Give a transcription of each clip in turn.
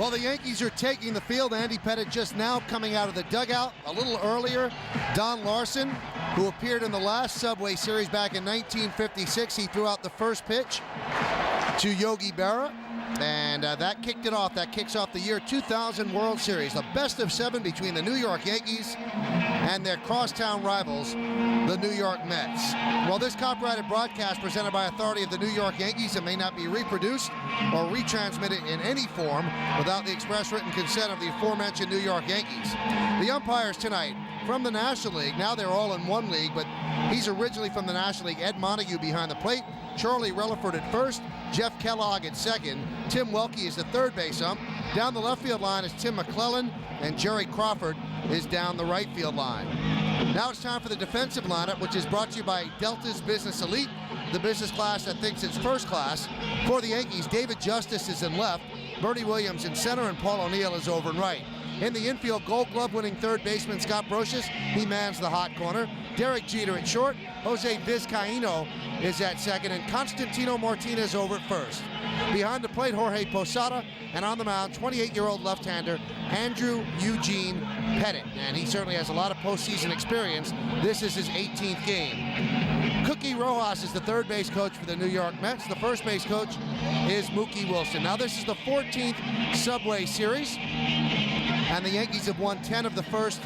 Well, the Yankees are taking the field. Andy Pettitte just now coming out of the dugout. A little earlier, Don Larson, who appeared in the last Subway Series back in 1956, he threw out the first pitch to Yogi Berra, and that kicked it off. That kicks off the year 2000 World Series, the best of 7 between the New York Yankees and their crosstown rivals, the New York Mets. Well, this copyrighted broadcast presented by authority of the New York Yankees and may not be reproduced or retransmitted in any form without the express written consent of the aforementioned New York Yankees. The umpires tonight from the National League, now they're all in one league, but he's originally from the National League. Ed Montague behind the plate, Charlie Relaford at first, Jeff Kellogg at second, Tim Welke is the third base ump. Down the left field line is Tim McClellan, and Jerry Crawford is down the right field line. Now it's time for the defensive lineup, which is brought to you by Delta's Business Elite, the business class that thinks it's first class. For the Yankees, David Justice is in left, Bernie Williams in center, and Paul O'Neill is over in right. In the infield, Gold Glove winning third baseman Scott Brocious, he mans the hot corner. Derek Jeter at short, Jose Vizcaíno is at second, and Constantino Martinez over at first. Behind the plate, Jorge Posada, and on the mound, 28-year-old left-hander Andrew Eugene Pettitte, and he certainly has a lot of postseason experience. This is his 18th game. Cookie Rojas is the third base coach for the New York Mets. The first base coach is Mookie Wilson. Now this is the 14th Subway Series, and the Yankees have won 10 of the first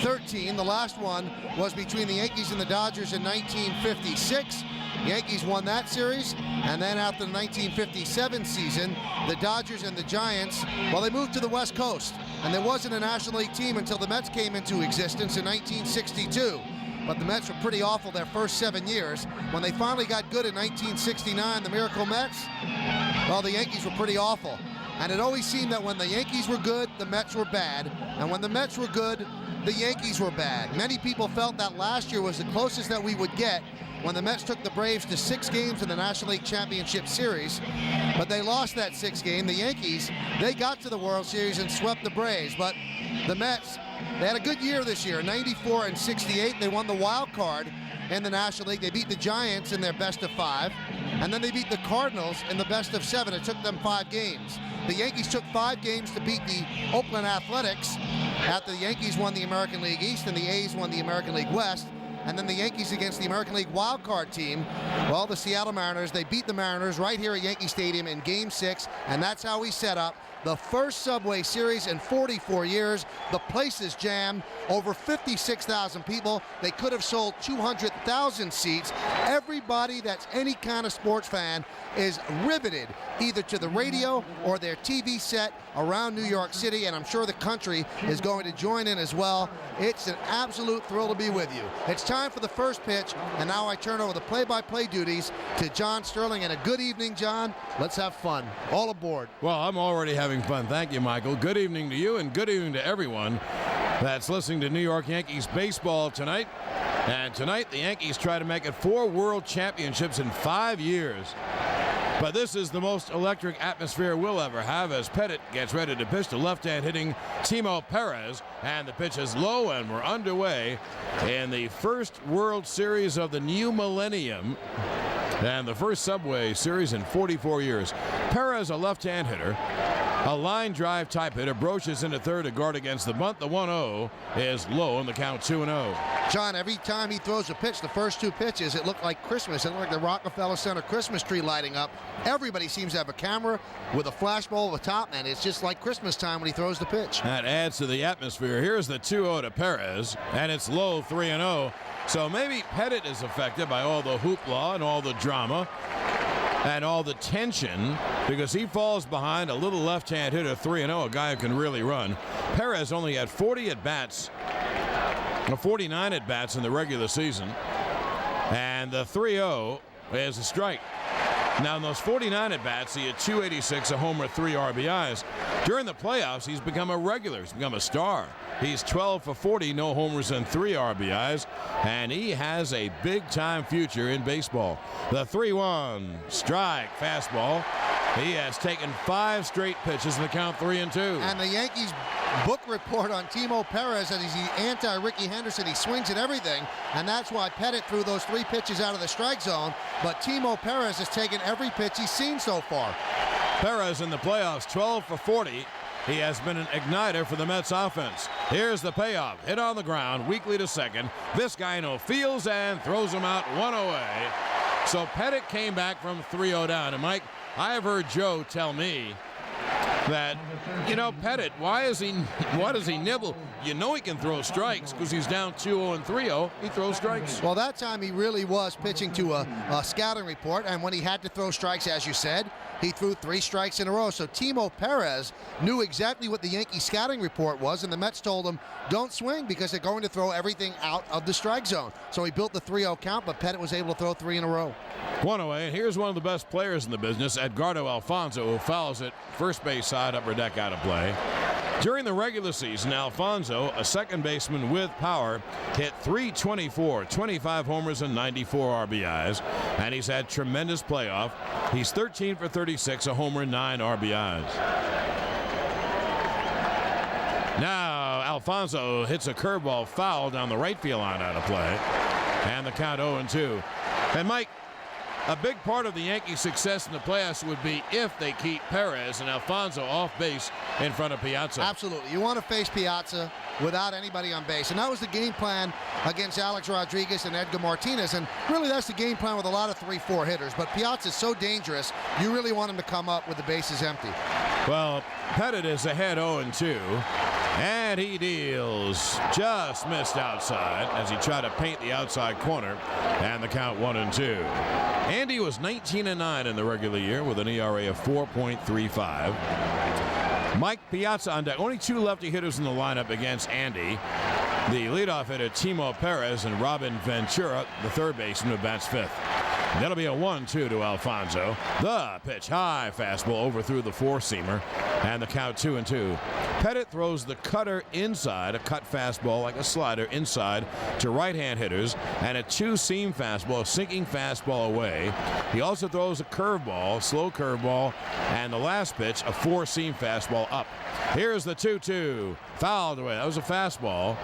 13. The last one was between the Yankees and the Dodgers in 1956. Yankees won that series, and then after the 1957 season, the Dodgers and the Giants, well, they moved to the West Coast, and there wasn't a National League team until the Mets came into existence in 1962. But the Mets were pretty awful their first 7 years. When they finally got good in 1969, the Miracle Mets, well, the Yankees were pretty awful. And it always seemed that when the Yankees were good, the Mets were bad, and when the Mets were good, the Yankees were bad. Many people felt that last year was the closest that we would get when the Mets took the Braves to 6 games in the National League Championship Series, but they lost that 6th game. The Yankees, they got to the World Series and swept the Braves, but the Mets, they had a good year this year, 94 and 68. They won the wild card in the National League. They beat the Giants in their best of 5, and then they beat the Cardinals in the best of 7. It took them 5 games. The Yankees took 5 games to beat the Oakland Athletics after the Yankees won the American League East and the A's won the American League West. And then the Yankees against the American League wildcard team, well, the Seattle Mariners, they beat the Mariners right here at Yankee Stadium in Game 6, and that's how we set up the first Subway Series in 44 years. The place is jammed, over 56,000 people. They could have sold 200,000 seats. Everybody that's any kind of sports fan is riveted either to the radio or their TV set around New York City, and I'm sure the country is going to join in as well. It's an absolute thrill to be with you. It's time for the first pitch, and now I turn over the play-by-play duties to John Sterling. And a good evening, John. Let's have fun. All aboard. Well, I'm already having fun. Thank you, Michael. Good evening to you, and good evening to everyone that's listening to New York Yankees baseball tonight. And tonight, the Yankees try to make it 4 world championships in 5 years. But this is the most electric atmosphere we'll ever have as Pettitte gets ready to pitch to left-hand hitting Timo Perez. And the pitch is low, and we're underway in the first World Series of the new millennium and the first Subway Series in 44 years. Perez, a left-hand hitter, a line drive type hitter. Brocious into third to guard against the bunt. The 1-0 is low, and the count 2-0. John, every time he throws a pitch, the first 2 pitches, it looked like Christmas. It looked like the Rockefeller Center Christmas tree lighting up. Everybody seems to have a camera with a flashbulb over the top, and it's just like Christmas time when he throws the pitch. That adds to the atmosphere. Here's the 2-0 to Perez, and it's low, 3-0. So maybe Pettitte is affected by all the hoopla and all the drama and all the tension because he falls behind a little left-hand hitter, 3-0, a guy who can really run. Perez only had 49 at-bats in the regular season, and the 3-0 is a strike. Now, in those 49 at-bats, he had 286, a homer, 3 RBIs. During the playoffs, he's become a regular. He's become a star. He's 12 for 40, no homers and 3 RBIs, and he has a big-time future in baseball. The 3-1 strike fastball. He has taken 5 straight pitches in the count 3-2. And the Yankees book report on Timo Perez that he's the anti-Ricky Henderson. He swings at everything, and that's why Pettitte threw those 3 pitches out of the strike zone. But Timo Perez has taken every pitch he's seen so far. Perez in the playoffs, 12 for 40. he has been an igniter for the Mets offense. Here's the payoff. Hit on the ground, weakly to second. Vizcaino fields and throws him out one away. So Pettitte came back from 3-0 down. And Mike, I have heard Joe tell me that, Pettitte, why does he nibble? You know he can throw strikes because he's down 2-0 and 3-0. He throws strikes. Well, that time he really was pitching to a scouting report, and when he had to throw strikes, as you said, he threw 3 strikes in a row. So Timo Perez knew exactly what the Yankee scouting report was, and the Mets told him, don't swing because they're going to throw everything out of the strike zone. So he built the 3-0 count, but Pettitte was able to throw 3 in a row. One away, and here's one of the best players in the business, Edgardo Alfonzo, who fouls it first base side, upper deck out of play. During the regular season, Alfonzo, a second baseman with power, hit .324, 25 homers and 94 RBIs, and he's had tremendous playoff. He's 13 for 36, a homer, 9 RBIs. Now Alfonzo hits a curveball foul down the right field line out of play, and the count 0-2. And Mike, a big part of the Yankees' success in the playoffs would be if they keep Perez and Alfonzo off base in front of Piazza. Absolutely. You want to face Piazza without anybody on base. And that was the game plan against Alex Rodriguez and Edgar Martinez. And really, that's the game plan with a lot of 3-4 hitters. But Piazza's so dangerous, you really want him to come up with the bases empty. Well, Pettitte is ahead 0-2. And he deals. Just missed outside as he tried to paint the outside corner. And the count 1-2. Andy was 19-9 in the regular year with an ERA of 4.35. Mike Piazza on deck. Only 2 lefty hitters in the lineup against Andy. The leadoff hitter, Timo Perez, and Robin Ventura, the third baseman, who bats 5th. That'll be a 1-2 to Alfonzo. The pitch, high fastball, overthrew the 4-seamer, and the count 2-2. Pettitte throws the cutter inside, a cut fastball like a slider inside to right-hand hitters, and a 2-seam fastball, a sinking fastball away. He also throws a curveball, slow curveball, and the last pitch, a 4-seam fastball up. Here's the 2-2, fouled away. That was a fastball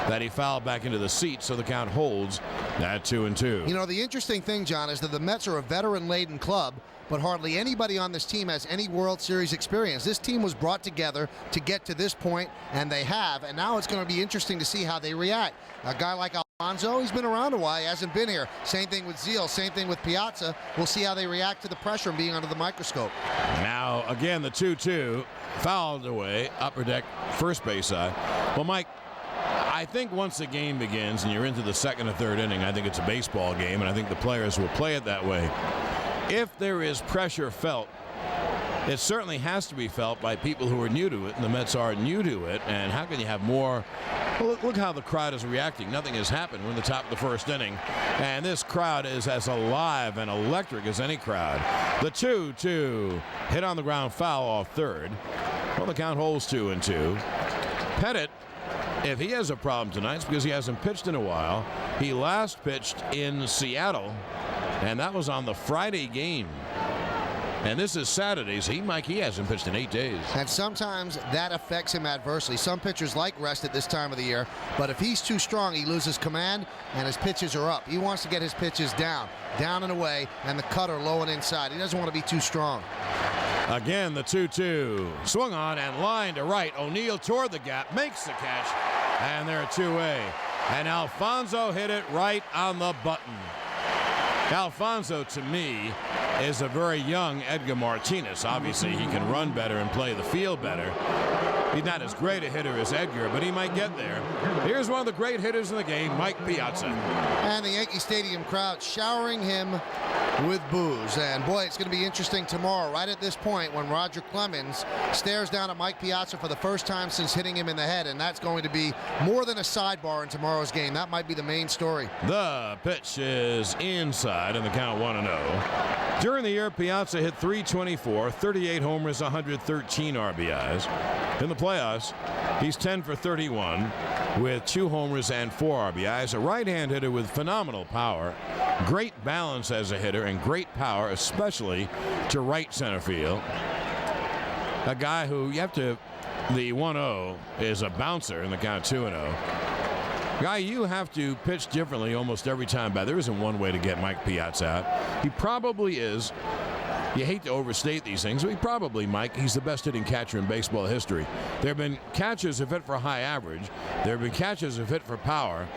that he fouled back into the seat, so the count holds at 2-2. You know, the interesting thing, John, is that the Mets are a veteran-laden club, but hardly anybody on this team has any World Series experience. This team was brought together to get to this point, and they have, and now it's going to be interesting to see how they react. A guy like Alfonzo, he's been around a while. He hasn't been here. Same thing with Zeal, same thing with Piazza. We'll see how they react to the pressure and being under the microscope. Now, again, the 2-2, fouled away, upper deck, first base side. Well, Mike, I think once the game begins and you're into the second or third inning, I think it's a baseball game, and I think the players will play it that way. If there is pressure felt, it certainly has to be felt by people who are new to it, and the Mets are new to it. And how can you have more? Well, look how the crowd is reacting. Nothing has happened. We're in the top of the first inning, and this crowd is as alive and electric as any crowd. The 2-2 hit on the ground, foul off third. Well, the count holds 2-2. Pettitte, if he has a problem tonight, it's because he hasn't pitched in a while. He last pitched in Seattle, and that was on the Friday game. And this is Saturdays. He hasn't pitched in 8 days. And sometimes that affects him adversely. Some pitchers like rest at this time of the year, but if he's too strong, he loses command and his pitches are up. He wants to get his pitches down and away, and the cutter low and inside. He doesn't want to be too strong. Again, the 2-2. Swung on and line to right. O'Neill toward the gap, makes the catch, and they're 2-way. And Alfonzo hit it right on the button. Alfonzo, to me, is a very young Edgar Martinez. Obviously, he can run better and play the field better. He's not as great a hitter as Edgar, but he might get there. Here's one of the great hitters in the game, Mike Piazza. And the Yankee Stadium crowd showering him with boos. And boy, it's going to be interesting tomorrow, right at this point, when Roger Clemens stares down at Mike Piazza for the first time since hitting him in the head. And that's going to be more than a sidebar in tomorrow's game. That might be the main story. The pitch is inside, and the count 1-0. During the year, Piazza hit .324, 38 homers, 113 RBIs. In the playoffs, he's 10 for 31 with 2 homers and 4 RBIs. A right-hand hitter with phenomenal power, great balance as a hitter, and great power, especially to right center field. A guy who the 1-0 is a bouncer in the count 2-0. Guy, you have to pitch differently almost every time back. There isn't one way to get Mike Piazza out. He probably is you hate to overstate these things. Probably, Mike, he's the best hitting catcher in baseball history. There have been catchers who've hit for high average. There have been catchers who've hit for power.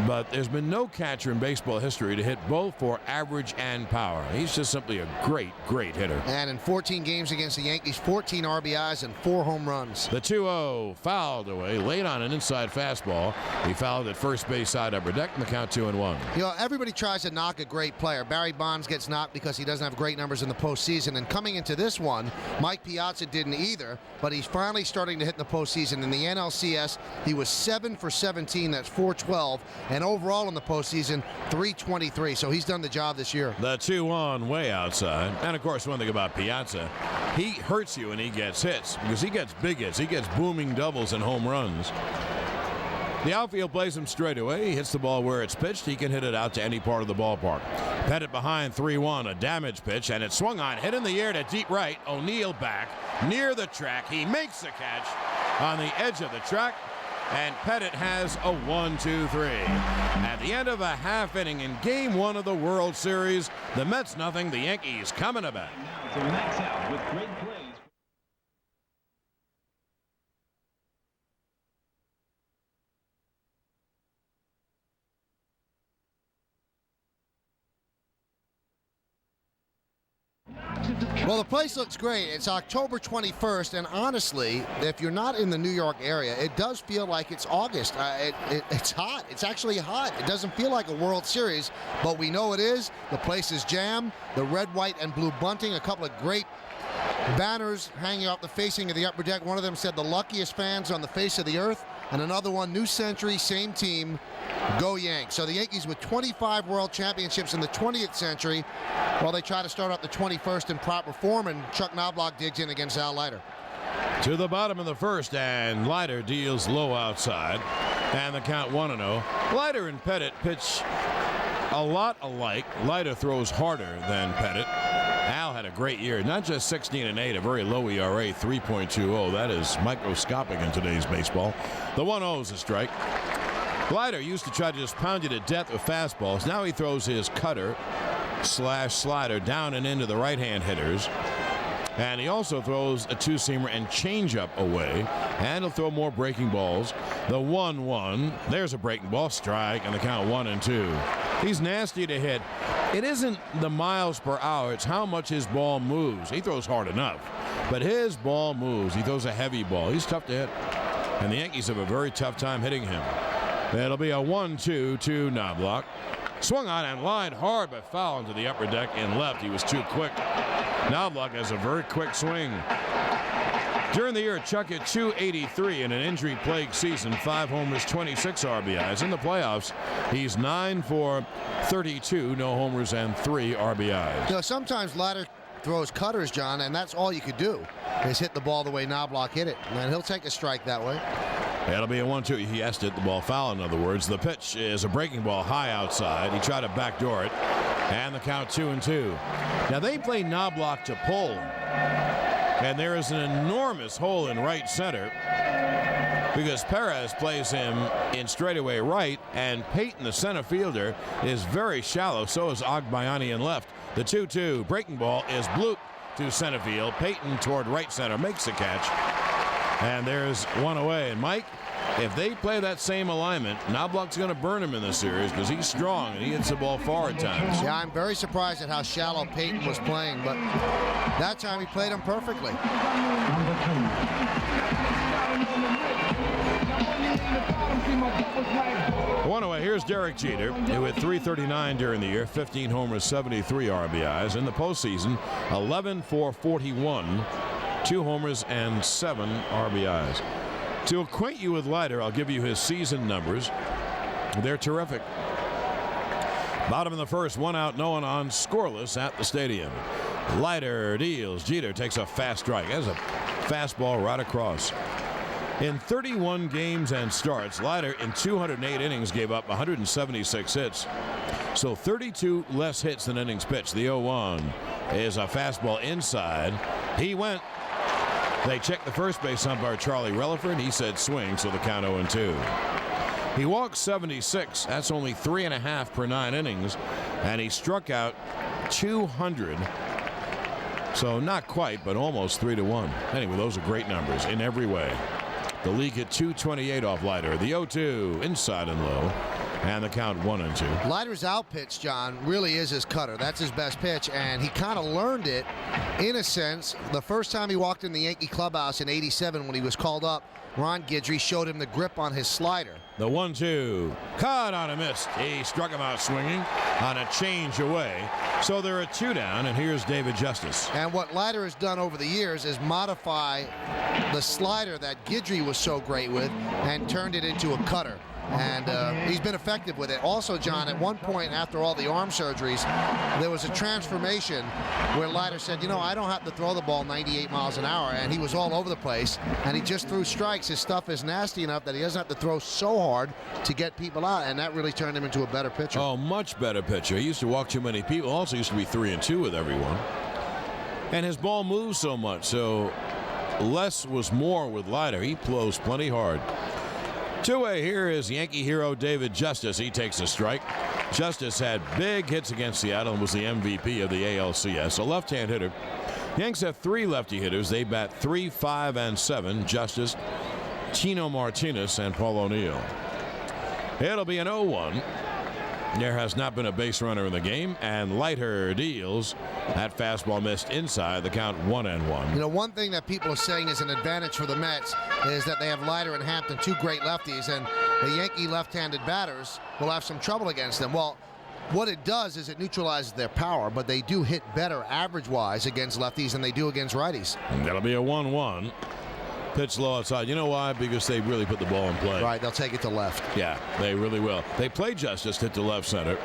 But there's been no catcher in baseball history to hit both for average and power. He's just simply a great, great hitter. And in 14 games against the Yankees, 14 RBIs and 4 home runs. The 2-0 fouled away late on an inside fastball. He fouled at first base side upper deck, and the count 2-1. You know, everybody tries to knock a great player. Barry Bonds gets knocked because he doesn't have great numbers in the postseason. And coming into this one, Mike Piazza didn't either, but he's finally starting to hit in the postseason. In the NLCS, he was 7 for 17. That's .412. And overall in the postseason, .323. So he's done the job this year. The 2-1 way outside. And, of course, one thing about Piazza, he hurts you when he gets hits because he gets big hits. He gets booming doubles and home runs. The outfield plays him straight away. He hits the ball where it's pitched. He can hit it out to any part of the ballpark. Pettit behind 3-1, a damage pitch, and it swung on, hit in the air to deep right. O'Neill back near the track. He makes the catch on the edge of the track. And Pettit has a 1-2-3. At the end of a half inning in Game 1 of the World Series, the Mets nothing, the Yankees coming to bat. So Max out with great plays. Well, the place looks great. It's October 21st, and honestly, if you're not in the New York area, it does feel like it's August. It's hot. It's actually hot. It doesn't feel like a World Series, but we know it is. The place is jammed. The red, white, and blue bunting, a couple of great banners hanging off the facing of the upper deck. One of them said the luckiest fans on the face of the earth, and another one, new century, same team, go Yanks. So the Yankees with 25 world championships in the 20th century, while they try to start out the 21st in proper form, and Chuck Knobloch digs in against Al Leiter. To the bottom of the first, and Leiter deals low outside, and the count 1-0. Leiter and Pettit pitch a lot alike. Leiter throws harder than Pettit. Al had a great year, not just 16-8, a very low ERA, 3.20. That is microscopic in today's baseball. The 1-0 is a strike. Leiter used to try to just pound you to death with fastballs. Now he throws his cutter slash slider down and into the right-hand hitters. And he also throws a two-seamer and changeup away. And he'll throw more breaking balls. The 1-1. There's a breaking ball, strike, and the count 1-2. He's nasty to hit. It isn't the miles per hour, it's how much his ball moves. He throws hard enough, but his ball moves. He throws a heavy ball. He's tough to hit, and the Yankees have a very tough time hitting him. It'll be a 1-2 to Knobloch. Swung on and lined hard, but foul into the upper deck and left. He was too quick. Knobloch has a very quick swing. During the year, Chuck hit .283 in an injury-plagued season, 5 homers, 26 RBIs. In the playoffs, he's 9 for 32, no homers, and 3 RBIs. You know, sometimes Leiter throws cutters, John, and that's all you could do is hit the ball the way Knobloch hit it. And he'll take a strike that way. It'll be a 1-2. He has to hit the ball foul, in other words. The pitch is a breaking ball high outside. He tried to backdoor it, and the count 2-2. Now, they play Knobloch to pull. And there is an enormous hole in right center because Perez plays him in straightaway right, and Payton, the center fielder, is very shallow. So is Agbayani in left. The 2-2 breaking ball is blooped to center field. Payton toward right center makes the catch. And there's one away. And Mike, if they play that same alignment, Knobloch's going to burn him in this series because he's strong and he hits the ball far at times. Yeah, I'm very surprised at how shallow Payton was playing, but that time he played him perfectly. One away. Here's Derek Jeter, who hit .339 during the year, 15 homers, 73 RBIs. In the postseason, 11 for 41, 2 homers, and 7 RBIs. To acquaint you with Leiter, I'll give you his season numbers. They're terrific. Bottom of the first, 1 out, no one on, scoreless at the stadium. Leiter deals. Jeter takes a fast strike. That's a fastball right across. In 31 games and starts, Leiter in 208 innings gave up 176 hits. So 32 less hits than innings pitched. The 0-1 is a fastball inside. He went. They checked the first base umpire, Charlie Relaford. He said swing, so the count 0-2. He walked 76. That's only 3.5 per 9 innings. And he struck out 200 So not quite, but almost 3-1. Anyway, those are great numbers in every way. The league hit 228 off Leiter. The 0-2 inside and low. And the count 1-2. Leiter's out pitch, John, really is his cutter. That's his best pitch, and he kind of learned it, in a sense, the first time he walked in the Yankee clubhouse in '87 when he was called up. Ron Guidry showed him the grip on his slider. The 1-2. Caught on a miss. He struck him out swinging on a change away. So there are 2 down, and here's David Justice. And what Leiter has done over the years is modify the slider that Guidry was so great with and turned it into a cutter. And he's been effective with it. Also, John, at one point after all the arm surgeries, there was a transformation where Leiter said, you know, I don't have to throw the ball 98 miles an hour, and he was all over the place, and he just threw strikes. His stuff is nasty enough that he doesn't have to throw so hard to get people out, and that really turned him into a better pitcher. Oh, much better pitcher. He used to walk too many people. Also used to be 3-2 with everyone. And his ball moves so much, so less was more with Leiter. He blows plenty hard. Two-way here is Yankee hero David Justice. He takes a strike. Justice had big hits against Seattle and was the MVP of the ALCS. A left-hand hitter. Yanks have 3 lefty hitters. They bat 3, 5, and 7. Justice, Tino Martinez, and Paul O'Neill. It'll be an 0-1. There has not been a base runner in the game, and Leiter deals. That fastball missed inside. The count 1-1. You know, one thing that people are saying is an advantage for the Mets is that they have Leiter and Hampton, 2 great lefties, and the Yankee left-handed batters will have some trouble against them. Well, what it does is it neutralizes their power, but they do hit better average-wise against lefties than they do against righties. And that'll be a 1-1. Pitch low outside. You know why? Because they really put the ball in play. Right, they'll take it to left. Yeah, they really will. They play Justice, hit to left center.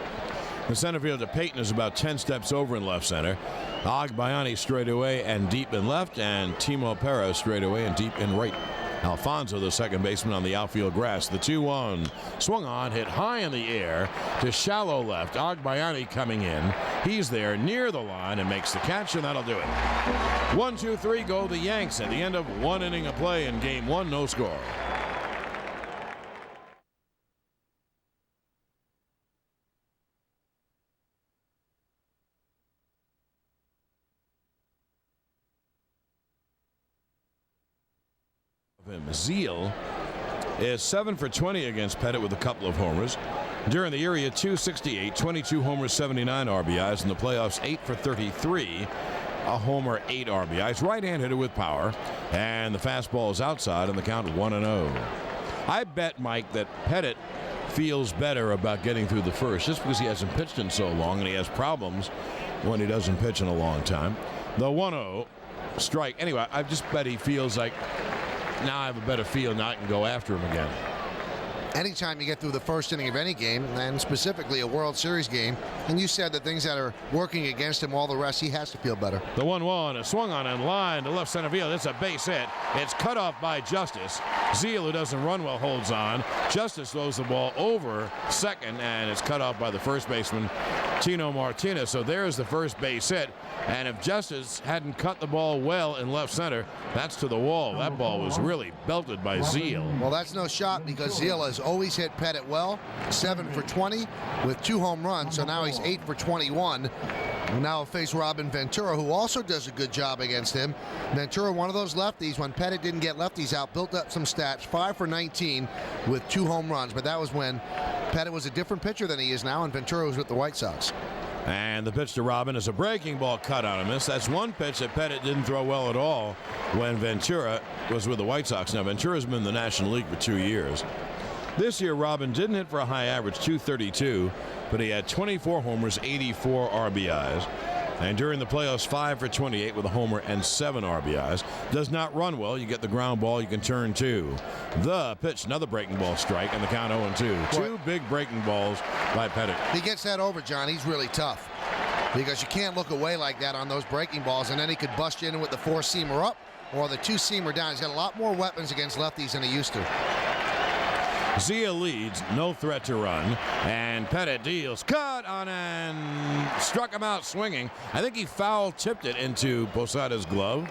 The center fielder Payton is about 10 steps over in left center. Agbayani straight away and deep in left, and Timo Perez straight away and deep in right. Alfonso, the second baseman, on the outfield grass. The 2-1 swung on, hit high in the air to shallow left. Agbayani coming in. He's there near the line and makes the catch, and that'll do it. 1-2-3 go the Yanks at the end of 1 inning of play in game 1. No score. Zeal is 7 for 20 against Pettit with a couple of homers. During the year, he had 268, 22 homers, 79 RBIs. In the playoffs, 8 for 33, a homer, 8 RBIs. Right-hand hitter with power, and the fastball is outside, and the count 1-0. I bet, Mike, that Pettit feels better about getting through the first just because he hasn't pitched in so long, and he has problems when he doesn't pitch in a long time. The 1-0 strike. Anyway, I just bet he feels like now I have a better feel. Now I can go after him again. Anytime you get through the first inning of any game, and specifically a World Series game, and you said the things that are working against him, all the rest, he has to feel better. The 1-1, a swung on and line to left center field. It's a base hit. It's cut off by Justice. Zeal, who doesn't run well, holds on. Justice throws the ball over second, and it's cut off by the first baseman, Tino Martinez. So there's the first base hit. And if Justice hadn't cut the ball well in left center, that's to the wall. That ball was really belted by Zeal. Well, that's no shot because Zeal has always hit Pettit well. 7 for 20 with 2 home runs. So now he's 8 for 21. We'll now face Robin Ventura, who also does a good job against him. Ventura, one of those lefties, when Pettit didn't get lefties out, built up some stats. 5 for 19 with 2 home runs. But that was when Pettit was a different pitcher than he is now, and Ventura was with the White Sox. And the pitch to Robin is a breaking ball cut on a miss. That's one pitch that Pettit didn't throw well at all when Ventura was with the White Sox. Now, Ventura's been in the National League for 2 years. This year, Robin didn't hit for a high average, 232, but he had 24 homers, 84 RBIs. And during the playoffs, 5 for 28 with a homer and 7 RBIs. Does not run well. You get the ground ball, you can turn 2. The pitch, another breaking ball strike, and the count 0-2. 2 big breaking balls by Pettit. He gets that over, John. He's really tough because you can't look away like that on those breaking balls, and then he could bust you in with the 4-seamer up or the 2-seamer down. He's got a lot more weapons against lefties than he used to. Zeal leads, no threat to run, and Pettit deals, cut on and struck him out swinging. I think he foul tipped it into Posada's glove.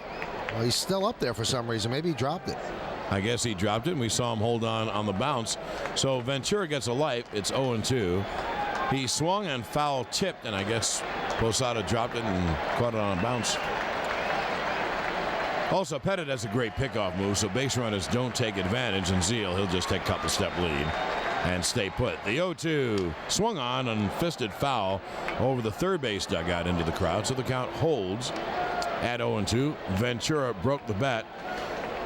Well, he's still up there for some reason. Maybe he dropped it. I guess he dropped it, and we saw him hold on the bounce. So Ventura gets a life. It's 0-2. He swung and foul tipped, and I guess Posada dropped it and caught it on a bounce. Also, Pettit has a great pickoff move, so base runners don't take advantage, and Zeal, he'll just take a couple-step lead and stay put. The 0-2 swung on and fisted foul over the third base dugout into the crowd, so the count holds at 0-2. Ventura broke the bat.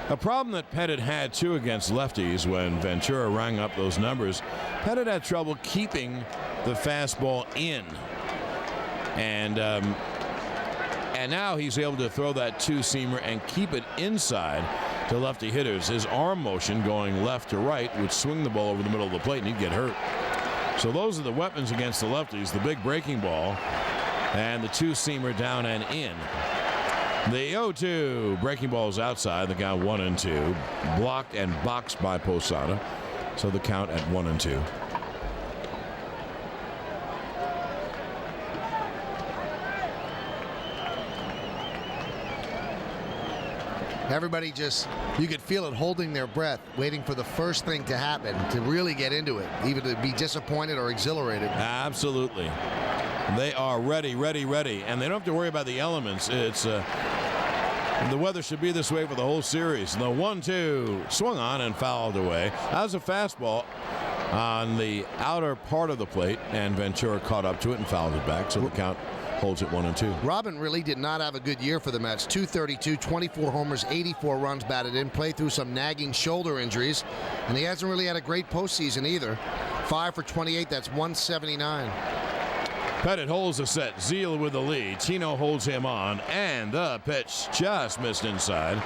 A problem that Pettit had, too, against lefties when Ventura rang up those numbers. Pettit had trouble keeping the fastball in. And now he's able to throw that two-seamer and keep it inside to lefty hitters. His arm motion going left to right would swing the ball over the middle of the plate and he'd get hurt. So those are the weapons against the lefties, the big breaking ball and the two-seamer down and in. The 0-2 breaking ball is outside. The count 1-2. Blocked and boxed by Posada. So the count at 1-2. Everybody just, you could feel it holding their breath, waiting for the first thing to happen to really get into it, even to be disappointed or exhilarated. Absolutely. They are ready, ready, ready. And they don't have to worry about the elements. It's the weather should be this way for the whole series. The 1-2 swung on and fouled away. That was a fastball on the outer part of the plate, and Ventura caught up to it and fouled it back. So the count holds at 1-2. Robin really did not have a good year for the Mets. 232, 24 homers, 84 runs batted in, played through some nagging shoulder injuries, and he hasn't really had a great postseason either. 5 for 28, that's 179. Pettit holds the set. Zeal with the lead. Tino holds him on, and the pitch just missed inside.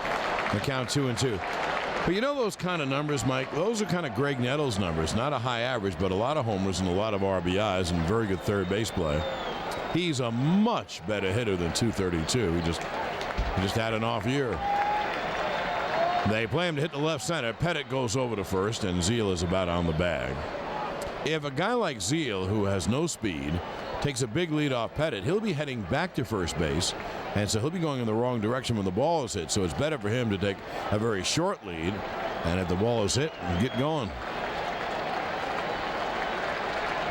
The count 2-2. But you know those kind of numbers, Mike? Those are kind of Greg Nettles numbers. Not a high average, but a lot of homers and a lot of RBIs and very good third base play. He's a much better hitter than 232. He just had an off year. They play him to hit the left center. Pettit goes over to first, and Zeal is about on the bag. If a guy like Zeal, who has no speed, takes a big lead off Pettit, he'll be heading back to first base, and so he'll be going in the wrong direction when the ball is hit. So it's better for him to take a very short lead, and if the ball is hit, get going.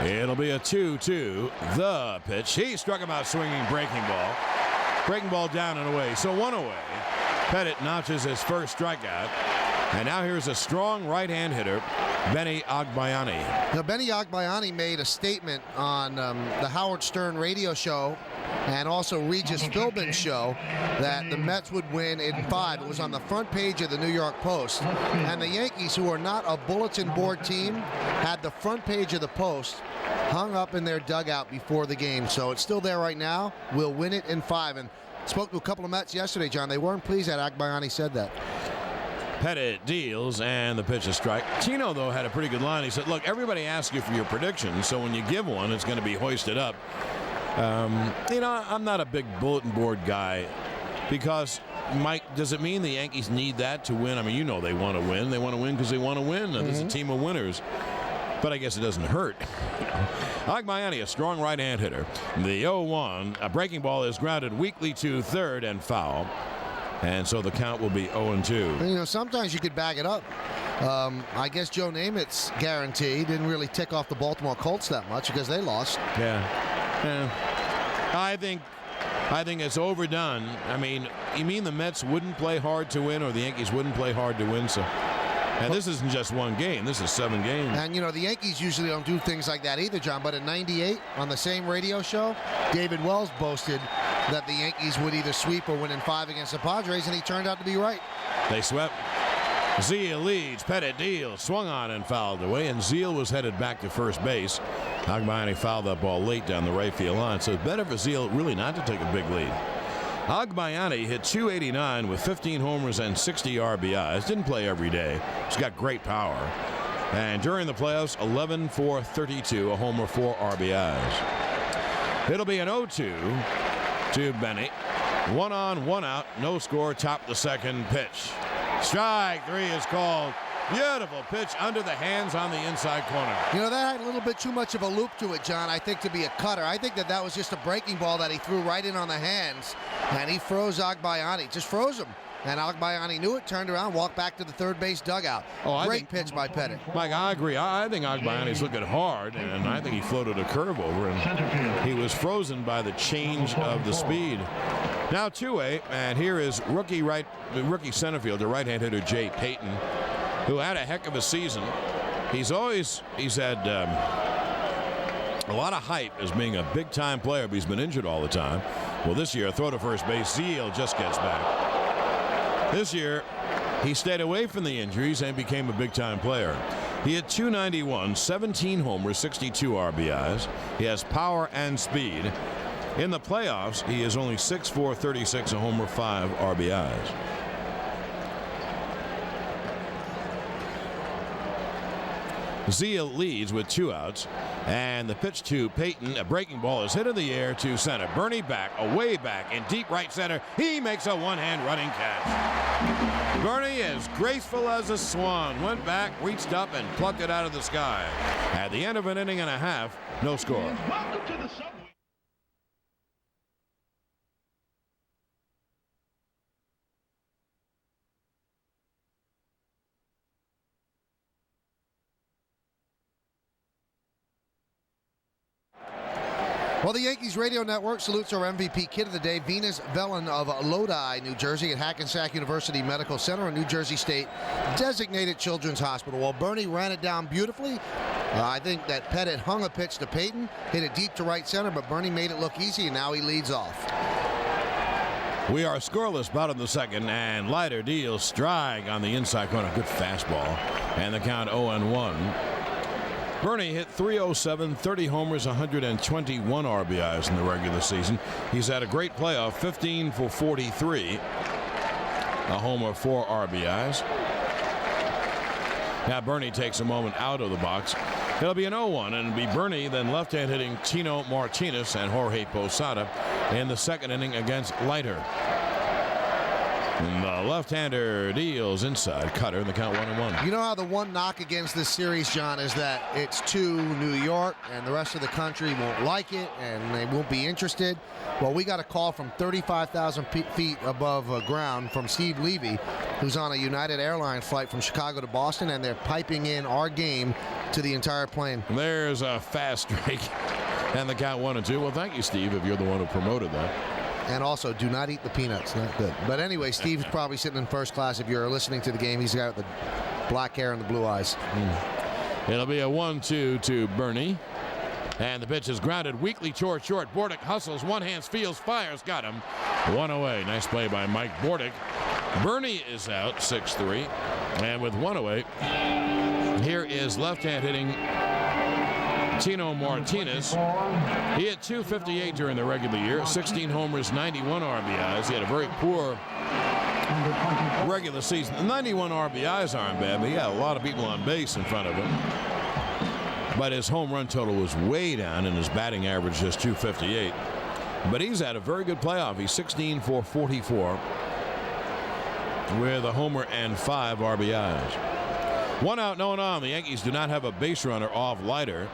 It'll be a 2-2. The pitch. He struck him out swinging breaking ball. Breaking ball down and away. So one away. Pettit notches his first strikeout. And now here's a strong right-hand hitter, Benny Agbayani. Now, Benny Agbayani made a statement on the Howard Stern radio show and also Regis Philbin's show that the Mets would win in 5. It was on the front page of the New York Post. And the Yankees, who are not a bulletin board team, had the front page of the Post hung up in their dugout before the game. So it's still there right now. We'll win it in 5. And spoke to a couple of Mets yesterday, John. They weren't pleased that Agbayani said that. Pettit deals, and the pitch is strike. Tino, though, had a pretty good line. He said, look, everybody asks you for your predictions, so when you give one, it's going to be hoisted up. I'm not a big bulletin board guy because, Mike, does it mean the Yankees need that to win? I mean, you know they want to win. They want to win because they want to win. There's a team of winners. But I guess it doesn't hurt. Agbayani, a strong right-hand hitter. The 0-1, a breaking ball is grounded weakly to third and foul. And so the count will be 0-2. You know, sometimes you could back it up. I guess Joe Namath's guarantee didn't really tick off the Baltimore Colts that much because they lost. Yeah. I think it's overdone. I mean, you mean the Mets wouldn't play hard to win, or the Yankees wouldn't play hard to win? So, and this isn't just one game. This is 7 games. And, you know, the Yankees usually don't do things like that either, John. But in '98, on the same radio show, David Wells boasted that the Yankees would either sweep or win in 5 against the Padres, and he turned out to be right. They swept. Zeal leads. Pettit deals. Swung on and fouled away, and Zeal was headed back to first base. Agbayani fouled that ball late down the right field line, so it's better for Zeal really not to take a big lead. Agbayani hit .289 with 15 homers and 60 RBIs. Didn't play every day. He's got great power. And during the playoffs, 11 for 32, a homer, 4 RBIs. It'll be an 0-2 to Benny. 1 on, 1 out, no score, top of the second pitch. Strike 3 is called. Beautiful pitch under the hands on the inside corner. You know, that had a little bit too much of a loop to it, John, I think, to be a cutter. I think that was just a breaking ball that he threw right in on the hands, and he froze Agbayani. Just froze him. And Agbayani knew it, turned around, walked back to the third base dugout. Great pitch by Pettit. Mike, I agree. I think Agbayani's looking hard, and I think he floated a curve over, and he was frozen by the change of the speed. Now 2-way, and here is rookie center fielder, right-hand hitter Jay Payton, who had a heck of a season. He's had a lot of hype as being a big-time player, but he's been injured all the time. Well, this year, throw to first base, Zeal just gets back. This year, he stayed away from the injuries and became a big-time player. He had .291, 17 homers, 62 RBIs. He has power and speed. In the playoffs, he is only 6'4", 36, a homer, 5 RBIs. Zeal leads with 2 outs, and the pitch to Payton, a breaking ball is hit in the air to center. Bernie back, away back in deep right center. He makes a one-hand running catch. Bernie, as graceful as a swan, went back, reached up, and plucked it out of the sky. At the end of an inning and a half, no score. Welcome to the subway. Well, the Yankees radio network salutes our MVP kid of the day, Venus Velen of Lodi, New Jersey, at Hackensack University Medical Center, a New Jersey State designated children's hospital. While Bernie ran it down beautifully, I think that Pettit hung a pitch to Payton, hit it deep to right center, but Bernie made it look easy, and now he leads off. We are scoreless bottom of the second, and Leiter deals strike on the inside corner. Good fastball, and the count 0-1. Bernie hit .307, 30 homers, 121 RBIs in the regular season. He's had a great playoff, 15 for 43, a homer, 4 RBIs. Now Bernie takes a moment out of the box. It'll be an 0-1, and it'll be Bernie, then left-hand hitting Tino Martinez and Jorge Posada in the second inning against Leiter. And the left-hander deals inside, cutter, in the count 1-1. You know how the one knock against this series, John, is that it's to New York and the rest of the country won't like it and they won't be interested. Well, we got a call from 35,000 feet above ground from Steve Levy, who's on a United Airlines flight from Chicago to Boston, and they're piping in our game to the entire plane. There's a fast strike, and the count 1-2. Well, thank you, Steve, if you're the one who promoted that. And also, do not eat the peanuts. Not good. But anyway, Steve's probably sitting in first class. If you're listening to the game, he's got the black hair and the blue eyes. It'll be a 1-2 to Bernie. And the pitch is grounded weakly toward short. Bordick hustles, one hand, fields, fires, got him. One away. Nice play by Mike Bordick. Bernie is out, 6-3. And with one away, here is left-hand hitting Tino Martinez. He had .258 during the regular year, 16 homers, 91 RBIs. He had a very poor regular season. The 91 RBIs aren't bad, but he had a lot of people on base in front of him. But his home run total was way down, and his batting average just .258. But he's had a very good playoff. He's 16 for 44 with a homer and 5 RBIs. 1 out, no one on. The Yankees do not have a base runner off Leiter.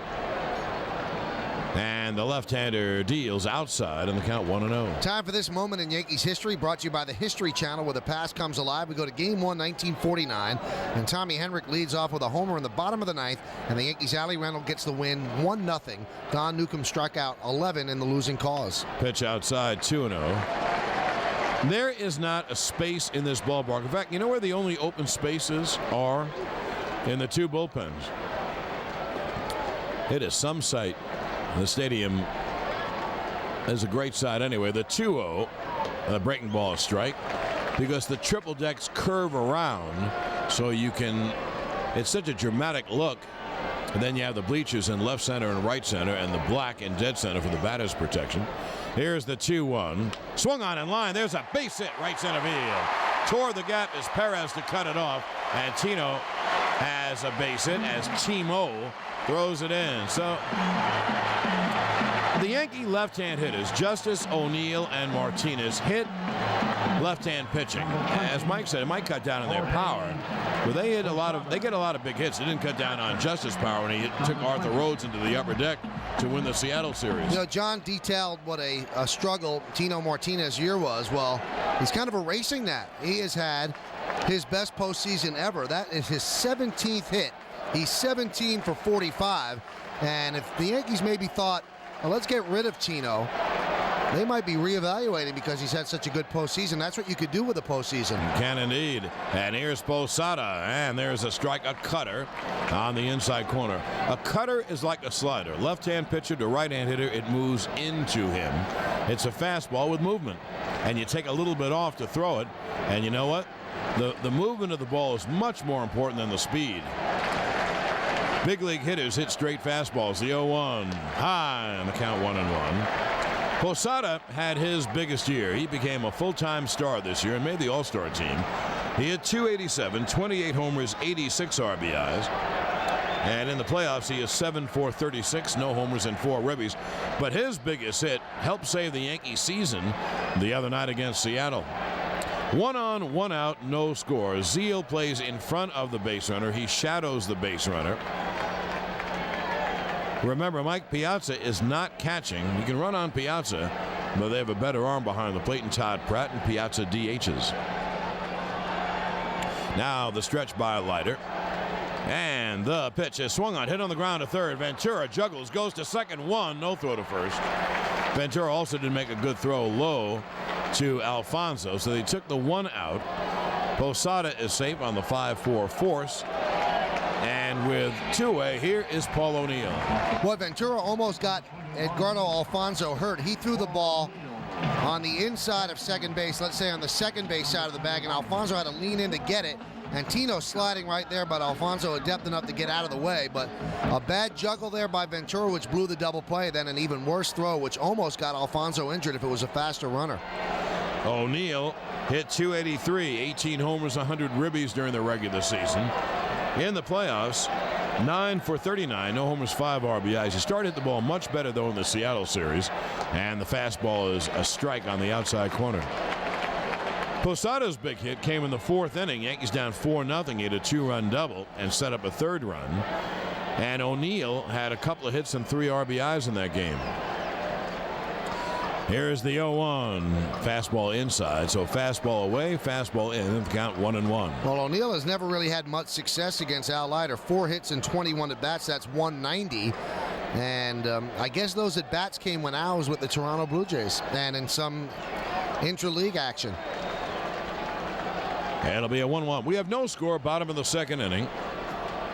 And the left-hander deals outside, and the count 1-0. Time for this moment in Yankees history, brought to you by the History Channel, where the past comes alive. We go to Game 1, 1949, and Tommy Henrich leads off with a homer in the bottom of the ninth, and the Yankees' Ali Reynolds gets the win, 1-0. Don Newcomb struck out 11 in the losing cause. Pitch outside, 2-0. There is not a space in this ballpark. In fact, you know where the only open spaces are? In the two bullpens. It is some sight. The stadium is a great sight anyway. The 2-0, the breaking ball is strike, because the triple decks curve around, so you can, it's such a dramatic look. And then you have the bleachers in left center and right center, and the black in dead center for the batter's protection. Here's the 2-1. Swung on in line. There's a base hit right center field. Toward the gap is Perez to cut it off, and Tino has a base hit as Timo throws it in. So the Yankee left-hand hitters, Justice, O'Neill, and Martinez, hit left-hand pitching. As Mike said, it might cut down on their power, But they get a lot of big hits. They didn't cut down on Justice Power when he took Arthur Rhodes into the upper deck to win the Seattle series. You know, John detailed what a struggle Tino Martinez's year was. Well, he's kind of erasing that. He has had his best postseason ever. That is his 17th hit. He's 17 for 45. And if the Yankees maybe thought, well, let's get rid of Tino, they might be reevaluating because he's had such a good postseason. That's what you could do with a postseason. Can indeed. And here's Posada, and there's a strike, a cutter on the inside corner. A cutter is like a slider. Left-hand pitcher to right-hand hitter, it moves into him. It's a fastball with movement, and you take a little bit off to throw it. And you know what? The movement of the ball is much more important than the speed. Big league hitters hit straight fastballs. The 0-1 high on the count 1-1. Posada had his biggest year. He became a full-time star this year and made the All-Star team. He hit .287, 28 homers, 86 RBIs. And in the playoffs, he is 7 for 36, no homers and 4 ribbies. But his biggest hit helped save the Yankees season the other night against Seattle. 1 on, 1 out, no score. Zeal plays in front of the base runner. He shadows the base runner. Remember, Mike Piazza is not catching. You can run on Piazza, but they have a better arm behind the plate, and Todd Pratt, and Piazza DHs. Now the stretch by Leiter. And the pitch is swung on, hit on the ground to third. Ventura juggles, goes to second, 1, no throw to first. Ventura also didn't make a good throw low to Alfonso, so they took the 1 out. Posada is safe on the 5-4 force. And with 2 away, here is Paul O'Neill. Boy, Ventura almost got Edgardo Alfonso hurt. He threw the ball on the inside of second base, let's say on the second base side of the bag, and Alfonso had to lean in to get it. And Tino sliding right there, but Alfonso adept enough to get out of the way. But a bad juggle there by Ventura, which blew the double play, then an even worse throw, which almost got Alfonso injured if it was a faster runner. O'Neill hit .283, 18 homers, 100 ribbies during the regular season. In the playoffs, 9 for 39, no homers, 5 RBIs. He started the ball much better, though, in the Seattle series, and the fastball is a strike on the outside corner. Posada's big hit came in the 4th inning. Yankees down 4-0. He had a 2-run double and set up a 3rd run. And O'Neill had a couple of hits and 3 RBIs in that game. Here's the 0-1. Fastball inside. So fastball away, fastball in, and count 1-1. Well, O'Neill has never really had much success against Al Leiter. 4 hits and 21 at-bats. That's 190. And I guess those at-bats came when Al was with the Toronto Blue Jays and in some intra-league action. And it'll be a 1-1. We have no score, bottom of the 2nd inning.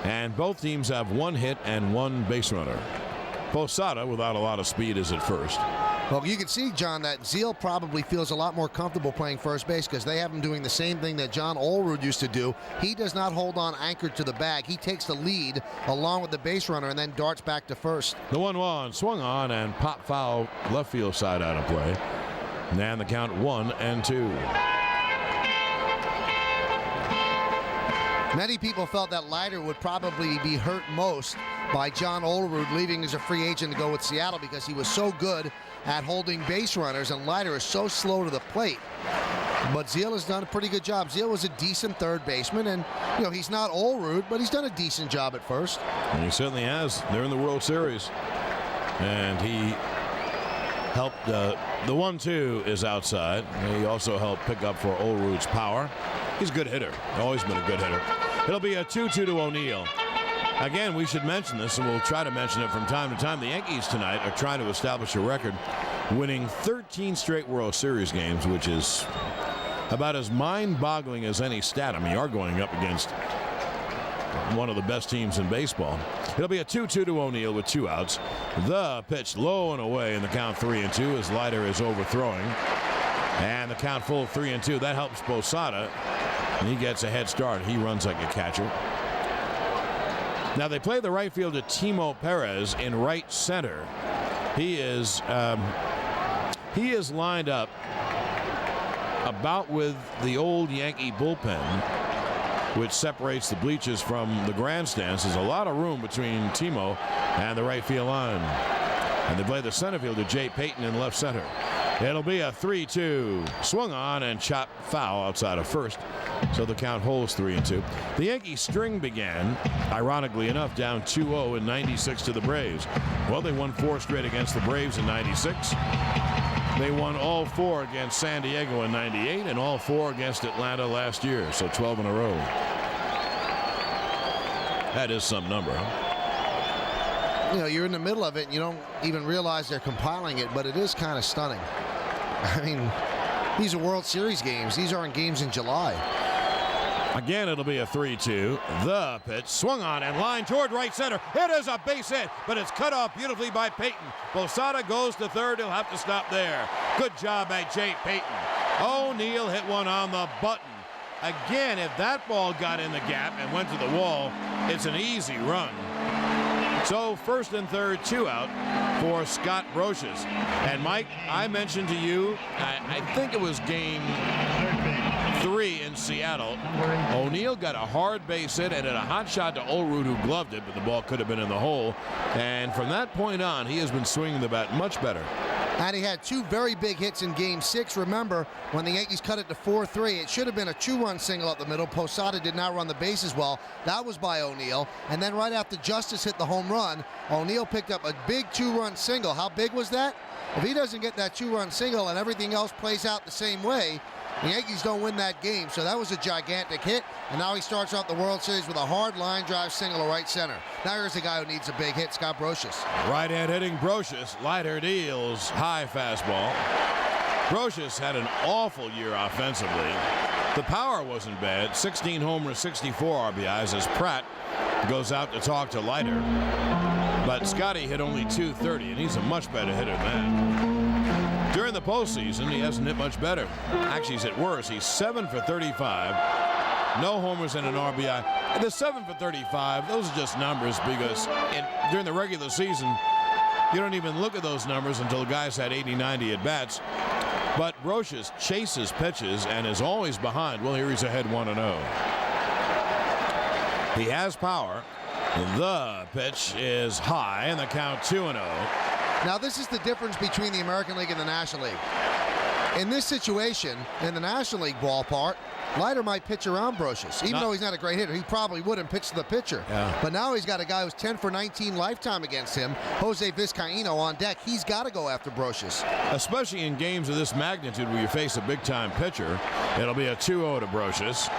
And both teams have 1 hit and 1 base runner. Posada, without a lot of speed, is at first. Well, you can see, John, that Zeal probably feels a lot more comfortable playing first base because they have him doing the same thing that John Olerud used to do. He does not hold on anchored to the bag. He takes the lead along with the base runner and then darts back to first. The 1-1 swung on and pop foul left field side out of play. And the count 1-2. Many people felt that Leiter would probably be hurt most by John Olerud leaving as a free agent to go with Seattle because he was so good at holding base runners, and Leiter is so slow to the plate. But Zeal has done a pretty good job. Zeal was a decent third baseman, and he's not Olerud, but he's done a decent job at first. And he certainly has. They're in the World Series, and he helped. The 1-2 is outside. He also helped pick up for Olerud's power. He's a good hitter. Always been a good hitter. It'll be a 2-2 to O'Neill. Again, we should mention this, and we'll try to mention it from time to time. The Yankees tonight are trying to establish a record, winning 13 straight World Series games, which is about as mind-boggling as any stat. I mean, you are going up against one of the best teams in baseball. It'll be a 2-2 to O'Neill with 2 outs. The pitch low and away in the count 3-2 as Leiter is overthrowing. And the count full 3-2. That helps Posada. And he gets a head start. He runs like a catcher. Now they play the right fielder Timo Perez in right center. He is lined up about with the old Yankee bullpen, which separates the bleachers from the grandstands. There's a lot of room between Timo and the right field line. And they play the center fielder Jay Payton in left center. It'll be a 3-2. Swung on and chopped foul outside of first. So the count holds 3-2. The Yankees string began, ironically enough, down 2-0 in 96 to the Braves. Well, they won 4 straight against the Braves in 96. They won all 4 against San Diego in 98 and all 4 against Atlanta last year. So 12 in a row. That is some number, huh? You know, you're in the middle of it and you don't even realize they're compiling it, but it is kind of stunning. I mean, these are World Series games. These aren't games in July. Again, it'll be a 3-2. The pitch swung on and lined toward right center. It is a base hit, but it's cut off beautifully by Payton. Posada goes to third. He'll have to stop there. Good job by Jay Payton. O'Neill hit one on the button. Again, if that ball got in the gap and went to the wall, it's an easy run. So first and third, 2 out for Scott Brosius. And Mike, I mentioned to you, I think it was game 3 in Seattle. O'Neill got a hard base hit and had a hot shot to Olrud, who gloved it, but the ball could have been in the hole. And from that point on, he has been swinging the bat much better. And he had 2 very big hits in Game 6. Remember, when the Yankees cut it to 4-3, it should have been a 2-run single up the middle. Posada did not run the bases well. That was by O'Neill. And then right after Justice hit the home run, O'Neill picked up a big 2-run single. How big was that? If he doesn't get that 2-run single and everything else plays out the same way, the Yankees don't win that game. So that was a gigantic hit. And now he starts out the World Series with a hard line drive single to right center. Now here's a guy who needs a big hit, Scott Brosius. Right-hand hitting Brosius. Leiter deals high fastball. Brosius had an awful year offensively. The power wasn't bad. 16 homers, 64 RBIs as Pratt goes out to talk to Leiter. But Scotty hit only .230, and he's a much better hitter than that. During the postseason, he hasn't hit much better. Actually, he's hit worse. He's 7 for 35. No homers and an RBI. And the 7 for 35, those are just numbers because during the regular season, you don't even look at those numbers until the guy's had 80, 90 at-bats. But Brosius chases pitches and is always behind. Well, here he's ahead 1-0. He has power. The pitch is high, and the count 2-0. Now, this is the difference between the American League and the National League. In this situation, in the National League ballpark, Leiter might pitch around Brosius. Even though he's not a great hitter, he probably wouldn't pitch to the pitcher. Yeah. But now he's got a guy who's 10 for 19 lifetime against him, Jose Vizcaino, on deck. He's got to go after Brosius. Especially in games of this magnitude where you face a big-time pitcher. It'll be a 2-0 to Brosius.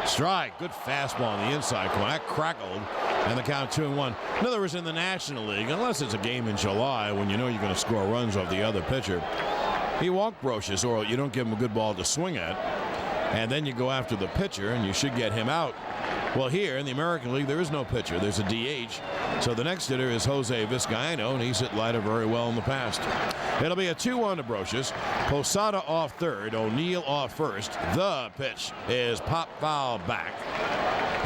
Strike. Good fastball on the inside corner. That crackled. And the count 2-1. In other words, in the National League, unless it's a game in July when you know you're going to score runs off the other pitcher, he walked Brosius, or you don't give him a good ball to swing at, and then you go after the pitcher, and you should get him out. Well, here in the American League, there is no pitcher. There's a DH. So the next hitter is Jose Vizcaino, and he's hit Leiter very well in the past. It'll be a 2-1 to Brosius. Posada off third, O'Neill off first. The pitch is pop foul back.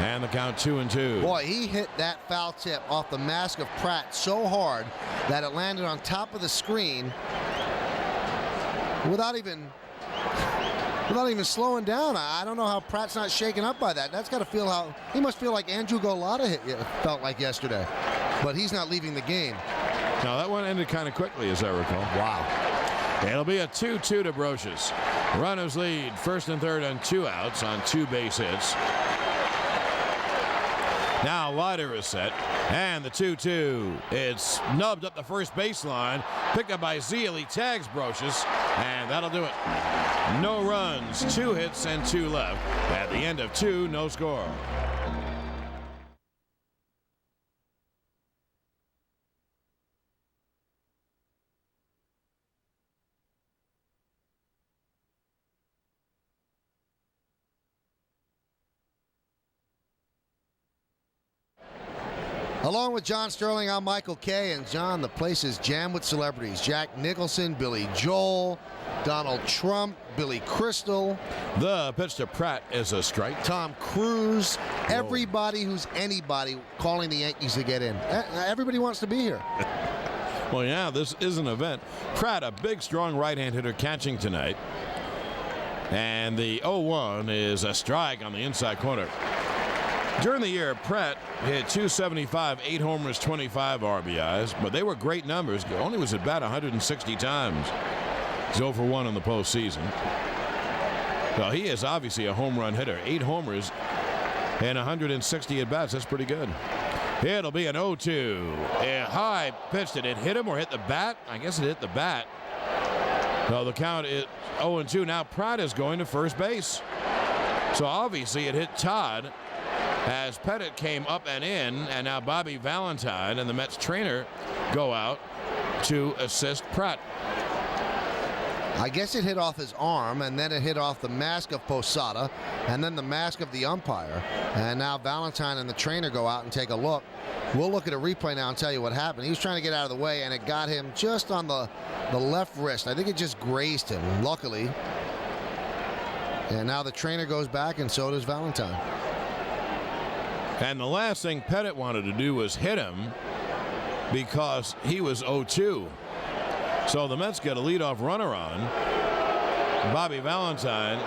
And the count 2-2. Boy, he hit that foul tip off the mask of Pratt so hard that it landed on top of the screen without even slowing down. I don't know how Pratt's not shaken up by that. That's got to feel how he must feel like Andrew Golota felt like yesterday. But he's not leaving the game. Now that one ended kind of quickly, as I recall. Wow. It'll be a 2-2 to Brosius. Runners lead first and third on 2 outs on 2 base hits. Now Leiter is set, and the 2-2. It's nubbed up the first baseline, picked up by Zeal. He tags Brosius, and that'll do it. No runs, 2 hits, and 2 left. At the end of 2, no score. Along with John Sterling, I'm Michael Kay. And John, the place is jammed with celebrities. Jack Nicholson, Billy Joel, Donald Trump, Billy Crystal. The pitch to Pratt is a strike. Tom Cruise. Whoa. Everybody who's anybody calling the Yankees to get in. Everybody wants to be here. Well, yeah, this is an event. Pratt, a big, strong right-hand hitter, catching tonight. And the 0-1 is a strike on the inside corner. During the year, Pratt hit .275, 8 homers, 25 RBIs, but they were great numbers. Only was at bat 160 times. He's 0 for 1 in the postseason. Well, he is obviously a home run hitter. 8 homers and 160 at-bats. That's pretty good. It'll be an 0-2. A high pitch. Did it hit him or hit the bat? I guess it hit the bat. So the count is 0-2. Now Pratt is going to first base. So obviously it hit Todd as Pettit came up and in, and now Bobby Valentine and the Mets trainer go out to assist Pratt. I guess it hit off his arm, and then it hit off the mask of Posada, and then the mask of the umpire. And now Valentine and the trainer go out and take a look. We'll look at a replay now and tell you what happened. He was trying to get out of the way, and it got him just on the left wrist. I think it just grazed him, luckily. And now the trainer goes back, and so does Valentine. And the last thing Pettit wanted to do was hit him because he was 0-2. So the Mets get a leadoff runner on. Bobby Valentine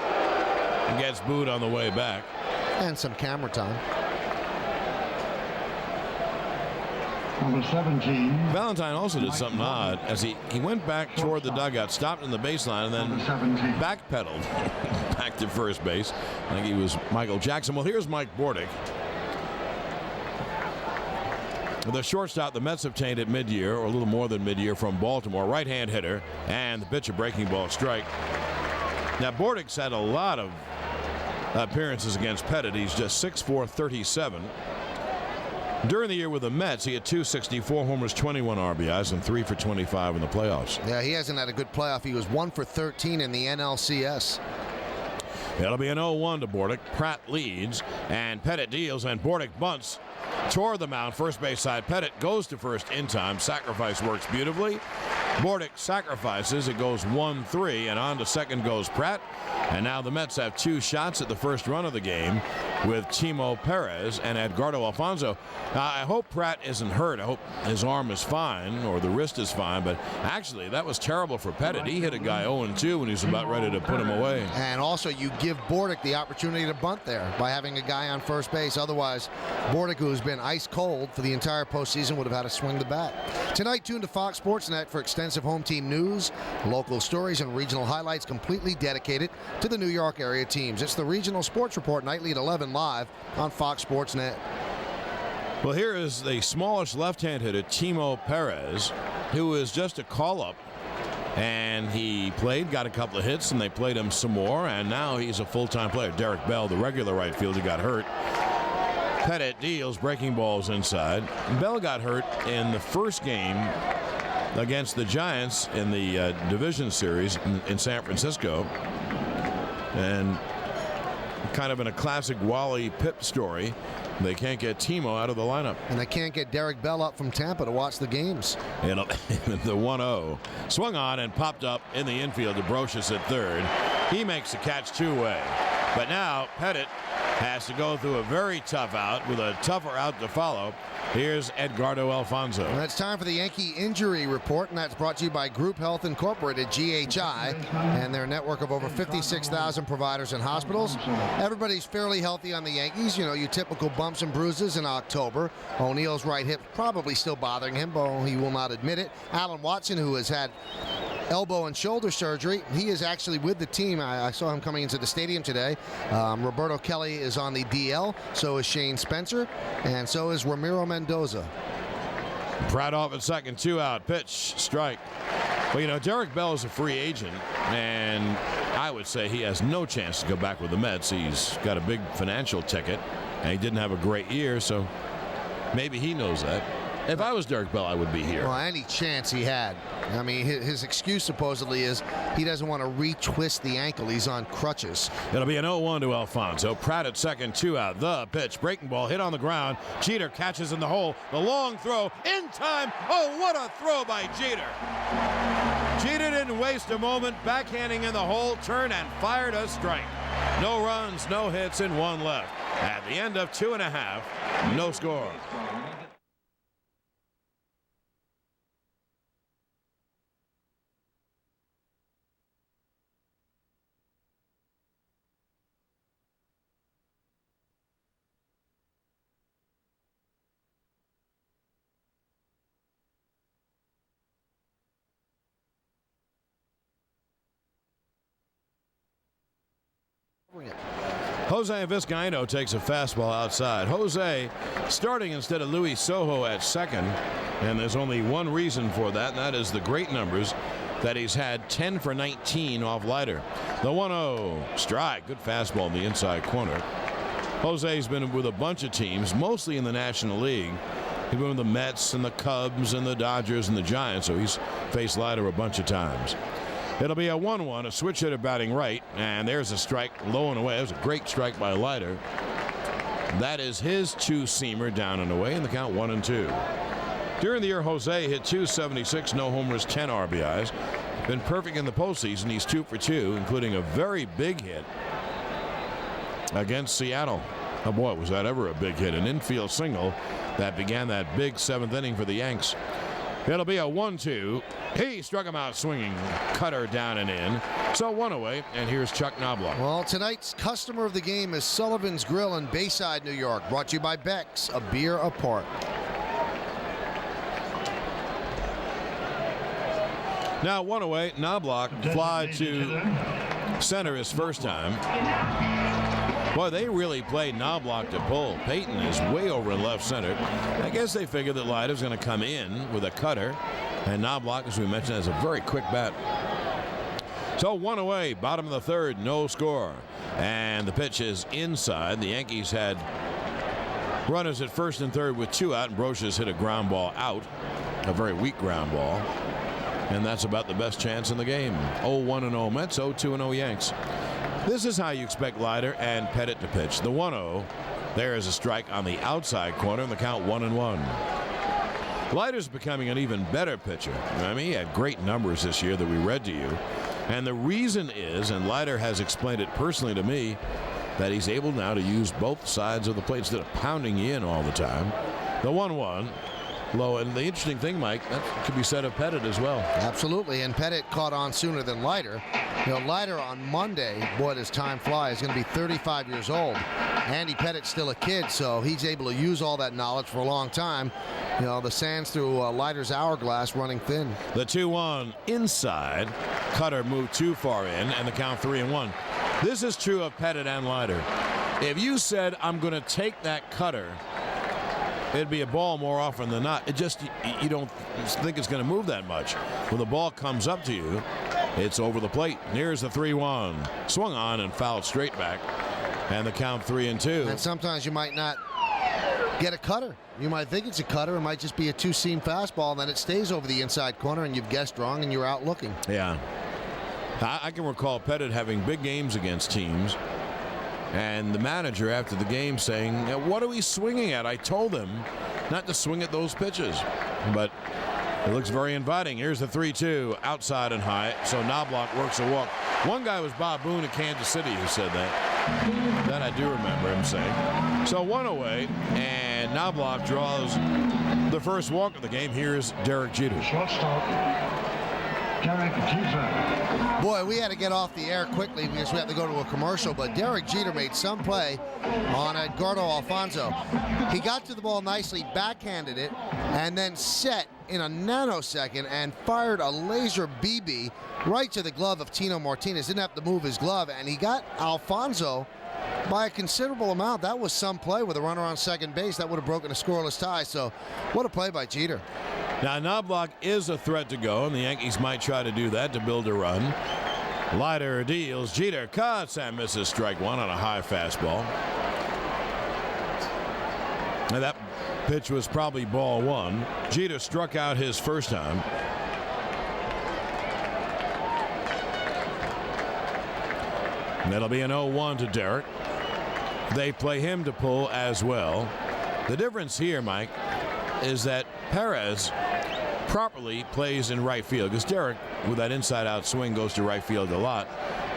gets booed on the way back. And some camera time. Number 17. Valentine also did something odd as he went back toward the dugout, stopped in the baseline, and then backpedaled back to first base. I think he was Michael Jackson. Well, here's Mike Bordick. The shortstop the Mets obtained at mid-year, or a little more than mid-year, from Baltimore, right-hand hitter, and the pitch a breaking ball strike. Now Bordick's had a lot of appearances against Pettit. He's just 6'4", 37. During the year with the Mets, he had 264 homers, 21 RBIs, and 3 for 25 in the playoffs. Yeah, he hasn't had a good playoff. He was 1 for 13 in the NLCS. It'll be an 0-1 to Bordick. Pratt leads, and Pettit deals, and Bordick bunts toward the mound. First base side. Pettit goes to first in time. Sacrifice works beautifully. Bordick sacrifices. It goes 1-3, and on to second goes Pratt. And now the Mets have 2 shots at the first run of the game with Timo Perez and Edgardo Alfonzo. I hope Pratt isn't hurt. I hope his arm is fine or the wrist is fine. But actually, that was terrible for Pettit. He hit a guy 0-2 when he was about ready to put him away. And also, you give Bordick the opportunity to bunt there by having a guy on first base. Otherwise, Bordick, who's been ice cold for the entire postseason, would have had to swing the bat. Tonight, tune to Fox Sports Net for extensive home team news, local stories, and regional highlights completely dedicated to the New York area teams. It's the Regional Sports Report nightly at 11 live on Fox Sports Net. Well, here is the smallest left-hand hitter, Timo Perez, who is just a call-up. And he played, got a couple of hits, and they played him some more, and now he's a full-time player. Derek Bell, the regular right fielder, got hurt. Pettit deals, breaking balls inside. Bell got hurt in the first game against the Giants in the division series in San Francisco. And kind of in a classic Wally Pipp story, they can't get Timo out of the lineup. And they can't get Derek Bell up from Tampa to watch the games. And the 1-0 swung on and popped up in the infield to Brocious at third. He makes the catch 2-way. But now Pettit has to go through a very tough out with a tougher out to follow. Here's Edgardo Alfonzo. And it's time for the Yankee Injury Report, and that's brought to you by Group Health Incorporated, GHI, and their network of over 56,000 providers and hospitals. Everybody's fairly healthy on the Yankees. You know, your typical bumps and bruises in October. O'Neill's right hip probably still bothering him, but he will not admit it. Alan Watson, who has had elbow and shoulder surgery, he is actually with the team. I saw him coming into the stadium today. Roberto Kelly is on the DL, so is Shane Spencer, and so is Ramiro Mendoza. Pratt off at second, 2 out, pitch, strike. Well, you know, Derek Bell is a free agent, and I would say he has no chance to go back with the Mets. He's got a big financial ticket, and he didn't have a great year, so maybe he knows that. If I was Derek Bell, I would be here. Well, any chance he had. I mean, his excuse supposedly is he doesn't want to retwist the ankle. He's on crutches. It'll be an 0-1 to Alfonzo. Pratt at second, 2 out. The pitch, breaking ball, hit on the ground. Jeter catches in the hole. The long throw in time. Oh, what a throw by Jeter. Jeter didn't waste a moment. Backhanding in the hole, turned and fired a strike. No runs, no hits, and 1 left. At the end of 2.5, no score. Bring it. Jose Vizcaino takes a fastball outside. Jose starting instead of Luis Sojo at second, and there's only one reason for that, and that is the great numbers that he's had, 10 for 19 off Leiter. The 1-0 strike. Good fastball in the inside corner. Jose's been with a bunch of teams, mostly in the National League. He's been with the Mets and the Cubs and the Dodgers and the Giants, so he's faced Leiter a bunch of times. It'll be a 1-1, a switch hitter batting right, and there's a strike low and away. It was a great strike by Leiter. That is his two-seamer down and away, and the count 1-2. During the year, Jose hit .276, no homers, 10 RBIs. Been perfect in the postseason. He's 2 for 2, including a very big hit against Seattle. Oh boy, was that ever a big hit. An infield single that began that big 7th inning for the Yanks. It'll be a 1-2. He struck him out swinging. Cutter down and in. So 1 away, and here's Chuck Knobloch. Well, tonight's customer of the game is Sullivan's Grill in Bayside, New York. Brought to you by Beck's, a beer apart. Now 1 away. Knobloch fly to center his first time. Boy, they really played Knobloch to pull. Payton is way over in left center. I guess they figured that Leiter's going to come in with a cutter. And Knobloch, as we mentioned, has a very quick bat. So 1 away, bottom of the third, no score. And the pitch is inside. The Yankees had runners at first and third with 2 out. And Brocious hit a ground ball out. A very weak ground ball. And that's about the best chance in the game. 0-1-0 Mets, 0-2-0 Yanks. This is how you expect Leiter and Pettit to pitch. The 1-0. There is a strike on the outside corner, and the count 1-1. Leiter's becoming an even better pitcher. I mean, he had great numbers this year that we read to you. And the reason is, and Leiter has explained it personally to me, that he's able now to use both sides of the plate instead of pounding you in all the time. The 1-1. Low, and the interesting thing, Mike, that could be said of Pettit as well. Absolutely, and Pettit caught on sooner than Leiter. You know, Leiter on Monday, boy, as time flies, is going to be 35 years old. Andy Pettit's still a kid, so he's able to use all that knowledge for a long time. You know, the sands through Leiter's hourglass running thin. The 2-1 inside. Cutter moved too far in, and the count 3-1. This is true of Pettit and Leiter. If you said, I'm going to take that cutter, it'd be a ball more often than not. It just, you don't think it's going to move that much. When the ball comes up to you, it's over the plate. Here's the 3-1. Swung on and fouled straight back. And the count 3-2. And sometimes you might not get a cutter. You might think it's a cutter. It might just be a two-seam fastball, and then it stays over the inside corner, and you've guessed wrong, and you're out looking. Yeah. I can recall Pettit having big games against teams. And the manager after the game saying, what are we swinging at? I told him not to swing at those pitches. But it looks very inviting. Here's the 3-2, outside and high. So Knobloch works a walk. One guy was Bob Boone in Kansas City who said that. That I do remember him saying. So 1 away, and Knobloch draws the first walk of the game. Here's Derek Jeter. Shortstop, Derek Jeter. Boy, we had to get off the air quickly because we have to go to a commercial, but Derek Jeter made some play on Edgardo Alfonso. He got to the ball nicely, backhanded it, and then set in a nanosecond and fired a laser BB right to the glove of Tino Martinez. Didn't have to move his glove, and he got Alfonso by a considerable amount. That was some play with a runner on second base. That would have broken a scoreless tie, so what a play by Jeter. Now, Knobloch is a threat to go, and the Yankees might try to do that to build a run. Leiter deals. Jeter cuts and misses strike one on a high fastball. And that pitch was probably ball one. Jeter struck out his first time. And that'll be an 0-1 to Derek. They play him to pull as well. The difference here, Mike, is that Perez properly plays in right field because Derek, with that inside-out swing, goes to right field a lot.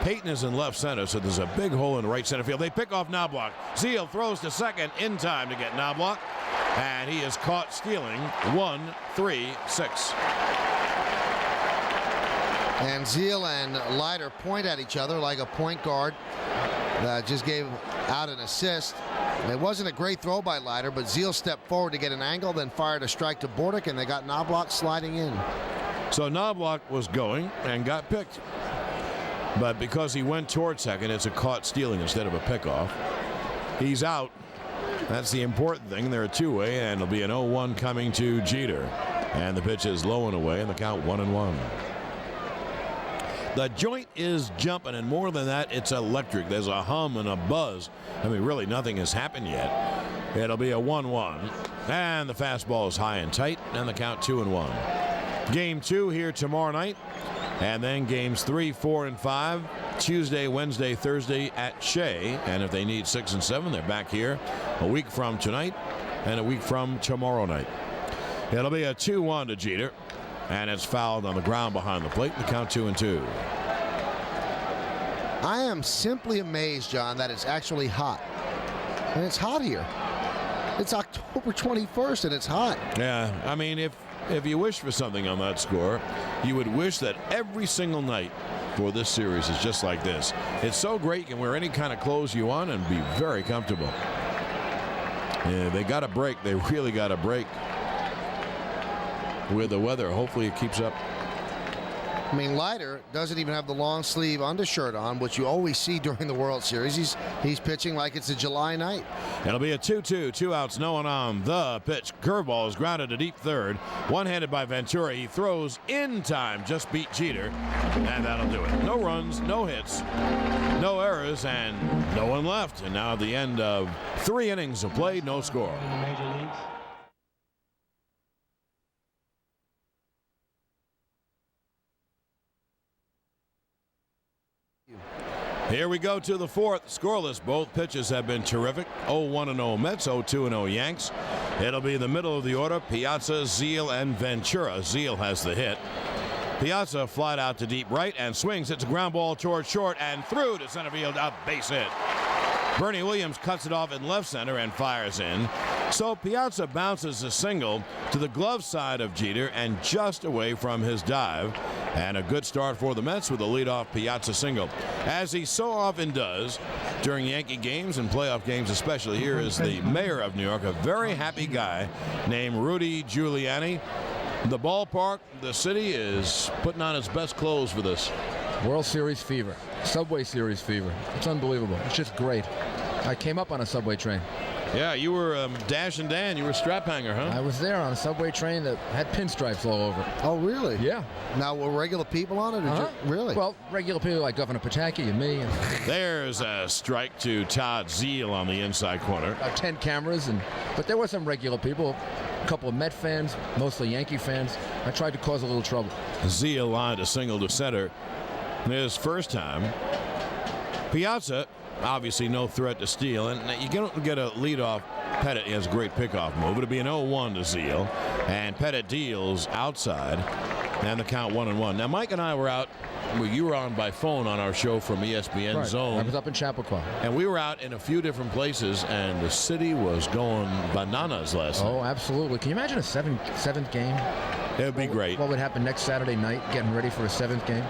Payton is in left center, so there's a big hole in right center field. They pick off Knobloch. Zeal throws to second in time to get Knobloch, and he is caught stealing. 1-3-6. And Zeal and Leiter point at each other like a point guard that just gave out an assist. It wasn't a great throw by Leiter, but Zeal stepped forward to get an angle, then fired a strike to Bordick, and they got Knobloch sliding in. So Knobloch was going and got picked. But because he went toward second, it's a caught stealing instead of a pickoff. He's out. That's the important thing. They're a two-way, and it'll be an 0-1 coming to Jeter. And the pitch is low and away, and the count 1-1. The joint is jumping, and more than that, it's electric. There's a hum and a buzz. I mean, really, nothing has happened yet. It'll be a 1-1. And the fastball is high and tight, and the count 2-1. Game 2 here tomorrow night. And then games 3, 4, and 5, Tuesday, Wednesday, Thursday at Shea. And if they need 6 and 7, they're back here a week from tonight and a week from tomorrow night. It'll be a 2-1 to Jeter. And it's fouled on the ground behind the plate. The count 2-2. I am simply amazed, John, that it's actually hot. And it's hot here. It's October 21st, and it's hot. Yeah, I mean, if you wish for something on that score, you would wish that every single night for this series is just like this. It's so great. You can wear any kind of clothes you want and be very comfortable. Yeah, they got a break. They really got a break with the weather. Hopefully it keeps up. I mean, Leiter doesn't even have the long sleeve undershirt on, which you always see during the World Series. He's pitching like it's a July night. It'll be a 2-2, 2 outs, no one on. The pitch. Curveball is grounded to deep third. One-handed by Ventura. He throws in time. Just beat Jeter. And that'll do it. No runs, no hits, no errors, and no one left. And now at the end of 3 innings of play, no score. In the major leagues. Here we go to the 4th. Scoreless. Both pitches have been terrific. 0-1-0 Mets, 0-2-0 Yanks. It'll be the middle of the order. Piazza, Zeile, and Ventura. Zeile has the hit. Piazza flied out to deep right and swings. It's a ground ball toward short and through to center field. A base hit. Bernie Williams cuts it off in left center and fires in. So Piazza bounces a single to the glove side of Jeter and just away from his dive. And a good start for the Mets with a leadoff Piazza single. As he so often does during Yankee games and playoff games especially, here is the mayor of New York, a very happy guy named Rudy Giuliani. The ballpark, the city is putting on its best clothes for this. World Series fever. Subway Series fever. It's unbelievable. It's just great. I came up on a subway train. Yeah, you were Dash and Dan. You were strap hanger, huh? I was there on a subway train that had pinstripes all over it. Oh, really? Yeah. Now, were regular people on it? Or really? Well, regular people like Governor Pataki and me. And There's a strike to Todd Zeile on the inside corner. about 10 cameras, but there were some regular people. A couple of Met fans, mostly Yankee fans. I tried to cause a little trouble. Zeile lined a single to center his first time. Piazza, obviously no threat to steal, and you don't get a leadoff. Pettit has a great pickoff move. It'll be an 0-1 to Zeile, and Pettit deals outside, and the count 1-1. Now, Mike and I were out. You were on by phone on our show from ESPN Right. Zone. I was up in Chappaqua. And we were out in a few different places, and the city was going bananas last night. Oh, absolutely. Can you imagine a seventh game? It would be great. What would happen next Saturday night, getting ready for a 7th game?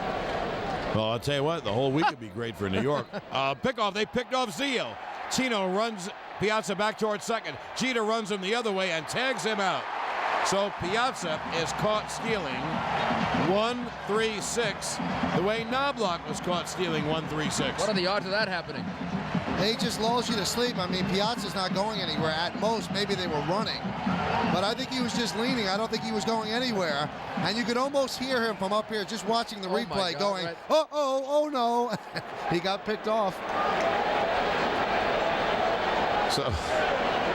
Well, I'll tell you what, the whole week would be great for New York. Pickoff, they picked off Zeile. Chino runs Piazza back towards second. Jeter runs him the other way and tags him out. So Piazza is caught stealing 1-3-6, the way Knobloch was caught stealing 1-3-6. What are the odds of that happening? He just lulls you to sleep. I mean, Piazza's not going anywhere. At most, maybe they were running. But I think he was just leaning. I don't think he was going anywhere. And you could almost hear him from up here just watching the Oh, my replay God, going, right. oh no. He got picked off. So,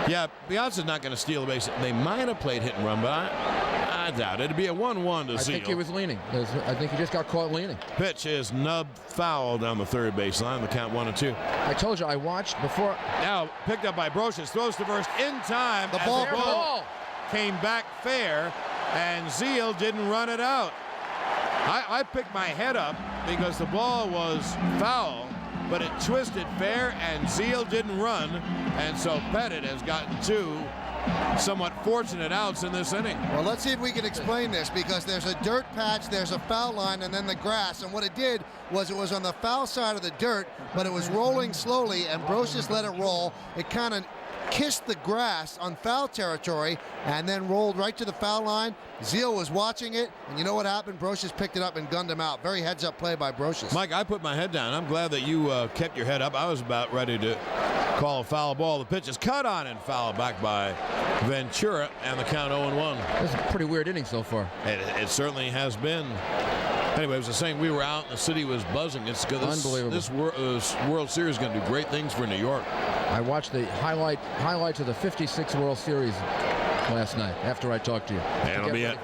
yeah, Piazza's not going to steal the base. They might have played hit and run, but I doubt it. It'd be a 1-1 to Zeile. I think he was leaning. I think he just got caught leaning. Pitch is nubbed foul down the third baseline. The count 1-2. I told you I watched before. Now picked up by Brocious, throws to first in time. The as ball- the ball came back fair, and Zeile didn't run it out. I picked my head up because the ball was foul, but it twisted fair, and Zeile didn't run, and so Pettit has gotten 2 somewhat fortunate outs in this inning. Well, let's see if we can explain this, because there's a dirt patch, there's a foul line, and then the grass. And what it did was it was on the foul side of the dirt, but it was rolling slowly, and Brocious let it roll. It kind of kissed the grass on foul territory and then rolled right to the foul line. Zeal was watching it, and you know what happened? Brocious picked it up and gunned him out. Very heads-up play by Brocious. Mike, I put my head down. I'm glad that you kept your head up. I was about ready to call a foul ball. The pitch is cut on and fouled back by Ventura, and the count 0-1. This is a pretty weird inning so far. It certainly has been. Anyway, as I was saying, we were out and the city was buzzing. It's Unbelievable. This World Series is going to do great things for New York. I watched the highlights of the 56 World Series last night after I talked to you. And it'll be an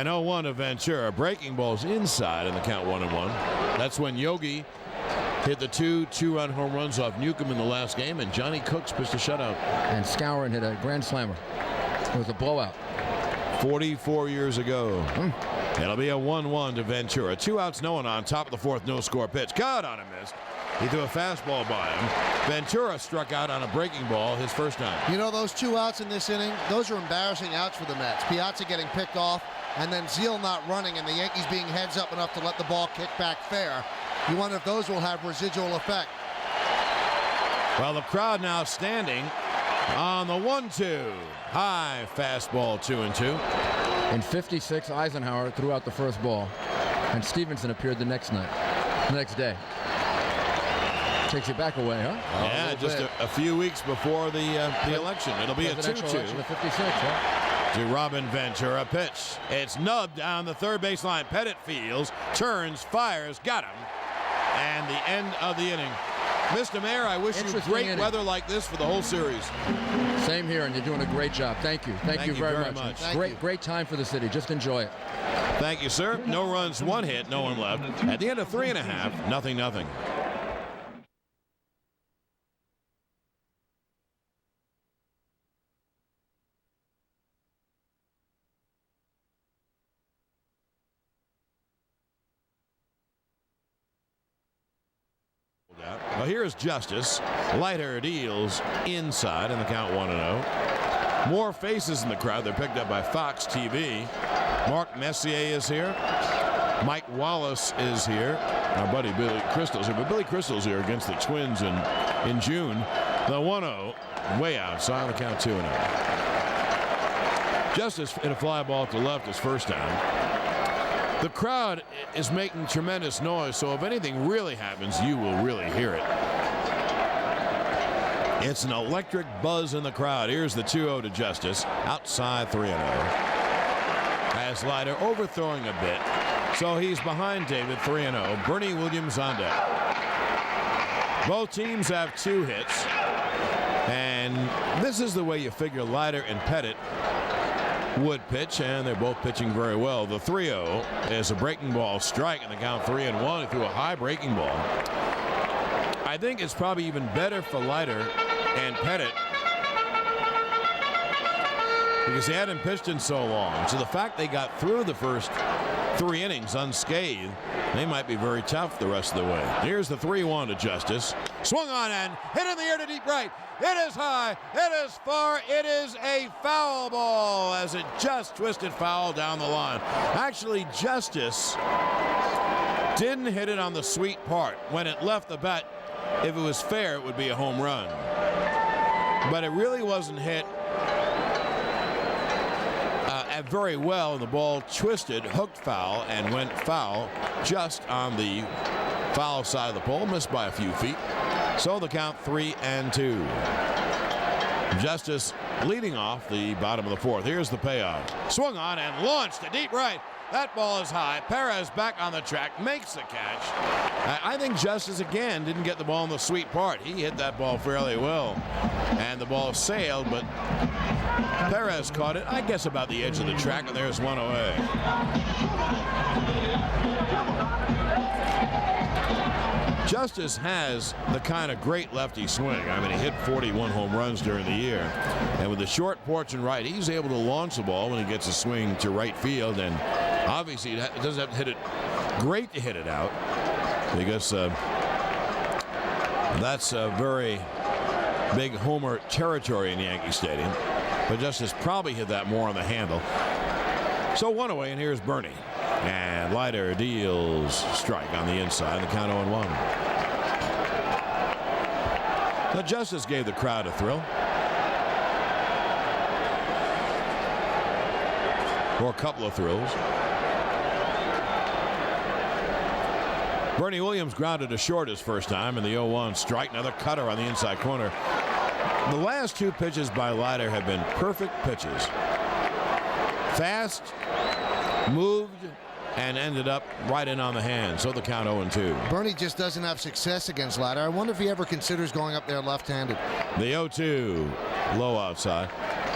0-1 of Ventura. Breaking balls inside in the count 1-1. That's when Yogi hit the two-run home runs off Newcomb in the last game, and Johnny Cooks pitched a shutout. And Skowron hit a grand slammer. It was a blowout. 44 years ago. It'll be a 1-1 to Ventura. 2 outs, no one on. Top of the fourth, no score pitch. Cut on a miss. He threw a fastball by him. Ventura struck out on a breaking ball his first time. You know, those 2 outs in this inning, those are embarrassing outs for the Mets. Piazza getting picked off, and then Zeal not running, and the Yankees being heads up enough to let the ball kick back fair. You wonder if those will have residual effect. Well, the crowd now standing on the 1-2. High fastball, 2-2. In 56, Eisenhower threw out the first ball, and Stevenson appeared the next day. Takes it back away, huh? Yeah, just a few weeks before the election. It'll be a 2-2 election of 56, huh? to Robin Ventura. Pitch. It's nubbed down the third baseline. Pettit fields, turns, fires, got him. And the end of the inning. Mr. Mayor, I wish you great weather like this for the whole series. Same here, and you're doing a great job. Thank you. Thank you very much. Great time for the city. Just enjoy it. Thank you, sir. No runs, 1 hit, no one left. At the end of 3.5, 0-0. Well, here's Justice. Leiter deals inside in the count 1-0. More faces in the crowd. They're picked up by Fox TV. Mark Messier is here. Mike Wallace is here. Our buddy Billy Crystal's here. But Billy Crystal's here against the Twins in June. The 1-0 way outside the count 2-0. Justice hit a fly ball to left his first time. The crowd is making tremendous noise, so if anything really happens, you will really hear it. It's an electric buzz in the crowd. Here's the 2-0 to Justice. Outside 3-0. As Leiter overthrowing a bit. So he's behind David 3-0. Bernie Williams on deck. Both teams have 2 hits. And this is the way you figure Leiter and Pettit would pitch, and they're both pitching very well. The 3-0 is a breaking ball strike in the count 3-1. He threw a high breaking ball. I think it's probably even better for Leiter and Pettit because they hadn't pitched in so long. So the fact they got through the first 3 innings unscathed, they might be very tough the rest of the way. Here's the 3-1 to Justice. Swung on and hit in the air to deep right. It is high. It is far. It is a foul ball as it just twisted foul down the line. Actually, Justice didn't hit it on the sweet part. When it left the bat, if it was fair, it would be a home run. But it really wasn't hit very well, and the ball twisted, hooked foul, and went foul just on the foul side of the pole, missed by a few feet. So the count 3-2. Justice leading off the bottom of the fourth. Here's the payoff. Swung on and launched to deep right. That ball is high. Perez back on the track, makes the catch. I think Justice again didn't get the ball in the sweet part. He hit that ball fairly well, and the ball sailed, but Perez caught it, I guess, about the edge of the track, and there's one away. Justice has the kind of great lefty swing. I mean, he hit 41 home runs during the year. And with the short porch and right, he's able to launch the ball when he gets a swing to right field. And obviously, he doesn't have to hit it great to hit it out, because that's a very big homer territory in Yankee Stadium. But Justice probably hit that more on the handle. So 1 away, and here's Bernie. And Leiter deals strike on the inside, the count 0-1. The Justice gave the crowd a thrill. or a couple of thrills. Bernie Williams grounded to short his first time in the 0-1 strike. Another cutter on the inside corner. The last two pitches by Leiter have been perfect pitches. Fast, moved, and ended up right in on the hand. So the count 0-2. Bernie just doesn't have success against Leiter. I wonder if he ever considers going up there left-handed. The 0-2, low outside.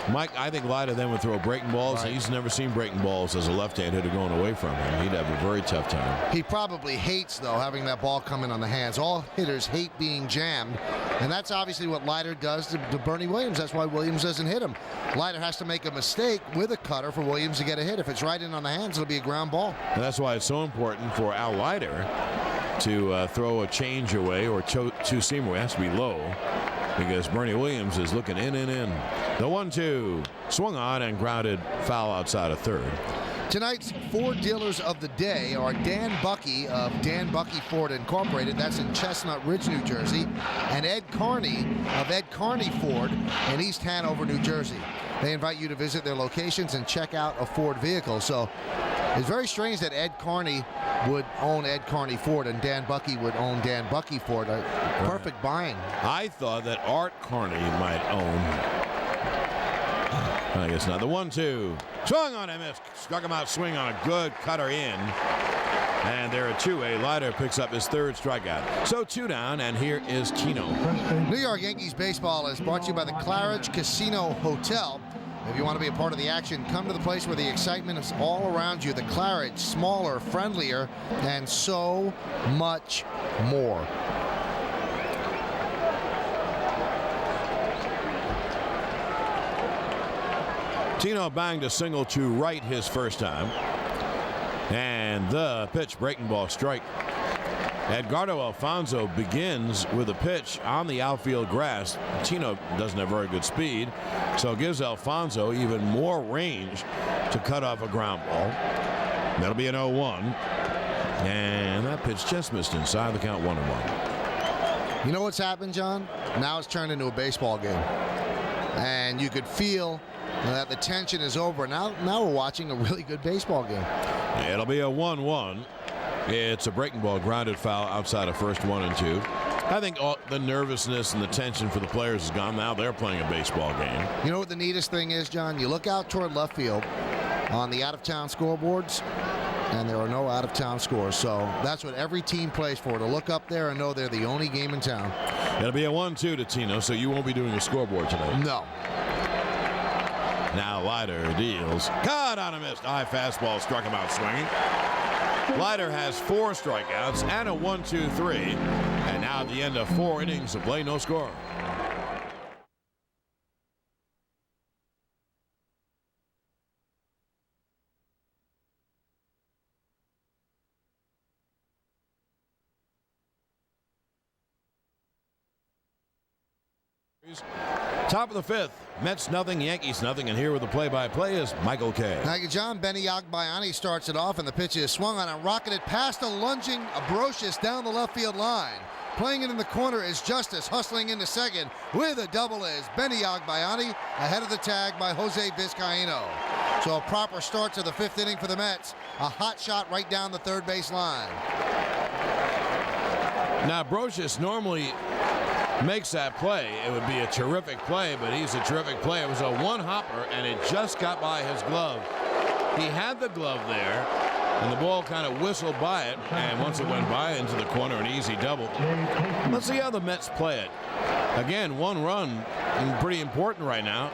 Mike, I think Leiter then would throw breaking balls. Right. He's never seen breaking balls as a left-hand hitter going away from him. He'd have a very tough time. He probably hates, though, having that ball come in on the hands. All hitters hate being jammed, and that's obviously what Leiter does to Bernie Williams. That's why Williams doesn't hit him. Leiter has to make a mistake with a cutter for Williams to get a hit. If it's right in on the hands, it'll be a ground ball. And that's why it's so important for Al Leiter to throw a change away or two-seamer. It has to be low because Bernie Williams is looking in. The 1-2 swung on and grounded foul outside of third. Tonight's four dealers of the day are Dan Bucky of Dan Bucky Ford Incorporated. That's in Chestnut Ridge, New Jersey. And Ed Carney of Ed Carney Ford in East Hanover, New Jersey. They invite you to visit their locations and check out a Ford vehicle. So it's very strange that Ed Carney would own Ed Carney Ford and Dan Bucky would own Dan Bucky Ford. Perfect buying. I thought that Art Carney might own. I guess not. The 1-2 swung on and missed. Struck him out swing on a good cutter in. And there at 2-A, Leiter picks up his third strikeout. So 2 down, and here is Tino. New York Yankees baseball is brought to you by the Claridge Casino Hotel. If you want to be a part of the action, come to the place where the excitement is all around you. The Claridge, smaller, friendlier, and so much more. Tino banged a single to right his first time. And the pitch, breaking ball strike. Edgardo Alfonso begins with a pitch on the outfield grass. Tino doesn't have very good speed, so it gives Alfonso even more range to cut off a ground ball. That'll be an 0-1. And that pitch just missed inside, the count 1-1. You know what's happened, John? Now it's turned into a baseball game. And you could feel that the tension is over. Now we're watching a really good baseball game. It'll be a 1-1. It's a breaking ball, grounded foul outside of first, 1 and 2. I think all the nervousness and the tension for the players is gone. Now they're playing a baseball game. You know what the neatest thing is, John? You look out toward left field on the out-of-town scoreboards, and there are no out-of-town scores. So that's what every team plays for, to look up there and know they're the only game in town. It'll be a 1-2 to Tino, so you won't be doing a scoreboard tonight. No. Now Leiter deals. Caught on a missed. High fastball struck him out swinging. Leiter has 4 strikeouts and a 1-2-3. And now at the end of 4 innings of play, no score. Top of the 5th, Mets nothing, Yankees nothing, and here with the play-by-play is Michael Kay. Thank you, John. Benny Agbayani starts it off, and the pitch is swung on and rocketed past a lunging Brocious down the left field line. Playing it in the corner is Justice, hustling into second with a double is Benny Agbayani, ahead of the tag by Jose Vizcaino. So a proper start to the 5th inning for the Mets. A hot shot right down the third base line. Now Brocious normally makes that play. It would be a terrific play, but he's a terrific player. It was a one-hopper, and it just got by his glove. He had the glove there, and the ball kind of whistled by it, and once it went by into the corner, an easy double. Let's see how the Mets play it. Again, 1 run, and pretty important right now.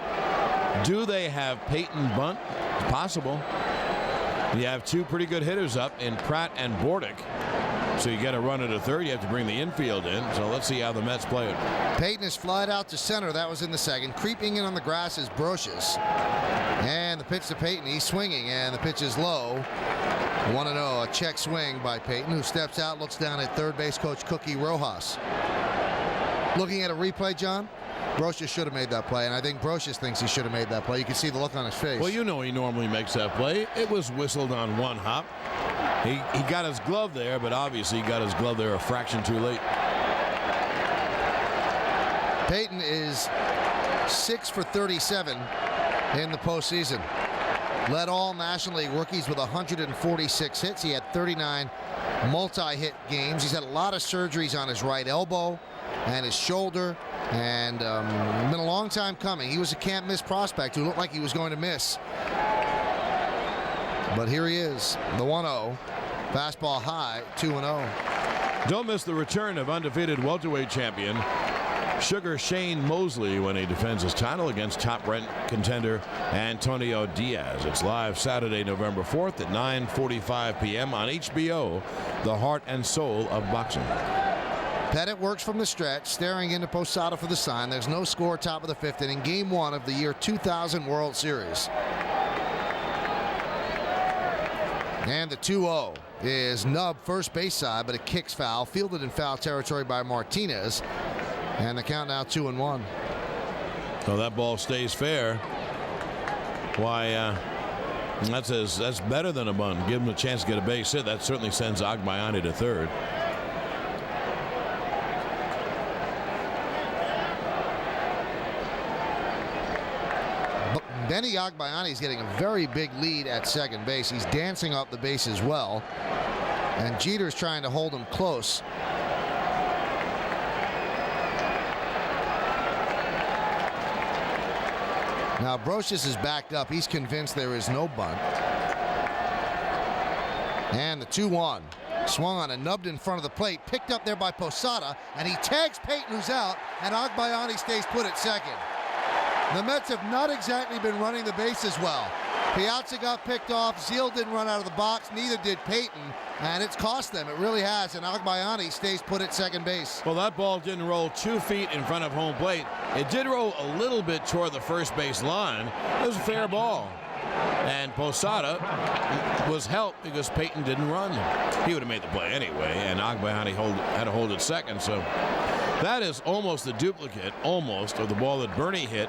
Do they have Peyton bunt? It's possible. You have 2 pretty good hitters up in Pratt and Bordick. So you get a run at a third, you have to bring the infield in. So let's see how the Mets play it. Peyton is flied out to center. That was in the second. Creeping in on the grass is Brocious. And the pitch to Peyton. He's swinging, and the pitch is low. 1-0, a check swing by Peyton, who steps out, looks down at third base coach Cookie Rojas. Looking at a replay, John, Brocious should have made that play, and I think Brocious thinks he should have made that play. You can see the look on his face. Well, you know he normally makes that play. It was whistled on 1 hop. He got his glove there, but obviously he got his glove there a fraction too late. Peyton is 6 for 37 in the postseason. led all National League rookies with 146 hits. He had 39 multi-hit games. He's had a lot of surgeries on his right elbow and his shoulder, and been a long time coming. He was a can't-miss prospect who looked like he was going to miss. But here he is, the 1-0. Fastball high, 2-0. Don't miss the return of undefeated welterweight champion Sugar Shane Mosley when he defends his title against top-ranked contender Antonio Diaz. It's live Saturday, November 4th at 9:45 p.m. on HBO, the heart and soul of boxing. Pettit works from the stretch, staring into Posada for the sign. There's no score, top of the fifth inning, game one of the year 2000 World Series. And the 2-0 is Nub first base side, but it kicks foul, fielded in foul territory by Martinez. And the count now 2-1. So that ball stays fair. Why, that's better than a bunt. Give him a chance to get a base hit. That certainly sends Agbayani to third. Benny Agbayani is getting a very big lead at second base. He's dancing up the base as well. And Jeter's trying to hold him close. Now Brosius is backed up. He's convinced there is no bunt. And the 2-1. Swung on and nubbed in front of the plate. Picked up there by Posada. And he tags Payton, who's out. And Agbayani stays put at second. The Mets have not exactly been running the bases well. Piazza got picked off. Zeal didn't run out of the box. Neither did Payton. And it's cost them. It really has. And Agbayani stays put at second base. Well, that ball didn't roll 2 feet in front of home plate. It did roll a little bit toward the first base line. It was a fair ball. And Posada was helped because Payton didn't run. He would have made the play anyway. And Agbayani had to hold it second. So that is almost the duplicate, almost, of the ball that Bernie hit,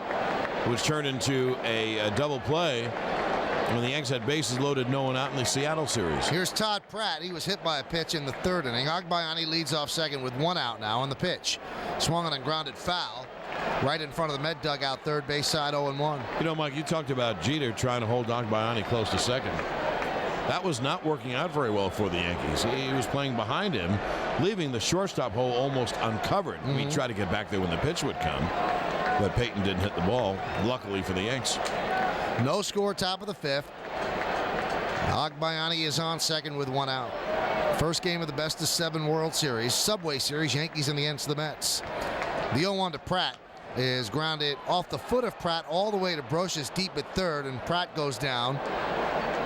which turned into a double play when the Yanks had bases loaded, no one out in the Seattle series. Here's Todd Pratt. He was hit by a pitch in the third inning. Agbayani leads off second with 1 out now on the pitch. Swung on and grounded foul right in front of the Met dugout, third base side, 0-1. You know, Mike, you talked about Jeter trying to hold Agbayani close to second. That was not working out very well for the Yankees. He was playing behind him, leaving the shortstop hole almost uncovered. He tried to get back there when the pitch would come, but Payton didn't hit the ball, luckily for the Yanks. No score, top of the fifth. Agbayani is on second with 1 out. First game of the best-of-7 World Series, Subway Series, Yankees in the ends to the Mets. The 0-1 to Pratt is grounded off the foot of Pratt all the way to Brosius deep at third, and Pratt goes down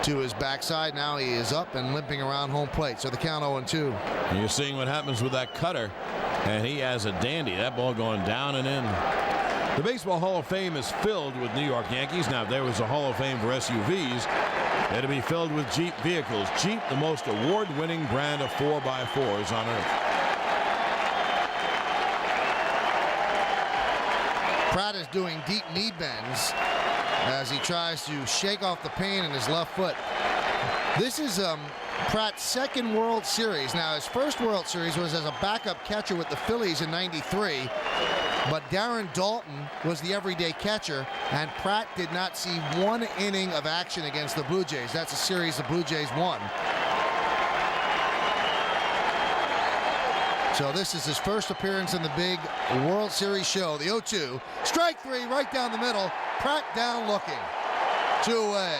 to his backside. Now he is up and limping around home plate. So the count 0-2. And you're seeing what happens with that cutter, and he has a dandy. That ball going down and in. The Baseball Hall of Fame is filled with New York Yankees. Now, if there was a Hall of Fame for SUVs, it'd be filled with Jeep vehicles. Jeep, the most award-winning brand of 4x4s on earth. Pratt is doing deep knee bends as he tries to shake off the pain in his left foot. This is Pratt's second World Series. Now, his first World Series was as a backup catcher with the Phillies in '93. But Darren Dalton was the everyday catcher, and Pratt did not see 1 inning of action against the Blue Jays. That's a series the Blue Jays won. So this is his first appearance in the big World Series show. The 0-2. Strike 3 right down the middle. Pratt down looking. 2 away.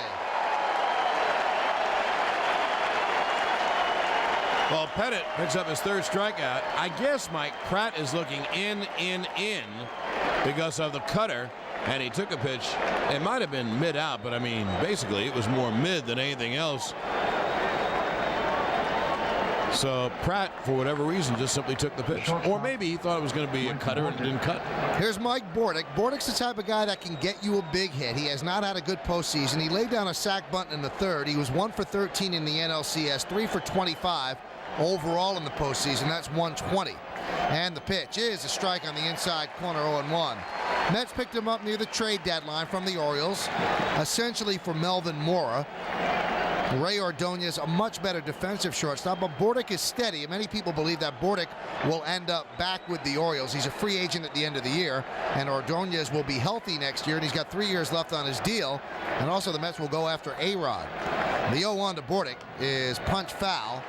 Well, Pettit picks up his third strikeout. I guess, Mike, Pratt is looking in because of the cutter, and he took a pitch. It might have been mid-out, but, I mean, basically it was more mid than anything else. So Pratt, for whatever reason, just simply took the pitch. Or maybe he thought it was going to be a cutter and it didn't cut. Here's Mike Bordick. Bordick's the type of guy that can get you a big hit. He has not had a good postseason. He laid down a sac bunt in the third. He was 1 for 13 in the NLCS, 3 for 25 overall in the postseason. That's 120. And the pitch is a strike on the inside corner, 0-1. Mets picked him up near the trade deadline from the Orioles, essentially for Melvin Mora. Ray Ordonez, a much better defensive shortstop, but Bordick is steady. And many people believe that Bordick will end up back with the Orioles. He's a free agent at the end of the year, and Ordonez will be healthy next year, and he's got 3 years left on his deal. And also the Mets will go after A-Rod. The 0-1 to Bordick is punch foul.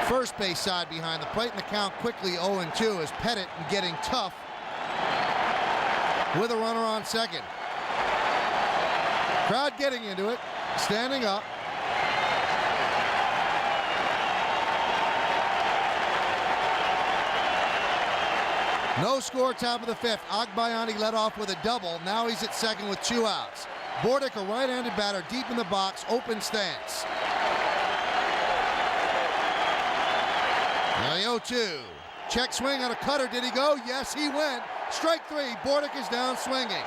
First base side behind the plate, and the count quickly 0-2 as Pettit getting tough with a runner on second. Crowd getting into it, standing up. No score, top of the fifth. Agbayani led off with a double. Now he's at second with 2 outs. Bordick, a right-handed batter, deep in the box, open stance. Now the 0-2. Check swing on a cutter. Did he go? Yes, he went. Strike 3. Bordick is down swinging.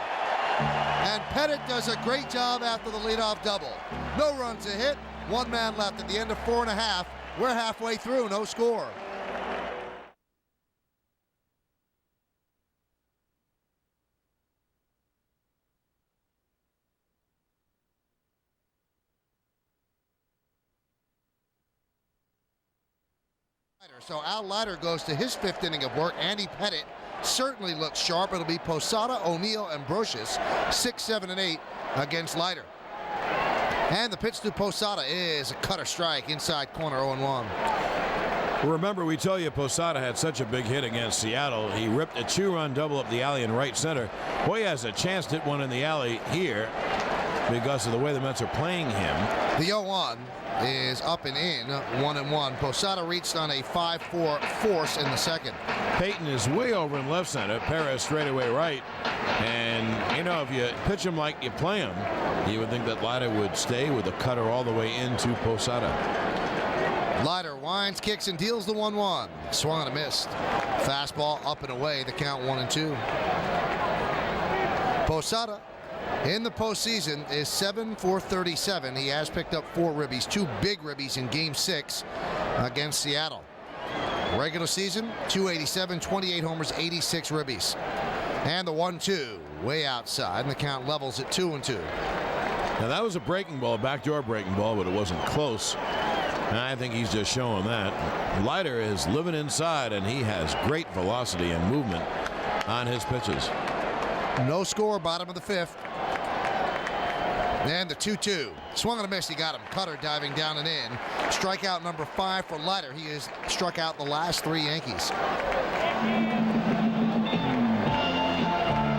And Pettit does a great job after the leadoff double. No runs a hit. 1 man left at the end of 4.5. We're halfway through. No score. So Al Leiter goes to his 5th inning of work. Andy Pettit certainly looks sharp. It'll be Posada, O'Neill, and Brocious, 6, 7, and 8 against Leiter. And the pitch to Posada is a cutter strike inside corner, 0-1. Remember, we tell you Posada had such a big hit against Seattle. He ripped a 2-run double up the alley in right center. Boy, he has a chance to hit one in the alley here because of the way the Mets are playing him. The 0-1 is up and in, 1-1. Posada reached on a 5-4 force in the second. Payton is way over in left center. Perez straightaway right. And, you know, if you pitch him like you play him, you would think that Leiter would stay with the cutter all the way into Posada. Leiter winds, kicks, and deals the 1-1. Swung and a missed. Fastball up and away. The count 1-2. Posada in the postseason is 7 for 37. He has picked up 4 ribbies, 2 big ribbies in Game 6 against Seattle. Regular season, 287, 28 homers, 86 ribbies. And the 1-2 way outside, and the count levels at 2-2. Now that was a breaking ball, backdoor breaking ball, but it wasn't close. And I think he's just showing that. Leiter is living inside, and he has great velocity and movement on his pitches. No score, bottom of the 5th. And the 2-2. Swung and a miss. He got him. Cutter diving down and in. Strikeout number 5 for Leiter. He has struck out the last 3 Yankees.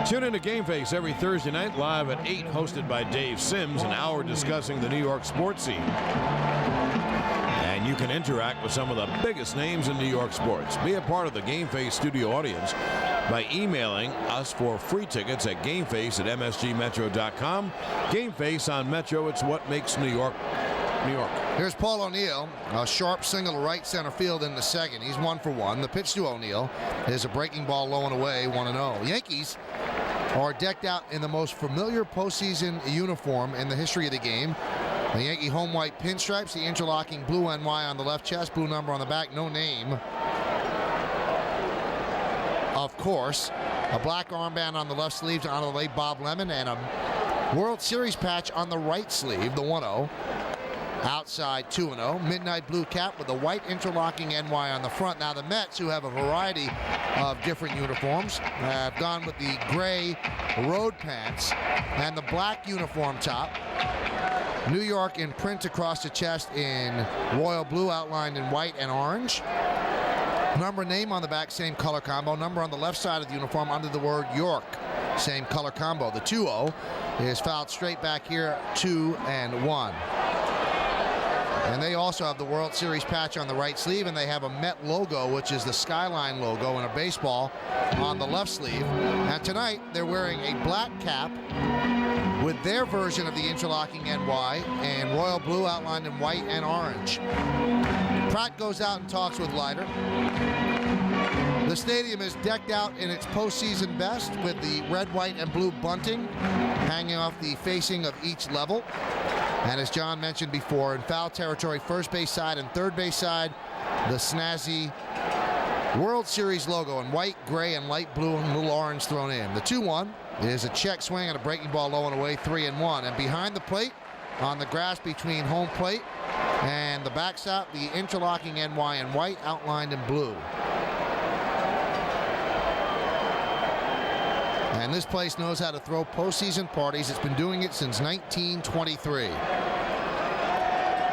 Tune in to Game Face every Thursday night, live at 8, hosted by Dave Sims, an hour discussing the New York sports scene. And you can interact with some of the biggest names in New York sports. Be a part of the Game Face studio audience by emailing us for free tickets at gameface@msgmetro.com. Game Face on Metro, it's what makes New York, New York. Here's Paul O'Neill, a sharp single to right center field in the second. He's 1 for 1. The pitch to O'Neill is a breaking ball low and away, 1-0. Yankees are decked out in the most familiar postseason uniform in the history of the game. The Yankee home white pinstripes, the interlocking blue NY on the left chest, blue number on the back, no name. Of course, a black armband on the left sleeve to honor the late Bob Lemon, and a World Series patch on the right sleeve, the 1-0. Outside 2-0. Midnight blue cap with the white interlocking NY on the front. Now the Mets, who have a variety of different uniforms, have gone with the gray road pants and the black uniform top. New York in print across the chest in royal blue outlined in white and orange. Number name on the back, same color combo. Number on the left side of the uniform under the word York, same color combo. The 2-0 is fouled straight back here, 2-1. And they also have the World Series patch on the right sleeve, and they have a Met logo, which is the Skyline logo in a baseball, on the left sleeve. And tonight they're wearing a black cap with their version of the interlocking NY and royal blue outlined in white and orange. Pratt goes out and talks with Leiter. The stadium is decked out in its postseason best with the red, white, and blue bunting hanging off the facing of each level. And as John mentioned before, in foul territory, first base side and third base side, the snazzy World Series logo in white, gray, and light blue and a little orange thrown in. The 2-1 is a check swing and a breaking ball low and away, 3-1. And behind the plate, on the grass between home plate and the backstop, the interlocking NY in white, outlined in blue. And this place knows how to throw postseason parties. It's been doing it since 1923.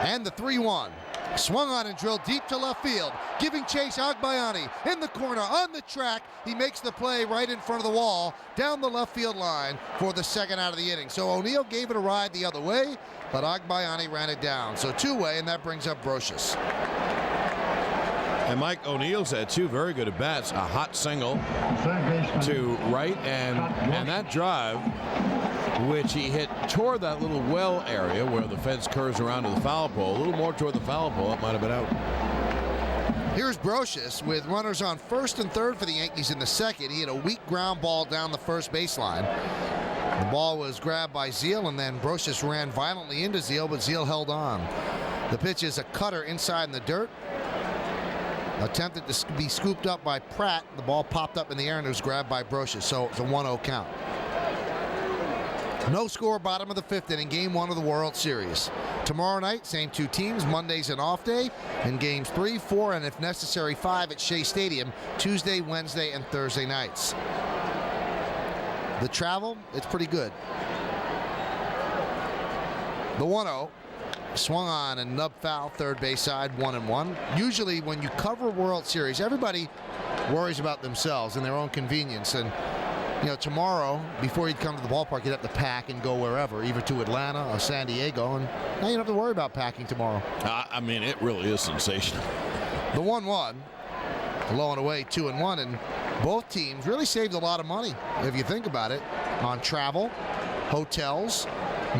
And the 3-1. Swung on and drilled deep to left field, giving chase Agbayani in the corner on the track. He makes the play right in front of the wall down the left field line for the second out of the inning. So O'Neill gave it a ride the other way, but Agbayani ran it down. So two-way, and that brings up Brocious. And Mike O'Neill's had two very good at-bats, a hot single to right, and that drive, which he hit toward that little well area where the fence curves around to the foul pole, a little more toward the foul pole, it might have been out. Here's Brocious with runners on first and third for the Yankees in the second. He had a weak ground ball down the first baseline. The ball was grabbed by Zeile, and then Brocious ran violently into Zeile, but Zeile held on. The pitch is a cutter inside in the dirt. Attempted to be scooped up by Pratt. The ball popped up in the air and it was grabbed by Brocious, so it's a 1-0 count. No score, bottom of the fifth inning, game one of the World Series. Tomorrow night, same two teams. Monday's an off day, and games 3, 4, and if necessary 5 at Shea Stadium, Tuesday, Wednesday, and Thursday nights. The travel, it's pretty good. The 1-0. Swung on and nub foul, third base side, 1-1. Usually when you cover World Series, everybody worries about themselves and their own convenience. And, you know, tomorrow, before you'd come to the ballpark, you'd have to pack and go wherever, either to Atlanta or San Diego. And now you don't have to worry about packing tomorrow. I mean, it really is sensational. The 1-1, low and away, 2-1. And both teams really saved a lot of money, if you think about it, on travel, hotels,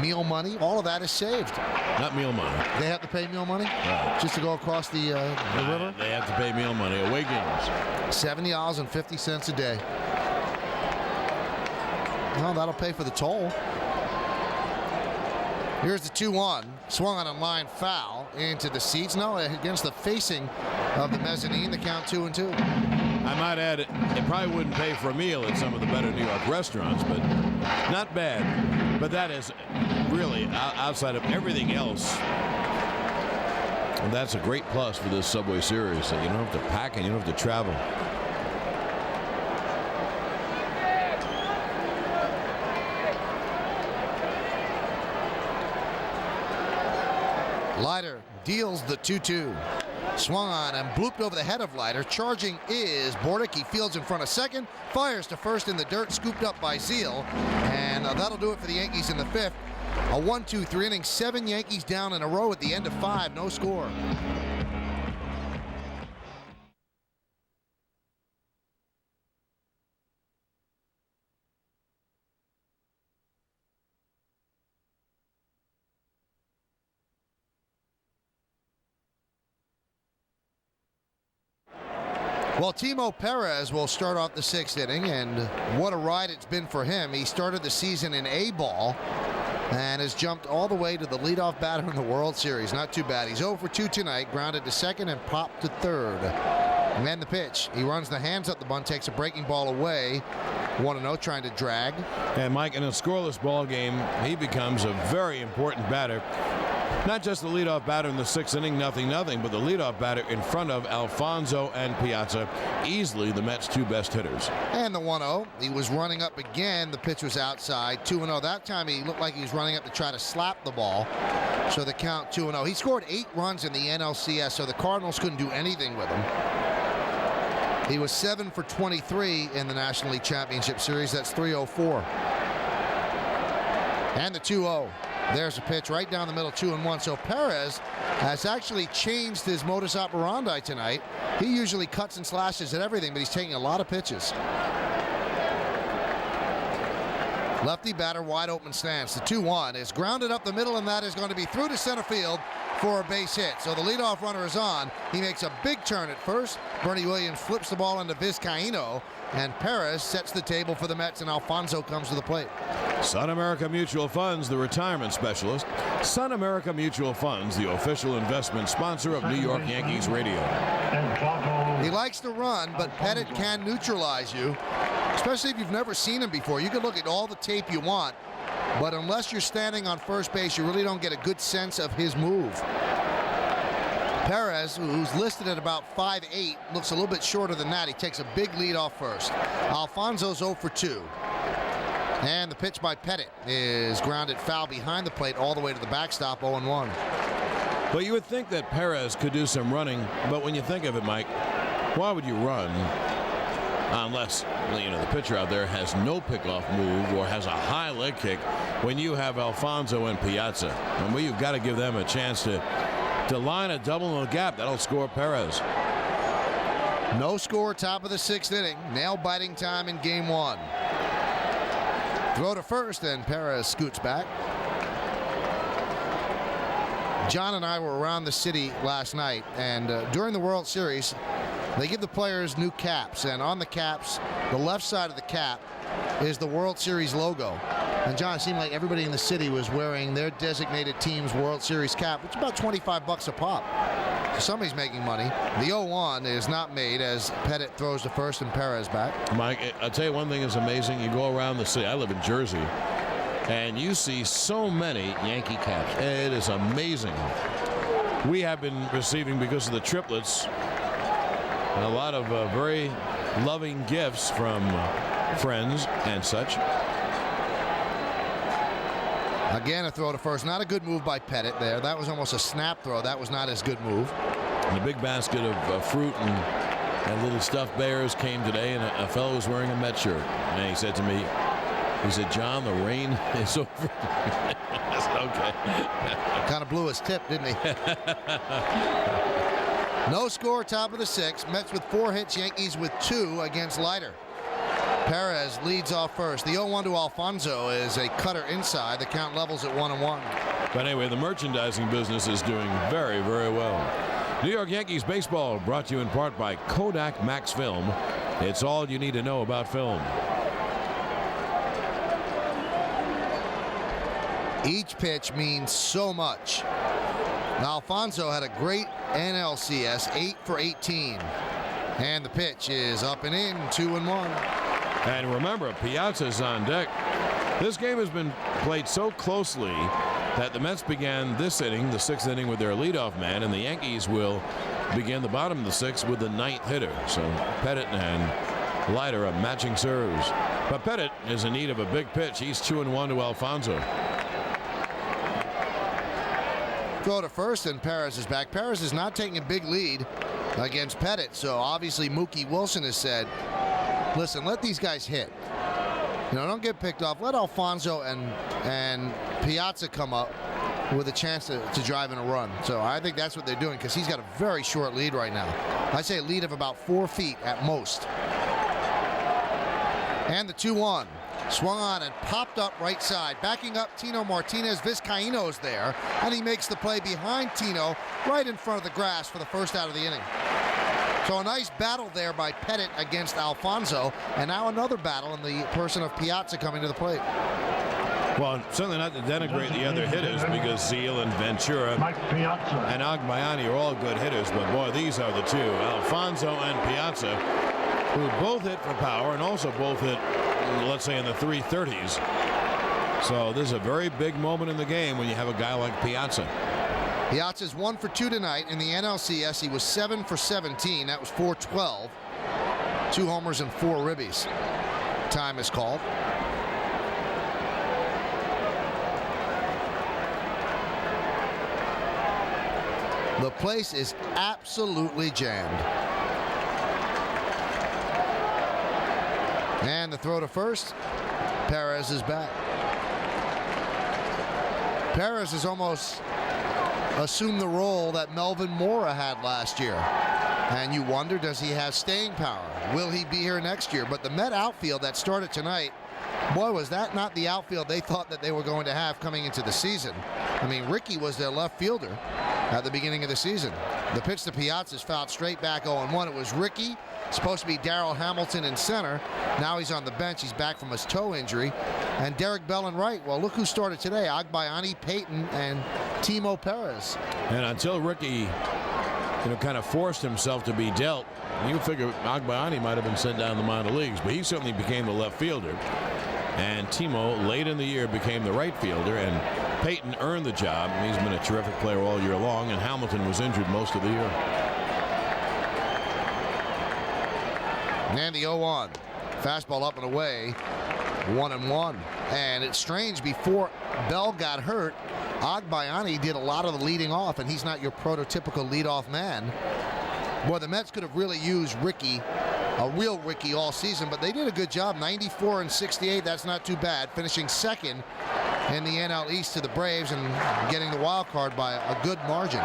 meal money. All of that is saved. Not meal money. They have to pay meal money? Right. Just to go across the river? They have to pay meal money. Away games. $70.50 a day. Well, that'll pay for the toll. Here's the 2-1. Swung on a line foul into the seats. No, against the facing of the mezzanine. The count 2-2. I might add, it probably wouldn't pay for a meal at some of the better New York restaurants, but not bad. But that is really outside of everything else. And that's a great plus for this Subway Series. You don't have to pack and you don't have to travel. Leiter deals the 2-2. Swung on and blooped over the head of Leiter. Charging is Bordick. He fields in front of second. Fires to first in the dirt, scooped up by Zeile. And that'll do it for the Yankees in the fifth. A 1-2-3 inning. 7 Yankees down in a row at the end of 5. No score. Well, Timo Perez will start off the 6th inning, and what a ride it's been for him. He started the season in A ball and has jumped all the way to the leadoff batter in the World Series. Not too bad. He's 0 for 2 tonight, grounded to second and popped to third. And then the pitch. He runs the hands up the bunt, takes a breaking ball away. 1-0, trying to drag. And Mike, in a scoreless ball game, he becomes a very important batter. Not just the leadoff batter in the 6th inning, 0-0, but the leadoff batter in front of Alfonso and Piazza, easily the Mets' 2 best hitters. And the 1-0, he was running up again. The pitch was outside. 2-0. That time he looked like he was running up to try to slap the ball. So the count 2-0. He scored 8 runs in the NLCS, so the Cardinals couldn't do anything with him. He was 7 for 23 in the National League Championship Series. That's 304. And the 2-0. There's a pitch right down the middle, 2-1. So Perez has actually changed his modus operandi tonight. He usually cuts and slashes at everything, but he's taking a lot of pitches. Lefty batter, wide open stance. The 2-1 is grounded up the middle, and that is going to be through to center field for a base hit. So the leadoff runner is on. He makes a big turn at first. Bernie Williams flips the ball into Vizcaíno, and Perez sets the table for the Mets, and Alfonso comes to the plate. Sun America Mutual Funds, the retirement specialist. Sun America Mutual Funds, the official investment sponsor of New York Yankees radio. He likes to run, but Pettit can neutralize you, especially if you've never seen him before. You can look at all the tape you want, But unless you're standing on first base, you really don't get a good sense of his move. Perez, who's listed at about 5'8", looks a little bit shorter than that. He takes a big lead off first. Alfonzo's 0 for 2. And the pitch by Pettit is grounded foul behind the plate all the way to the backstop, 0-1. Well, you would think that Perez could do some running, but when you think of it, Mike, why would you run unless, the pitcher out there has no pickoff move or has a high leg kick when you have Alfonzo and Piazza? And you've got to give them a chance to line a double in the gap. That'll score Perez. No score, top of the 6th inning. Nail-biting time in game 1. Throw to first, and Perez scoots back. John and I were around the city last night, and during the World Series, they give the players new caps, and on the caps, the left side of the cap is the World Series logo. And John, it seemed like everybody in the city was wearing their designated team's World Series cap, which is about $25 a pop. So somebody's making money. The 0-1 is not made as Pettit throws to first and Perez back. Mike, I'll tell you one thing is amazing. You go around the city. I live in Jersey, and you see so many Yankee caps. It is amazing. We have been receiving, because of the triplets, a lot of very loving gifts from friends and such. Again, a throw to first. Not a good move by Pettit there. That was almost a snap throw. That was not as good move. And a big basket of fruit and little stuffed bears came today, and a fellow was wearing a Met shirt. And he said to me, John, the rain is over. I said, okay. Kind of blew his tip, didn't he? No score, top of the 6th. Mets with 4 hits, Yankees with 2 against Leiter. Perez leads off first. The 0-1 to Alfonzo is a cutter inside. The count levels at 1-1. But anyway, the merchandising business is doing very, very well. New York Yankees baseball brought to you in part by Kodak Max Film. It's all you need to know about film. Each pitch means so much. Alfonzo had a great NLCS, 8 for 18. And the pitch is up and in, 2-1. And remember, Piazza's on deck. This game has been played so closely that the Mets began this inning, the 6th inning, with their leadoff man, and the Yankees will begin the bottom of the 6th with the 9th hitter. So Pettit and Leiter are matching serves. But Pettit is in need of a big pitch. He's 2-1 to Alfonzo. Throw to first, and Perez is back. Perez is not taking a big lead against Pettit, so obviously Mookie Wilson has said, listen, let these guys hit. Don't get picked off. Let Alfonzo and Piazza come up with a chance to drive in a run. So I think that's what they're doing, because he's got a very short lead right now. I'd say a lead of about 4 feet at most. And the 2-1. Swung on and popped up right side. Backing up Tino Martinez. Vizcaíno's there, and he makes the play behind Tino right in front of the grass for the first out of the inning. So a nice battle there by Pettit against Alfonzo, and now another battle in the person of Piazza coming to the plate. Well, certainly not to denigrate the other hitters, because Zeal and Ventura and Agbayani are all good hitters, but boy, these are the two, Alfonzo and Piazza, who both hit for power and also both hit, let's say, in the 330s. So this is a very big moment in the game when you have a guy like Piazza. Piazza's 1 for 2 tonight. In the NLCS, he was 7 for 17. That was .412. 2 homers and 4 ribbies. Time is called. The place is absolutely jammed. And the throw to first. Perez is back. Perez has almost assumed the role that Melvin Mora had last year. And you wonder, does he have staying power? Will he be here next year? But the Met outfield that started tonight, boy, was that not the outfield they thought that they were going to have coming into the season. I mean, Ricky was their left fielder at the beginning of the season. The pitch to Piazza is fouled straight back 0-1. It was Ricky, supposed to be Darrell Hamilton in center. Now he's on the bench. He's back from his toe injury. And Derek Bell in right. Well, look who started today. Agbayani, Payton, and Timo Perez. And until Ricky kind of forced himself to be dealt, you figure Agbayani might have been sent down the minor leagues, but he certainly became the left fielder. And Timo, late in the year, became the right fielder, and Peyton earned the job. He's been a terrific player all year long, and Hamilton was injured most of the year. And the 0-1. Fastball up and away. 1-1. And it's strange, before Bell got hurt, Agbayani did a lot of the leading off, and he's not your prototypical leadoff man. Boy, the Mets could have really used Ricky, a real Ricky, all season, but they did a good job. 94 and 68, that's not too bad. Finishing second in the NL East to the Braves and getting the wild card by a good margin.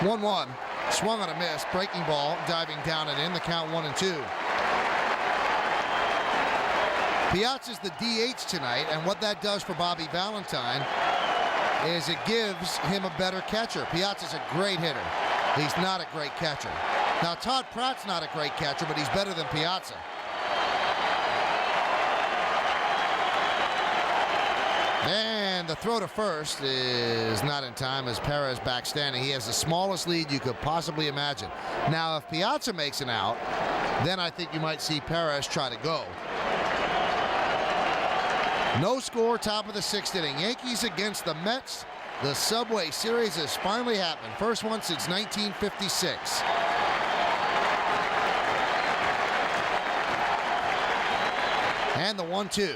1-1. Swung on a miss. Breaking ball, diving down and in. The count 1-2. Piazza's the DH tonight, and what that does for Bobby Valentine is it gives him a better catcher. Piazza's a great hitter. He's not a great catcher. Now, Todd Pratt's not a great catcher, but he's better than Piazza. And the throw to first is not in time as Perez back standing. He has the smallest lead you could possibly imagine. Now, if Piazza makes an out, then I think you might see Perez try to go. No score, top of the 6th inning. Yankees against the Mets. The Subway Series has finally happened. First one since 1956. And the 1-2.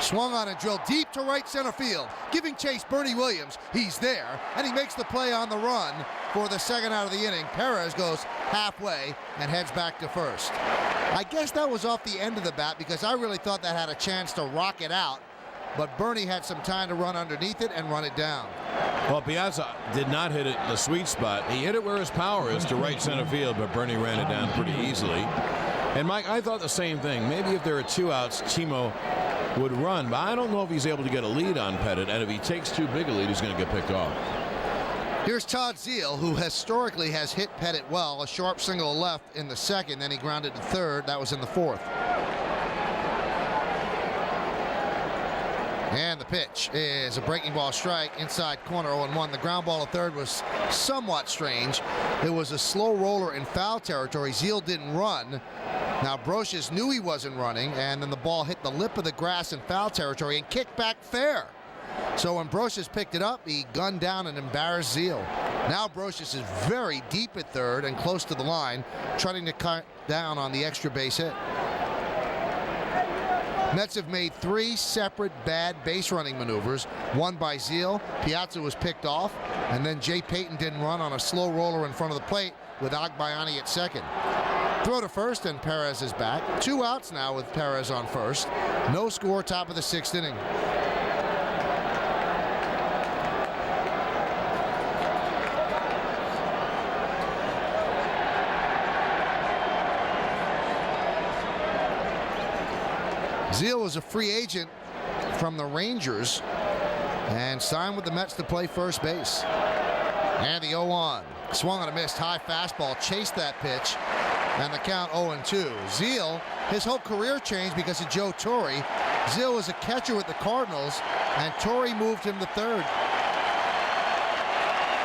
Swung on and drilled deep to right center field, giving chase Bernie Williams. He's there, and he makes the play on the run for the second out of the inning. Perez goes halfway and heads back to first. I guess that was off the end of the bat because I really thought that had a chance to rock it out, but Bernie had some time to run underneath it and run it down. Well, Piazza did not hit it in the sweet spot. He hit it where his power is, to right center field, but Bernie ran it down pretty easily. And Mike, I thought the same thing. Maybe if there are 2 outs, Timo would run, but I don't know if he's able to get a lead on Pettit, and if he takes too big a lead, he's going to get picked off. Here's Todd Zeile, who historically has hit Pettit well. A sharp single left in the second, then he grounded to third. That was in the 4th. And the pitch is a breaking ball strike, inside corner, 0-1. The ground ball to third was somewhat strange. It was a slow roller in foul territory. Zeile didn't run. Now Brosius knew he wasn't running, and then the ball hit the lip of the grass in foul territory and kicked back fair. So when Brosius picked it up, he gunned down and embarrassed Zeile. Now Brosius is very deep at third and close to the line, trying to cut down on the extra base hit. Mets have made 3 separate bad base running maneuvers. One by Zeile. Piazza was picked off, and then Jay Payton didn't run on a slow roller in front of the plate with Agbayani at second. Throw to first, and Perez is back. 2 outs now with Perez on first. No score, top of the 6th inning. Zeile was a free agent from the Rangers and signed with the Mets to play first base. And the 0-1. Swung on a missed high fastball, chased that pitch, and the count 0-2. Zeile, his whole career changed because of Joe Torre. Zeile was a catcher with the Cardinals, and Torre moved him to third.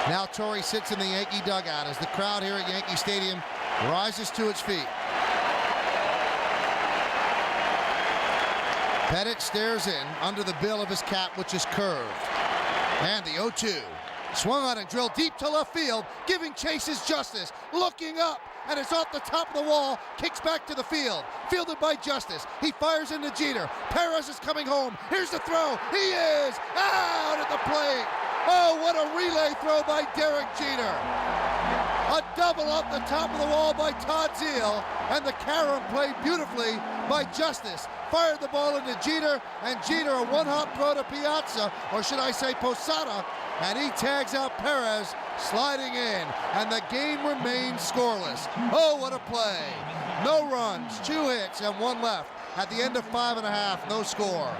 Now Torre sits in the Yankee dugout as the crowd here at Yankee Stadium rises to its feet. Pettit stares in under the bill of his cap, which is curved. And the 0-2. Swung on and drilled deep to left field, giving chase his Justice. Looking up, and it's off the top of the wall, kicks back to the field. Fielded by Justice. He fires into Jeter. Perez is coming home. Here's the throw. He is out at the plate. Oh, what a relay throw by Derek Jeter. A double off the top of the wall by Todd Zeile, and the carom played beautifully by Justice. Fired the ball into Jeter, and Jeter a one-hop throw to Piazza, or should I say Posada, and he tags out Perez, sliding in, and the game remains scoreless. Oh, what a play. No runs, 2 hits, and 1 left. At the end of 5.5, no score.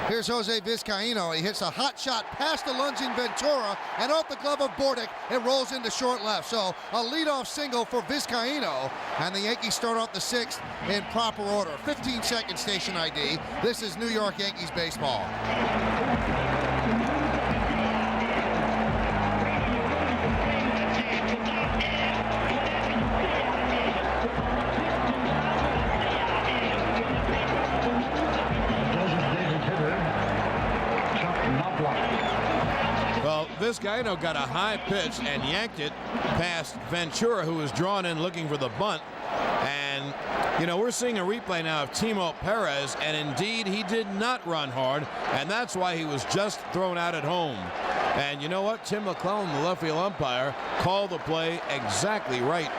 Here's Jose Vizcaino. He hits a hot shot past the lunging Ventura and off the glove of Bordick. It rolls into short left. So a leadoff single for Vizcaino, and the Yankees start off the 6th in proper order. 15-second station ID. This is New York Yankees baseball. Well, Vizcaino got a high pitch and yanked it past Ventura, who was drawn in looking for the bunt. And, you know, we're seeing a replay now of Timo Perez, and indeed he did not run hard, and that's why he was just thrown out at home. And you know what? Tim McClellan, the left field umpire, called the play exactly right.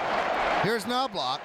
Here's Knobloch,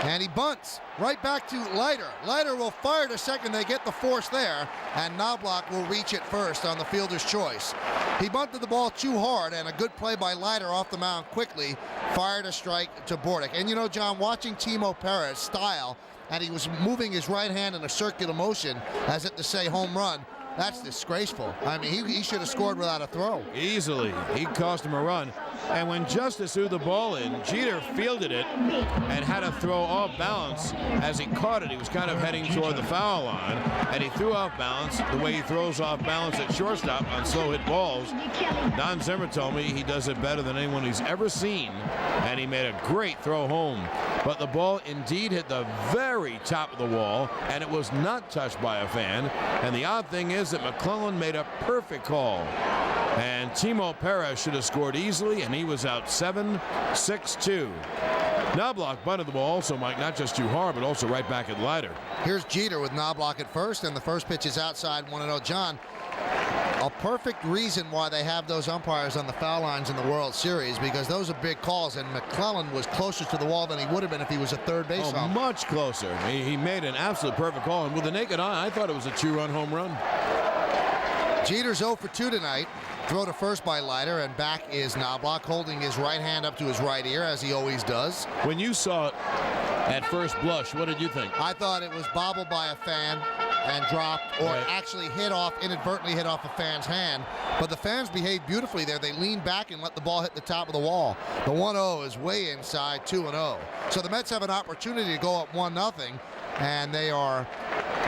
and he bunts right back to Leiter. Leiter will fire to second. They get the force there, and Knobloch will reach it first on the fielder's choice. He bunted the ball too hard, and a good play by Leiter off the mound quickly fired a strike to Bordick. And you know, John, watching Timo Perez style, and he was moving his right hand in a circular motion as if to say home run. That's disgraceful. I mean, he should have scored without a throw. Easily. He cost him a run. And when Justice threw the ball in, Jeter fielded it and had to throw off balance. As he caught it, he was kind of heading toward the foul line, and he threw off balance the way he throws off balance at shortstop on slow hit balls. Don Zimmer told me he does it better than anyone he's ever seen, and he made a great throw home. But the ball indeed hit the very top of the wall, and it was not touched by a fan. And the odd thing is that McClellan made a perfect call. And Timo Perez should have scored easily, and he was out 7-6-2. Knobloch bunted the ball also, Mike, not just too hard, but also right back at Leiter. Here's Jeter with Knobloch at first, and the first pitch is outside 1-0. John, a perfect reason why they have those umpires on the foul lines in the World Series, because those are big calls, and McClellan was closer to the wall than he would have been if he was a third base umpire. Much closer. He made an absolute perfect call, and with the naked eye, I thought it was a 2-run home run. Jeter's 0 for 2 tonight. Throw to first by Leiter, and back is Knobloch, holding his right hand up to his right ear, as he always does. When you saw it at first blush, what did you think? I thought it was bobbled by a fan and dropped, or actually inadvertently hit off a fan's hand. But the fans behaved beautifully there. They leaned back and let the ball hit the top of the wall. The 1-0 is way inside 2-0. So the Mets have an opportunity to go up 1-0, and they are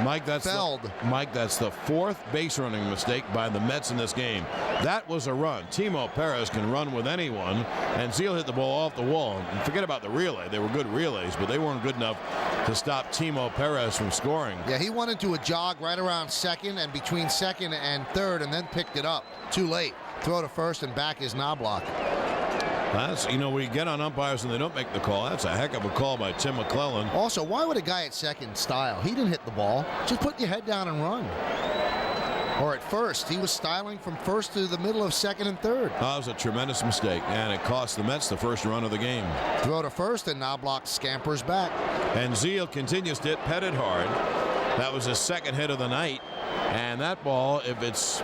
Mike, that's felled. That's the fourth base running mistake by the Mets in this game. That was a run. Timo Perez can run with anyone, and Zeal hit the ball off the wall. And forget about the relay. They were good relays, but they weren't good enough to stop Timo Perez from scoring. Yeah, he went into a jog right around second and between second and third, and then picked it up. Too late. Throw to first, and back is Knobloch. That's, you know, we get on umpires and they don't make the call. That's a heck of a call by Tim McClellan. Also, why would a guy at second style? He didn't hit the ball. Just put your head down and run. Or at first, he was styling from first to the middle of second and third. That was a tremendous mistake, and it cost the Mets the first run of the game. Throw to first, and Knobloch scampers back. And Zeal continues to hit petted hard. That was his second hit of the night. And that ball, if it's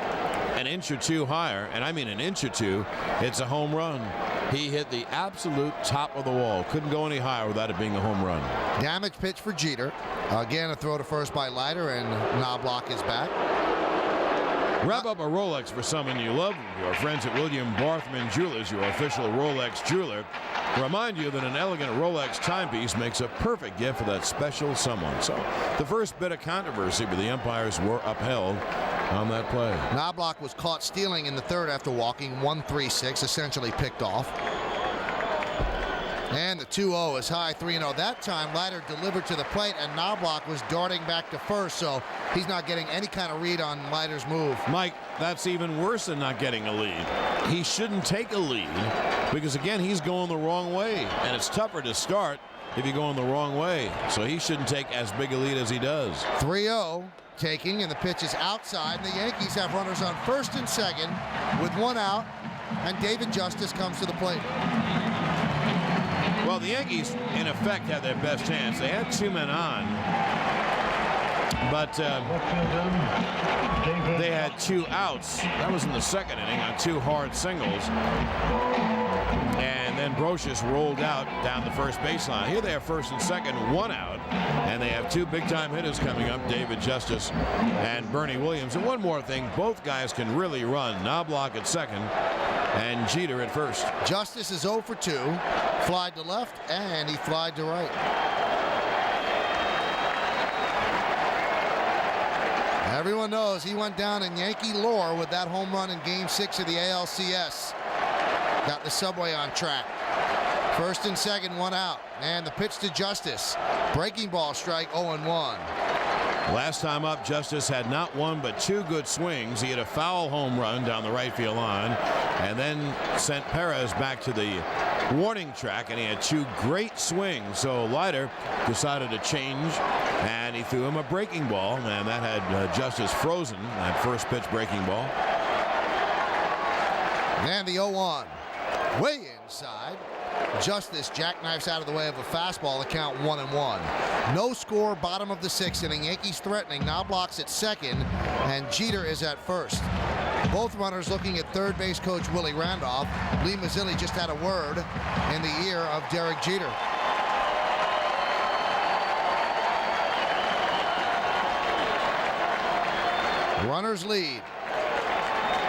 an inch or two higher, and I mean an inch or two, it's a home run. He hit the absolute top of the wall. Couldn't go any higher without it being a home run. Damage pitch for Jeter. Again, a throw to first by Leiter, and Knobloch is back. Wrap up a Rolex for someone you love. Your friends at William Barthman Jewelers, your official Rolex jeweler, remind you that an elegant Rolex timepiece makes a perfect gift for that special someone. So the first bit of controversy, but the umpires were upheld on that play. Knobloch was caught stealing in the third after walking 1-3-6, essentially picked off. And the 2-0 is high, 3-0. That time, Leiter delivered to the plate, and Knobloch was darting back to first, so he's not getting any kind of read on Leiter's move. Mike, that's even worse than not getting a lead. He shouldn't take a lead because, again, he's going the wrong way, and it's tougher to start if you're going the wrong way. So he shouldn't take as big a lead as he does. 3-0 taking, and the pitch is outside. The Yankees have runners on first and second with one out, and David Justice comes to the plate. Well, the Yankees, in effect, had their best chance. They had two men on, but they had two outs. That was in the second inning on two hard singles. And And then Brocious rolled out down the first baseline. Here they have first and second, one out. And they have two big-time hitters coming up, David Justice and Bernie Williams. And one more thing, both guys can really run. Knobloch at second and Jeter at first. Justice is 0 for 2. Flied to left, and he flied to right. Everyone knows he went down in Yankee lore with that home run in Game 6 of the ALCS. Got the Subway on track. First and second, one out. And the pitch to Justice. Breaking ball strike, 0-1. Last time up, Justice had not one but two good swings. He had a foul home run down the right field line and then sent Perez back to the warning track, and he had two great swings. So Leiter decided to change, and he threw him a breaking ball, and that had Justice frozen, that first pitch breaking ball. And the 0-1. Way inside. Justice jackknifes out of the way of a fastball to count 1-1. No score, bottom of the sixth inning. Yankees threatening. Knobloch's at second, and Jeter is at first. Both runners looking at third base coach Willie Randolph. Lee Mazzilli just had a word in the ear of Derek Jeter. Runners lead.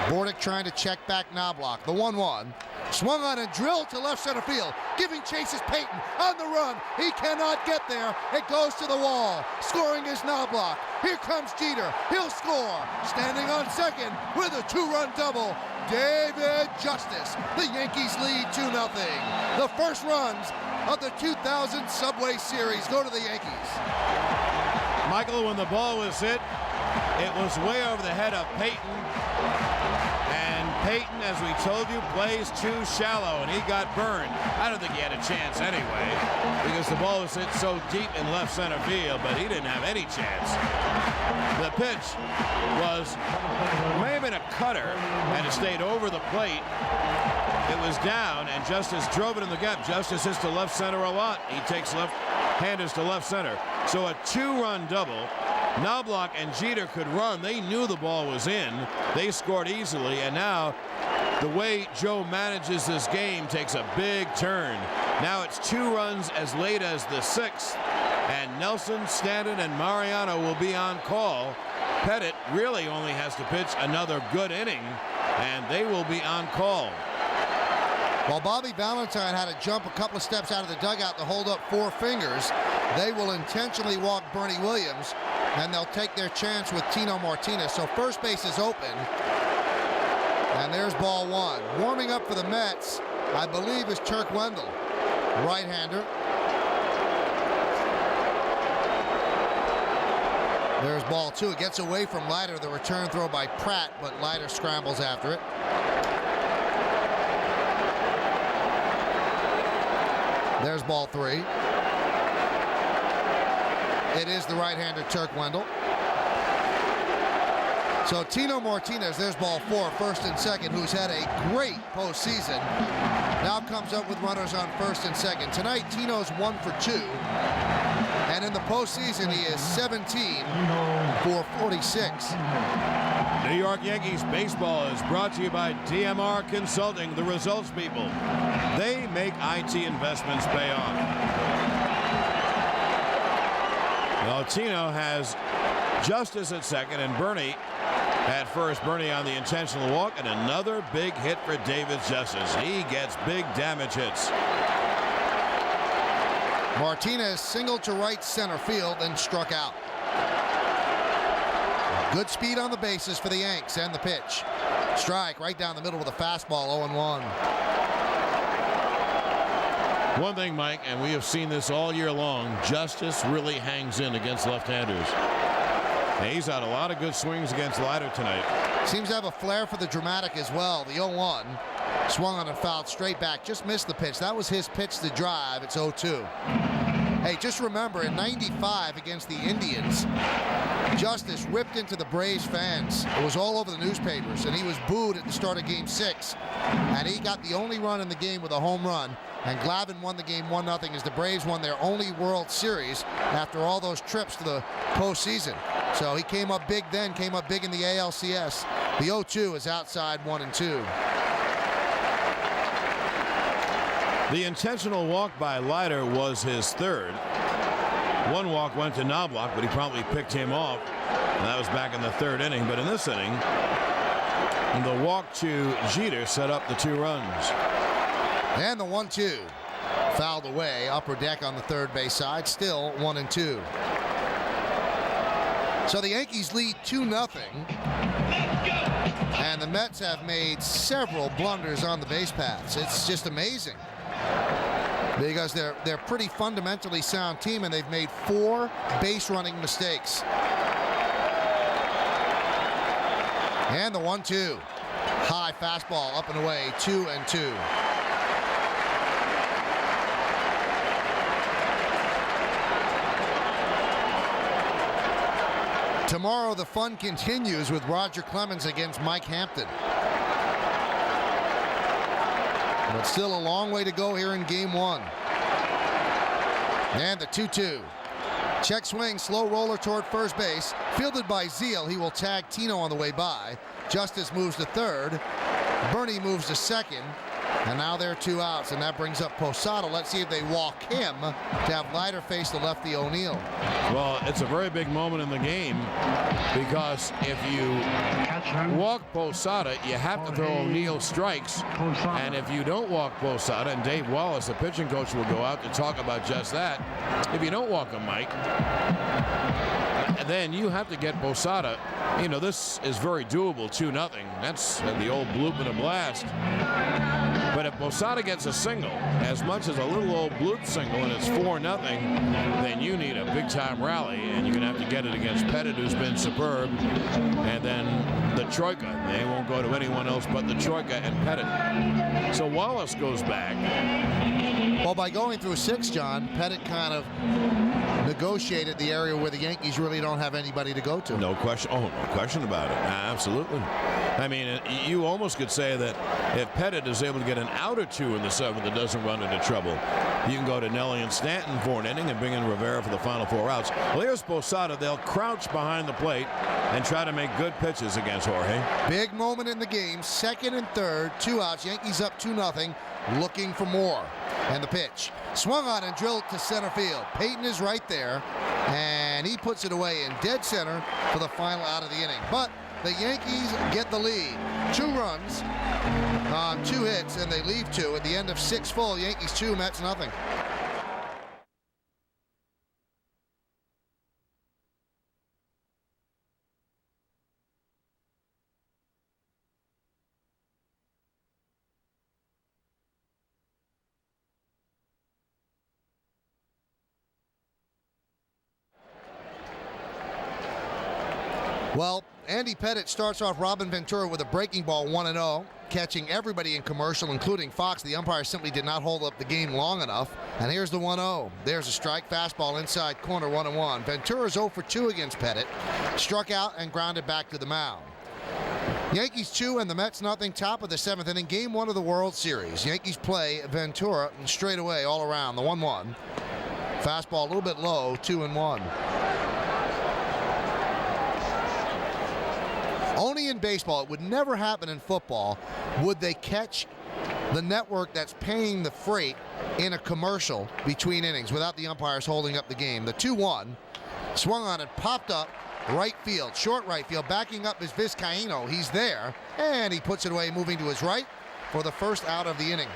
Bordick trying to check back Knobloch. The 1-1. Swung on and drilled to left center field. Giving chase is Payton on the run. He cannot get there. It goes to the wall. Scoring is Knobloch. Here comes Jeter. He'll score. Standing on second with a two-run double, David Justice. The Yankees lead 2-0. The first runs of the 2000 Subway Series go to the Yankees. Michael, when the ball was hit, it was way over the head of Payton. Payton, as we told you, plays too shallow, and he got burned. I don't think he had a chance anyway, because the ball was hit so deep in left center field, but he didn't have any chance. The pitch may have been a cutter, and it stayed over the plate. It was down, and Justice drove it in the gap. Justice hits to left center a lot. He takes left-handers to left center. So a two-run double. Knobloch and Jeter could run. They knew the ball was in. They scored easily, and now the way Joe manages this game takes a big turn. Now it's two runs as late as the sixth, and Nelson, Stanton, and Mariano will be on call. Pettit really only has to pitch another good inning, and they will be on call. While Bobby Valentine had to jump a couple of steps out of the dugout to hold up four fingers, they will intentionally walk Bernie Williams, and they'll take their chance with Tino Martinez. So first base is open, and there's ball one. Warming up for the Mets, I believe, is Turk Wendell, right-hander. There's ball two. It gets away from Leiter, the return throw by Pratt, but Leiter scrambles after it. There's ball three. It is the right-hander Turk Wendell. So Tino Martinez, there's ball four, first and second, who's had a great postseason, now comes up with runners on first and second. Tonight, Tino's 1 for 2. And in the postseason, he is 17 for 46. New York Yankees baseball is brought to you by DMR Consulting, the results people. They make IT investments pay off. Well, Tino has Justice at second and Bernie at first. Bernie on the intentional walk, and another big hit for David Justice. He gets big damage hits. Martinez singled to right center field and struck out. Good speed on the bases for the Yanks, and the pitch. Strike right down the middle with a fastball, 0-1. One thing, Mike, and we have seen this all year long, Justice really hangs in against left-handers. He's had a lot of good swings against Leiter tonight. Seems to have a flair for the dramatic as well. The 0-1. Swung on and fouled straight back. Just missed the pitch. That was his pitch to drive. It's 0-2. Hey, just remember, in '95 against the Indians, Justice ripped into the Braves fans. It was all over the newspapers, and he was booed at the start of Game 6. And he got the only run in the game with a home run. And Glavine won the game 1-0 as the Braves won their only World Series after all those trips to the postseason. So he came up big then, came up big in the ALCS. The 0-2 is outside 1-2. The intentional walk by Leiter was his third. One walk went to Knobloch, but he promptly picked him off. And that was back in the third inning. But in this inning, the walk to Jeter set up the 2 runs. And the 1-2. Fouled away, upper deck on the third base side, still 1-2. So the Yankees lead 2-0. And the Mets have made several blunders on the base paths. It's just amazing. Because they're a pretty fundamentally sound team, and they've made 4 base running mistakes. And the 1-2. High fastball up and away, 2-2. Tomorrow the fun continues with Roger Clemens against Mike Hampton. But still a long way to go here in game 1. And the 2-2. Check swing, slow roller toward first base. Fielded by Zeal. He will tag Tino on the way by. Justice moves to third. Bernie moves to second. And now there are 2 outs, and that brings up Posada. Let's see if they walk him to have Leiter face the lefty O'Neill. Well, it's a very big moment in the game because if you walk Posada, you have to throw O'Neill strikes. And if you don't walk Posada, and Dave Wallace, the pitching coach, will go out to talk about just that. If you don't walk him, Mike, then you have to get Posada. You know, this is very doable, 2-0. That's the old bloop and a blast. But if Posada gets a single, as much as a little old bloop single, and it's 4-0, then you need a big-time rally, and you're going to have to get it against Pettit, who's been superb, and then the Troika. They won't go to anyone else but the Troika and Pettit. So Wallace goes back. Well, by going through 6, John, Pettit kind of negotiated the area where the Yankees really don't have anybody to go to. No question. Oh, no question about it. Absolutely. I mean, you almost could say that if Pettit is able to get an out or 2 in the 7th that doesn't run into trouble, you can go to Nelly and Stanton for an inning and bring in Rivera for the final 4 outs. Well, here's Posada. They'll crouch behind the plate and try to make good pitches against Jorge. Big moment in the game. 2nd and 3rd, 2 outs. Yankees up 2-0, looking for more. And the pitch. Swung on and drilled to center field. Payton is right there, and he puts it away in dead center for the final out of the inning. But the Yankees get the lead. 2 runs on 2 hits, and they leave 2 at the end of 6 full. Yankees 2, Mets nothing. Well, Andy Pettit starts off Robin Ventura with a breaking ball, 1-0, catching everybody in commercial, including Fox. The umpire simply did not hold up the game long enough. And here's the 1-0. There's a strike, fastball inside corner, 1-1. Ventura's 0 for 2 against Pettit. Struck out and grounded back to the mound. Yankees 2 and the Mets nothing, top of the 7th inning, game 1 of the World Series. Yankees play Ventura straight away all around, the 1-1. Fastball a little bit low, 2-1. Only in baseball, it would never happen in football, would they catch the network that's paying the freight in a commercial between innings without the umpires holding up the game. The 2-1, swung on and popped up right field, short right field. Backing up is Vizcaíno. He's there, and he puts it away, moving to his right for the first out of the inning.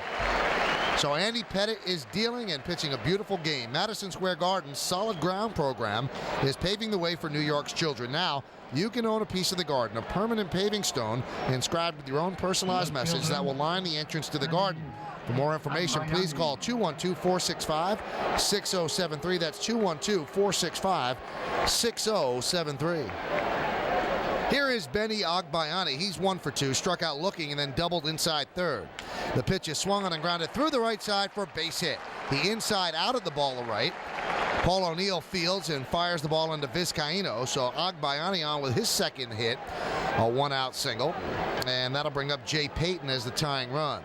So Andy Pettit is dealing and pitching a beautiful game. Madison Square Garden's solid ground program is paving the way for New York's children. Now, you can own a piece of the garden, a permanent paving stone inscribed with your own personalized message that will line the entrance to the garden. For more information, please call 212-465-6073. That's 212-465-6073. Here is Benny Agbayani. He's 1 for 2, struck out looking and then doubled inside third. The pitch is swung on and grounded through the right side for a base hit. He inside out of the ball to right. Paul O'Neill fields and fires the ball into Vizcaíno. So Agbayani on with his second hit, a 1-out single. And that'll bring up Jay Payton as the tying run.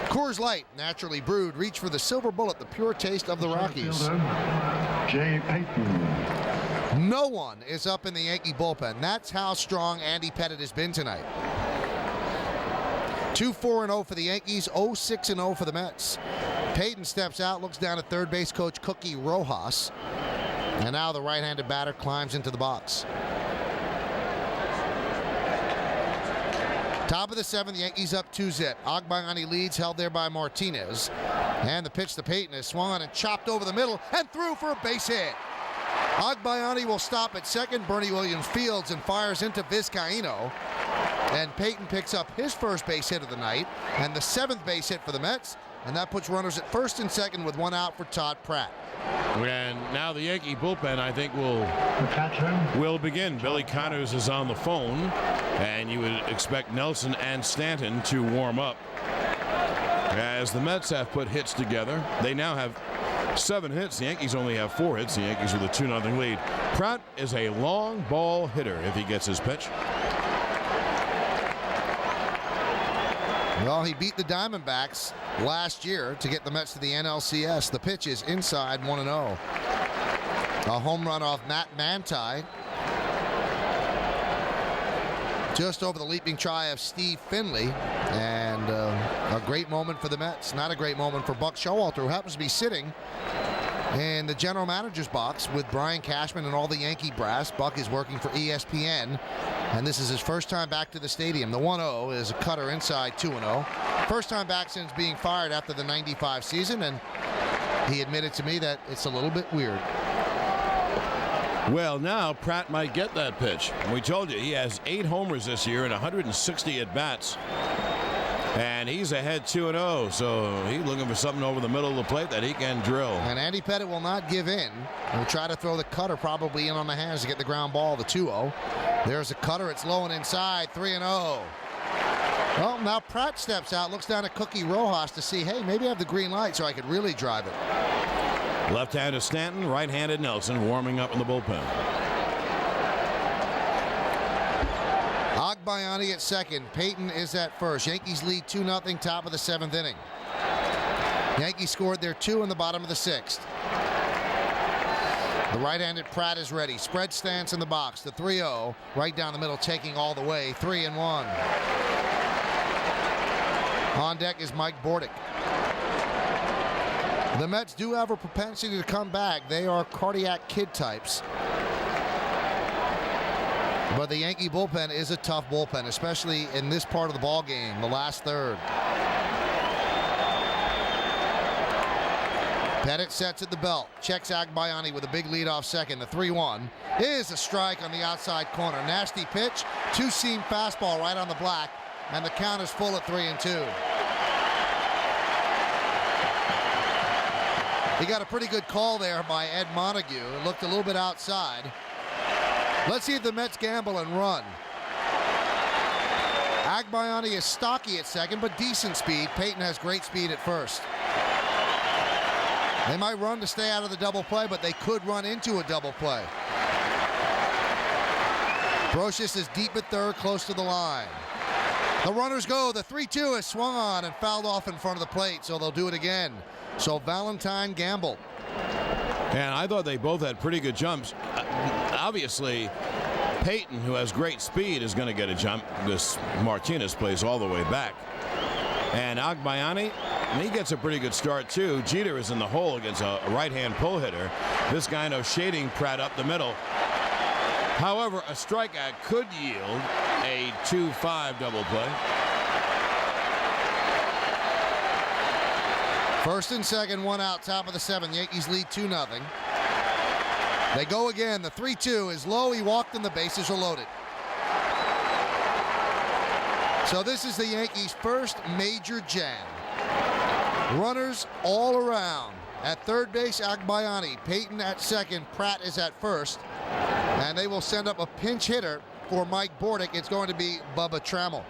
Coors Light, naturally brewed. Reach for the silver bullet, the pure taste of the Rockies. Jay Payton. No one is up in the Yankee bullpen. That's how strong Andy Pettit has been tonight. 2-4-0 for the Yankees, 0-6-0 for the Mets. Payton steps out, looks down at third base coach Cookie Rojas. And now the right-handed batter climbs into the box. Top of the seventh, the Yankees up 2-0. Agbayani leads, held there by Martinez. And the pitch to Payton is swung on and chopped over the middle and through for a base hit. Agbayani will stop at second. Bernie Williams fields and fires into Vizcaíno. And Payton picks up his first base hit of the night and the 7th base hit for the Mets. And that puts runners at first and second with one out for Todd Pratt. And now the Yankee bullpen, I think, will begin. Billy Connors is on the phone, and you would expect Nelson and Stanton to warm up. As the Mets have put hits together, they now have 7 hits. The Yankees only have 4 hits. The Yankees with a 2-0 lead. Pratt is a long ball hitter if he gets his pitch. Well, he beat the Diamondbacks last year to get the Mets to the NLCS. The pitch is inside 1-0. A home run off Matt Manti. Just over the leaping try of Steve Finley. And a great moment for the Mets. Not a great moment for Buck Showalter, who happens to be sitting in the general manager's box with Brian Cashman and all the Yankee brass. Buck is working for ESPN. And this is his first time back to the stadium. The 1-0 is a cutter inside 2-0. First time back since being fired after the 95 season, and he admitted to me that it's a little bit weird. Well, now Pratt might get that pitch. We told you he has 8 homers this year and 160 at-bats. And he's ahead 2-0, so he's looking for something over the middle of the plate that he can drill. And Andy Pettitte will not give in. He'll try to throw the cutter probably in on the hands to get the ground ball, the 2-0. There's a cutter. It's low and inside, 3-0. Well, now Pratt steps out, looks down at Cookie Rojas to see, hey, maybe I have the green light so I could really drive it. Left-handed Stanton, right-handed Nelson warming up in the bullpen. Agbayani at second. Payton is at first. Yankees lead 2-0, top of the 7th inning. Yankees scored their 2 in the bottom of the 6th. The right-handed Pratt is ready. Spread stance in the box. The 3-0 right down the middle, taking all the way. 3-1. On deck is Mike Bordick. The Mets do have a propensity to come back. They are cardiac kid types. But the Yankee bullpen is a tough bullpen, especially in this part of the ball game, the last third. Pettitte sets at the belt, checks Agbayani with a big lead off second. The 3-1 is a strike on the outside corner. Nasty pitch, 2-seam fastball right on the black, and the count is full at 3-2. He got a pretty good call there by Ed Montague. It looked a little bit outside. Let's see if the Mets gamble and run. Agbayani is stocky at second, but decent speed. Payton has great speed at first. They might run to stay out of the double play, but they could run into a double play. Brocious is deep at third, close to the line. The runners go. The 3-2 is swung on and fouled off in front of the plate, so they'll do it again. So Valentine gambled. And I thought they both had pretty good jumps. Obviously, Payton, who has great speed, is going to get a jump. This Martinez plays all the way back. And Agbayani, he gets a pretty good start, too. Jeter is in the hole against a right-hand pull hitter. Vizcaíno shading Pratt up the middle. However, a strikeout could yield a 2-5 double play. First and second, one out, top of the 7th. Yankees lead 2-0. They go again. The 3-2 is low. He walked and the bases are loaded. So this is the Yankees' first major jam. Runners all around. At third base, Agbayani. Payton at second. Pratt is at first. And they will send up a pinch hitter for Mike Bordick. It's going to be Bubba Trammell.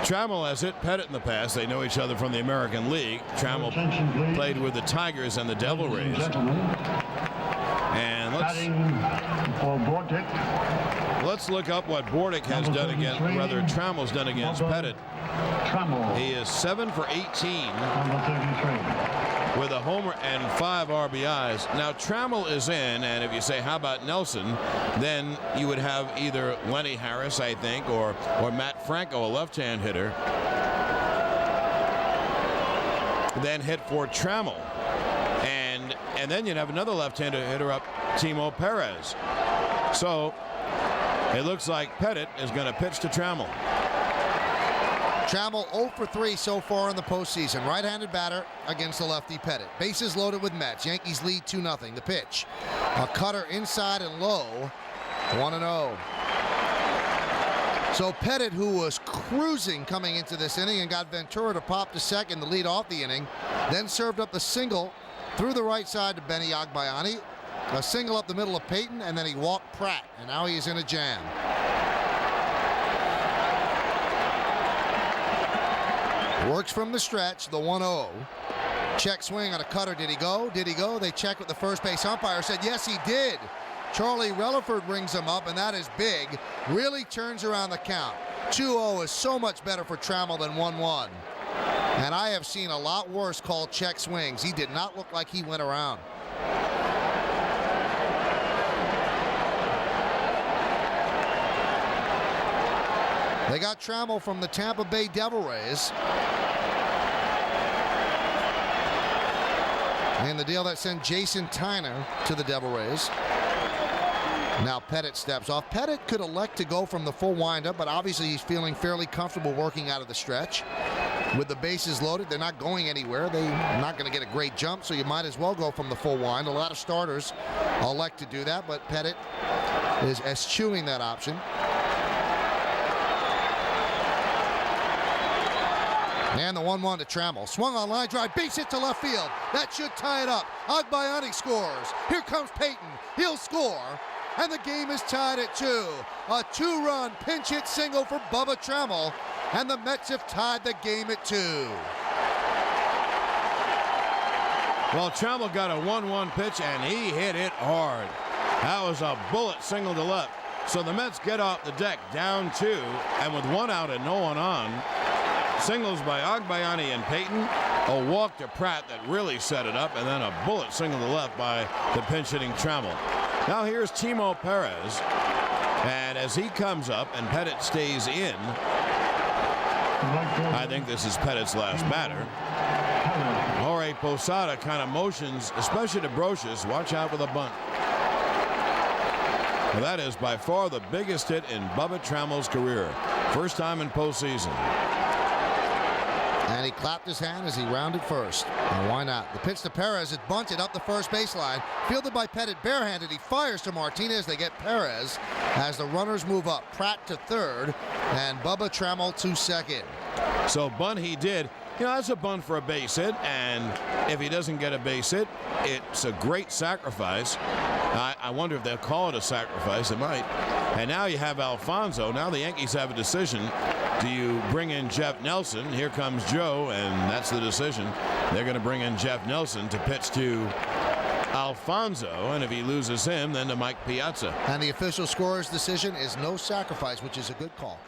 Trammell has hit Pettitte in the past. They know each other from the American League. Trammell played with the Tigers and the Devil Rays. And let's look up what Bordick has done against, rather Trammell's done against Pettitte. He is 7 for 18 with a homer and 5 RBIs. Now Trammell is in, and if you say, how about Nelson, then you would have either Lenny Harris, I think, or Matt Franco, a left-hand hitter. then hit for Trammell. And then you'd have another left-hander hitter up, Timo Perez. So it looks like Pettit is going to pitch to Trammell. Trammell 0 for 3 so far in the postseason. Right-handed batter against the lefty Pettit. Bases loaded with Mets. Yankees lead 2-0. The pitch. A cutter inside and low. 1-0. So Pettit, who was cruising coming into this inning and got Ventura to pop to second to lead off the inning, then served up the single through the right side to Benny Agbayani. A single up the middle of Payton, and then he walked Pratt, and now he's in a jam. Works from the stretch, the 1-0. Check swing on a cutter. Did he go? Did he go? They checked with the first base umpire. Said, yes, he did. Charlie Relaford brings him up, and that is big. Really turns around the count. 2-0 is so much better for Trammell than 1-1. And I have seen a lot worse called check swings. He did not look like he went around. They got Trammell from the Tampa Bay Devil Rays. And the deal that sent Jason Tyner to the Devil Rays. Now Pettit steps off. Pettit could elect to go from the full windup, but obviously he's feeling fairly comfortable working out of the stretch. With the bases loaded, they're not going anywhere. They're not going to get a great jump, so you might as well go from the full wind. A lot of starters elect to do that, but Pettit is eschewing that option. And the 1-1 to Trammell. Swung on line drive, base hit to left field. That should tie it up. Agbayani scores. Here comes Payton. He'll score. And the game is tied at 2. A 2-run pinch hit single for Bubba Trammell. And the Mets have tied the game at 2. Well, Trammell got a 1-1 pitch, and he hit it hard. That was a bullet single to left. So the Mets get off the deck down 2, and with 1 out and no one on, singles by Agbayani and Payton, a walk to Pratt that really set it up, and then a bullet single to left by the pinch-hitting Trammell. Now here's Timo Perez, and as he comes up and Pettit stays in, I think this is Pettit's last batter. Jorge Posada kind of motions, especially to Brocious, watch out for the bunt. Well, that is by far the biggest hit in Bubba Trammell's career. First time in postseason. And he clapped his hand as he rounded first. And why not? The pitch to Perez is bunted up the first baseline. Fielded by Pettit barehanded. He fires to Martinez. They get Perez as the runners move up. Pratt to third and Bubba Trammell to second. So bunt he did. You know, that's a bunt for a base hit, and if he doesn't get a base hit, it's a great sacrifice. I wonder if they'll call it a sacrifice. They might. And now you have Alfonso. Now the Yankees have a decision. Do you bring in Jeff Nelson? Here comes Joe, and that's the decision. They're going to bring in Jeff Nelson to pitch to Alfonso, and if he loses him, then to Mike Piazza. And the official scorer's decision is no sacrifice, which is a good call.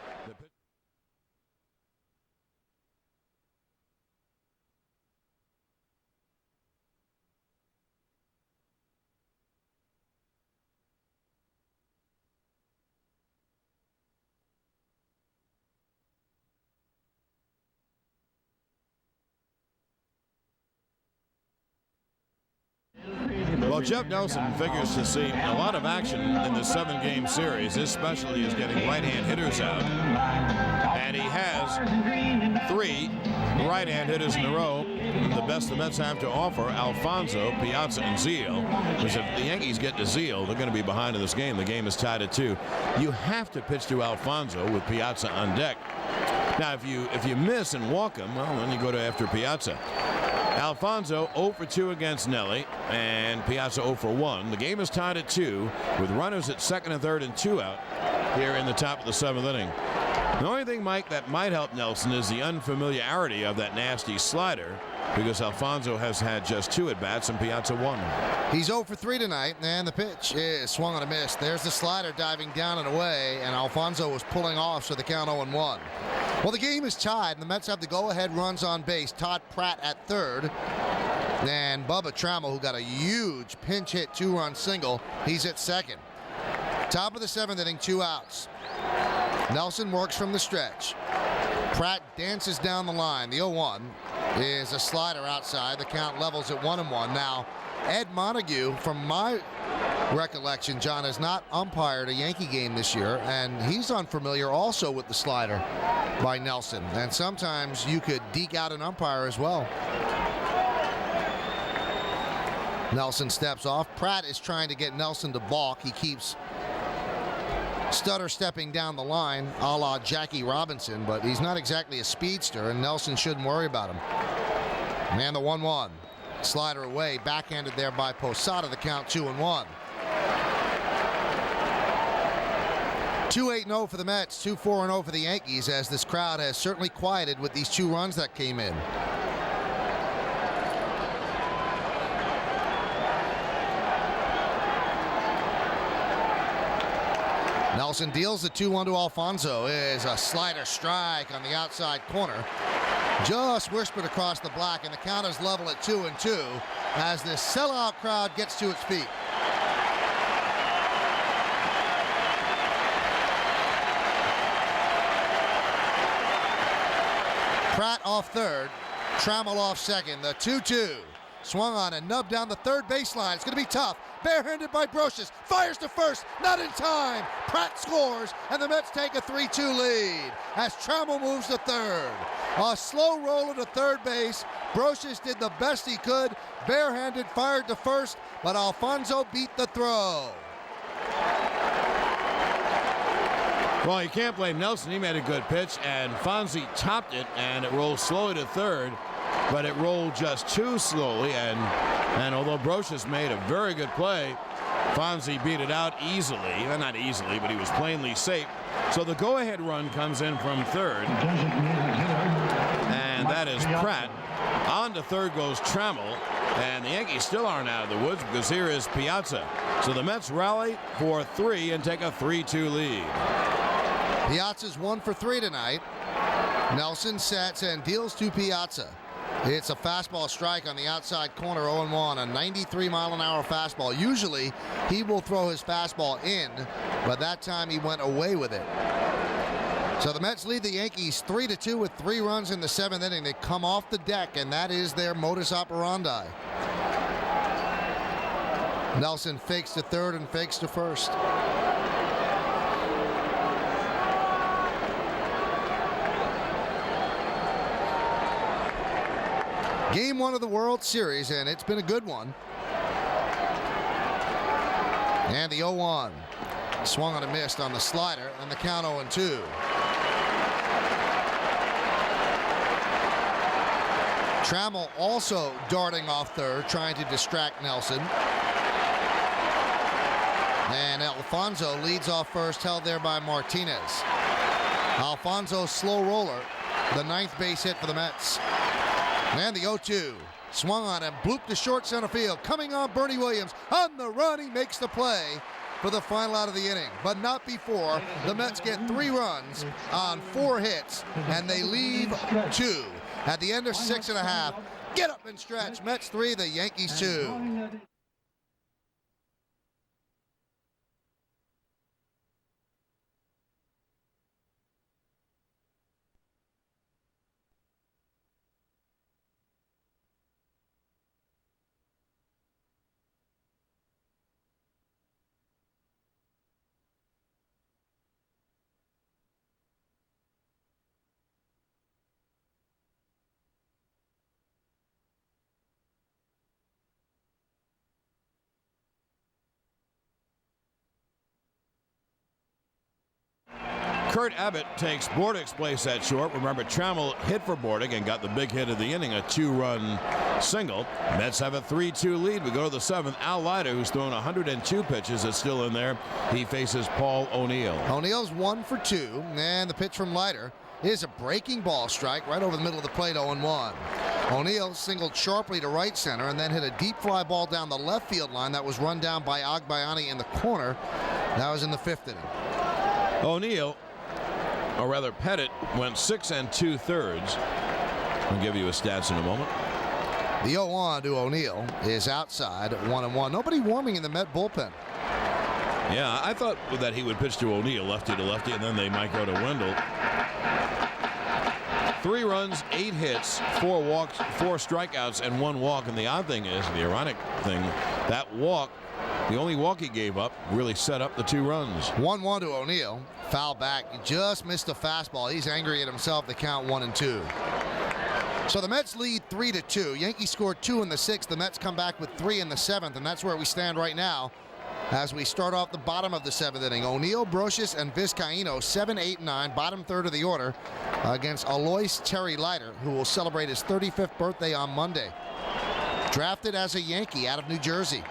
Well, Jeff Nelson figures to see a lot of action in the 7-game series. His specialty is getting right-hand hitters out. And he has 3 right-hand hitters in a row. The best the Mets have to offer, Alfonso, Piazza, and Zeal. Because if the Yankees get to Zeal, they're going to be behind in this game. The game is tied at 2. You have to pitch to Alfonso with Piazza on deck. Now, if you miss and walk him, well, then you go to after Piazza. Alfonso 0 for 2 against Nelly, and Piazza 0 for 1. The game is tied at 2 with runners at second and third and 2 out here in the top of the 7th inning. The only thing, Mike, that might help Nelson is the unfamiliarity of that nasty slider, because Alfonso has had just 2 at-bats and Piazza 1. He's 0 for 3 tonight, and the pitch is swung on a miss. There's the slider diving down and away, and Alfonso was pulling off, so the count 0-1. Well, the game is tied, and the Mets have the go-ahead runs on base. Todd Pratt at third, and Bubba Trammell, who got a huge pinch hit 2-run single, he's at second. Top of the 7th inning, 2 outs. Nelson works from the stretch. Pratt dances down the line. The 0-1 is a slider outside. The count levels at 1-1. Now, Ed Montague, from my recollection, John, has not umpired a Yankee game this year, and he's unfamiliar also with the slider by Nelson. And sometimes you could deke out an umpire as well. Nelson steps off. Pratt is trying to get Nelson to balk. He keeps stutter stepping down the line a la Jackie Robinson, but he's not exactly a speedster, and Nelson shouldn't worry about him. And the 1-1. Slider away, backhanded there by Posada. The count 2-1. 2-8-0 for the Mets, 2-4-0 for the Yankees, as this crowd has certainly quieted with these 2 runs that came in. Nelson deals the 2-1 to Alfonso. Is a slider strike on the outside corner. Just whispered across the black, and the count is level at 2-2 as this sellout crowd gets to its feet. Pratt off third, Trammell off second. The 2-2 swung on and nubbed down the third baseline. It's going to be tough. Barehanded by Brocious. Fires to first. Not in time. Pratt scores, and the Mets take a 3-2 lead as Trammell moves to third. A slow roll to third base. Brocious did the best he could. Barehanded, fired to first, but Alfonso beat the throw. Well, you can't blame Nelson. He made a good pitch, and Fonzie topped it, and it rolled slowly to third, but it rolled just too slowly, and although Brocious made a very good play, Fonzie beat it out easily. Well, not easily, but he was plainly safe. So the go-ahead run comes in from third, and that is Pratt. On to third goes Trammell, and the Yankees still aren't out of the woods because here is Piazza. So the Mets rally for 3 and take a 3-2 lead. Piazza's 1 for 3 tonight. Nelson sets and deals to Piazza. It's a fastball strike on the outside corner, 0-1, a 93-mile-an-hour fastball. Usually, he will throw his fastball in, but that time he went away with it. So the Mets lead the Yankees 3-2 with 3 runs in the 7th inning. They come off the deck, and that is their modus operandi. Nelson fakes to third and fakes to first. Game 1 of the World Series, and it's been a good one. And the 0-1. Swung on and missed on the slider, and the count 0-2. Trammell also darting off third, trying to distract Nelson. And Alfonso leads off first, held there by Martinez. Alfonso's slow roller, the 9th base hit for the Mets. And the 0-2. Swung on and blooped to short center field. Coming on Bernie Williams. On the run, he makes the play for the final out of the inning. But not before the Mets get 3 runs on 4 hits, and they leave 2. At the end of 6.5. Get up and stretch. Mets 3, the Yankees 2. Kurt Abbott takes Bordick's place at short. Remember, Trammell hit for Bordick and got the big hit of the inning, a 2-run single. Mets have a 3-2 lead. We go to the 7th. Al Leiter, who's thrown 102 pitches, is still in there. He faces Paul O'Neill. O'Neill's 1 for 2, and the pitch from Leiter is a breaking ball strike right over the middle of the plate, 0-1. O'Neill singled sharply to right center and then hit a deep fly ball down the left field line that was run down by Agbayani in the corner. That was in the 5th inning. O'Neill, or rather Pettit, went 6 2/3. I'll give you his stats in a moment. The 0-1 to O'Neill is outside at 1-1. Nobody warming in the Met bullpen. Yeah, I thought that he would pitch to O'Neill, lefty to lefty, and then they might go to Wendell. 3 runs, 8 hits, 4 walks, 4 strikeouts, and 1 walk. And the odd thing is, the ironic thing, that walk, the only walk he gave up, really set up the 2 runs. 1-1 to O'Neill. Foul back. He just missed a fastball. He's angry at himself. The count 1-2. So the Mets lead 3-2. Yankees scored 2 in the 6th. The Mets come back with 3 in the 7th, and that's where we stand right now as we start off the bottom of the 7th inning. O'Neill, Brocious, and Vizcaino, 7, 8, 9, bottom third of the order against Alois Terry Leiter, who will celebrate his 35th birthday on Monday. Drafted as a Yankee out of New Jersey.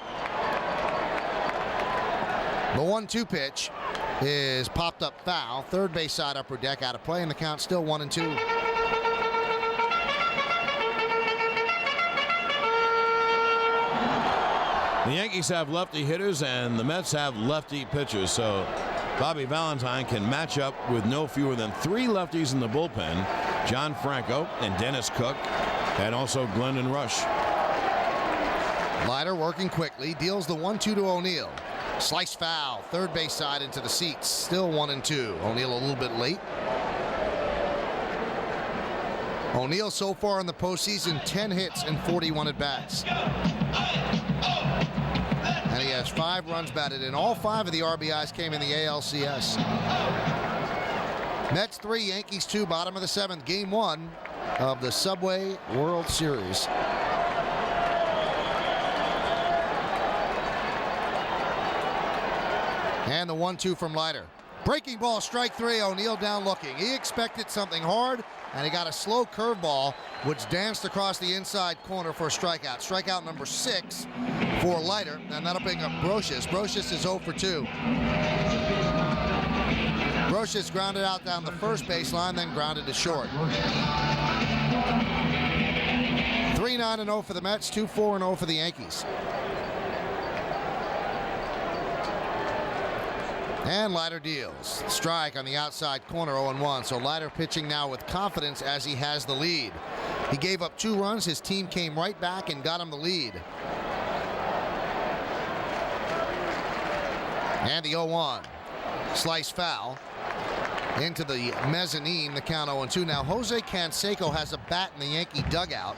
The 1-2 pitch is popped up foul. Third base side upper deck out of play, and the count still 1-2. The Yankees have lefty hitters and the Mets have lefty pitchers, so Bobby Valentine can match up with no fewer than 3 lefties in the bullpen, John Franco and Dennis Cook, and also Glendon Rush. Leiter working quickly, deals the 1-2 to O'Neill. Slice foul, third base side into the seats, still 1-2. O'Neill a little bit late. O'Neill so far in the postseason, 10 hits and 41 at-bats. And he has 5 runs batted in. All 5 of the RBIs came in the ALCS. Mets 3, Yankees 2, bottom of the 7th, game 1 of the Subway World Series. And the 1-2 from Leiter. Breaking ball, strike 3, O'Neill down looking. He expected something hard, and he got a slow curveball, which danced across the inside corner for a strikeout. Strikeout number 6 for Leiter, and that'll bring up Brocious. Brocious is 0 for 2. Brocious grounded out down the first baseline, then grounded to short. 3-9-0 for the Mets, 2-4-0 for the Yankees. And Leiter deals. Strike on the outside corner, 0-1. So Leiter pitching now with confidence as he has the lead. He gave up 2 runs. His team came right back and got him the lead. And the 0-1. Slice foul into the mezzanine, the count 0-2. Now Jose Canseco has a bat in the Yankee dugout.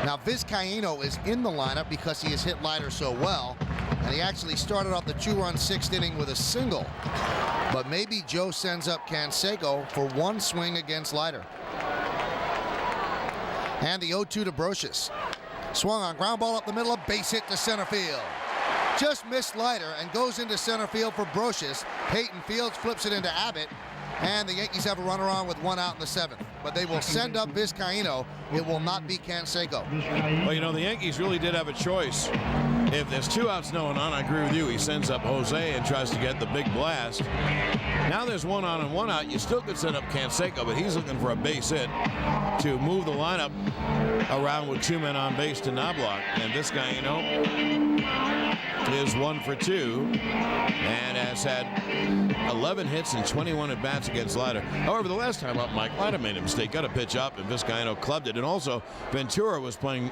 Now Vizcaino is in the lineup because he has hit Leiter so well. And he actually started off the 2-run 6th inning with a single. But maybe Joe sends up Canseco for 1 swing against Leiter. And the 0-2 to Brocious. Swung on ground ball up the middle, a base hit to center field. Just missed Leiter and goes into center field for Brocious. Peyton Fields flips it into Abbott. And the Yankees have a runner on with 1 out in the 7th. But they will send up Vizcaino. It will not be Canseco. Well, you know, the Yankees really did have a choice. If there's 2 outs, no one on, I agree with you. He sends up Jose and tries to get the big blast. Now there's 1 on and 1 out. You still could send up Canseco, but he's looking for a base hit to move the lineup around with 2 men on base to Knobloch. And this guy, you know, is 1 for 2 and has had 11 hits and 21 at-bats against Leiter. However, the last time up, Mike, Leiter made a mistake, got a pitch up, and Vizcaino clubbed it. And also, Ventura was playing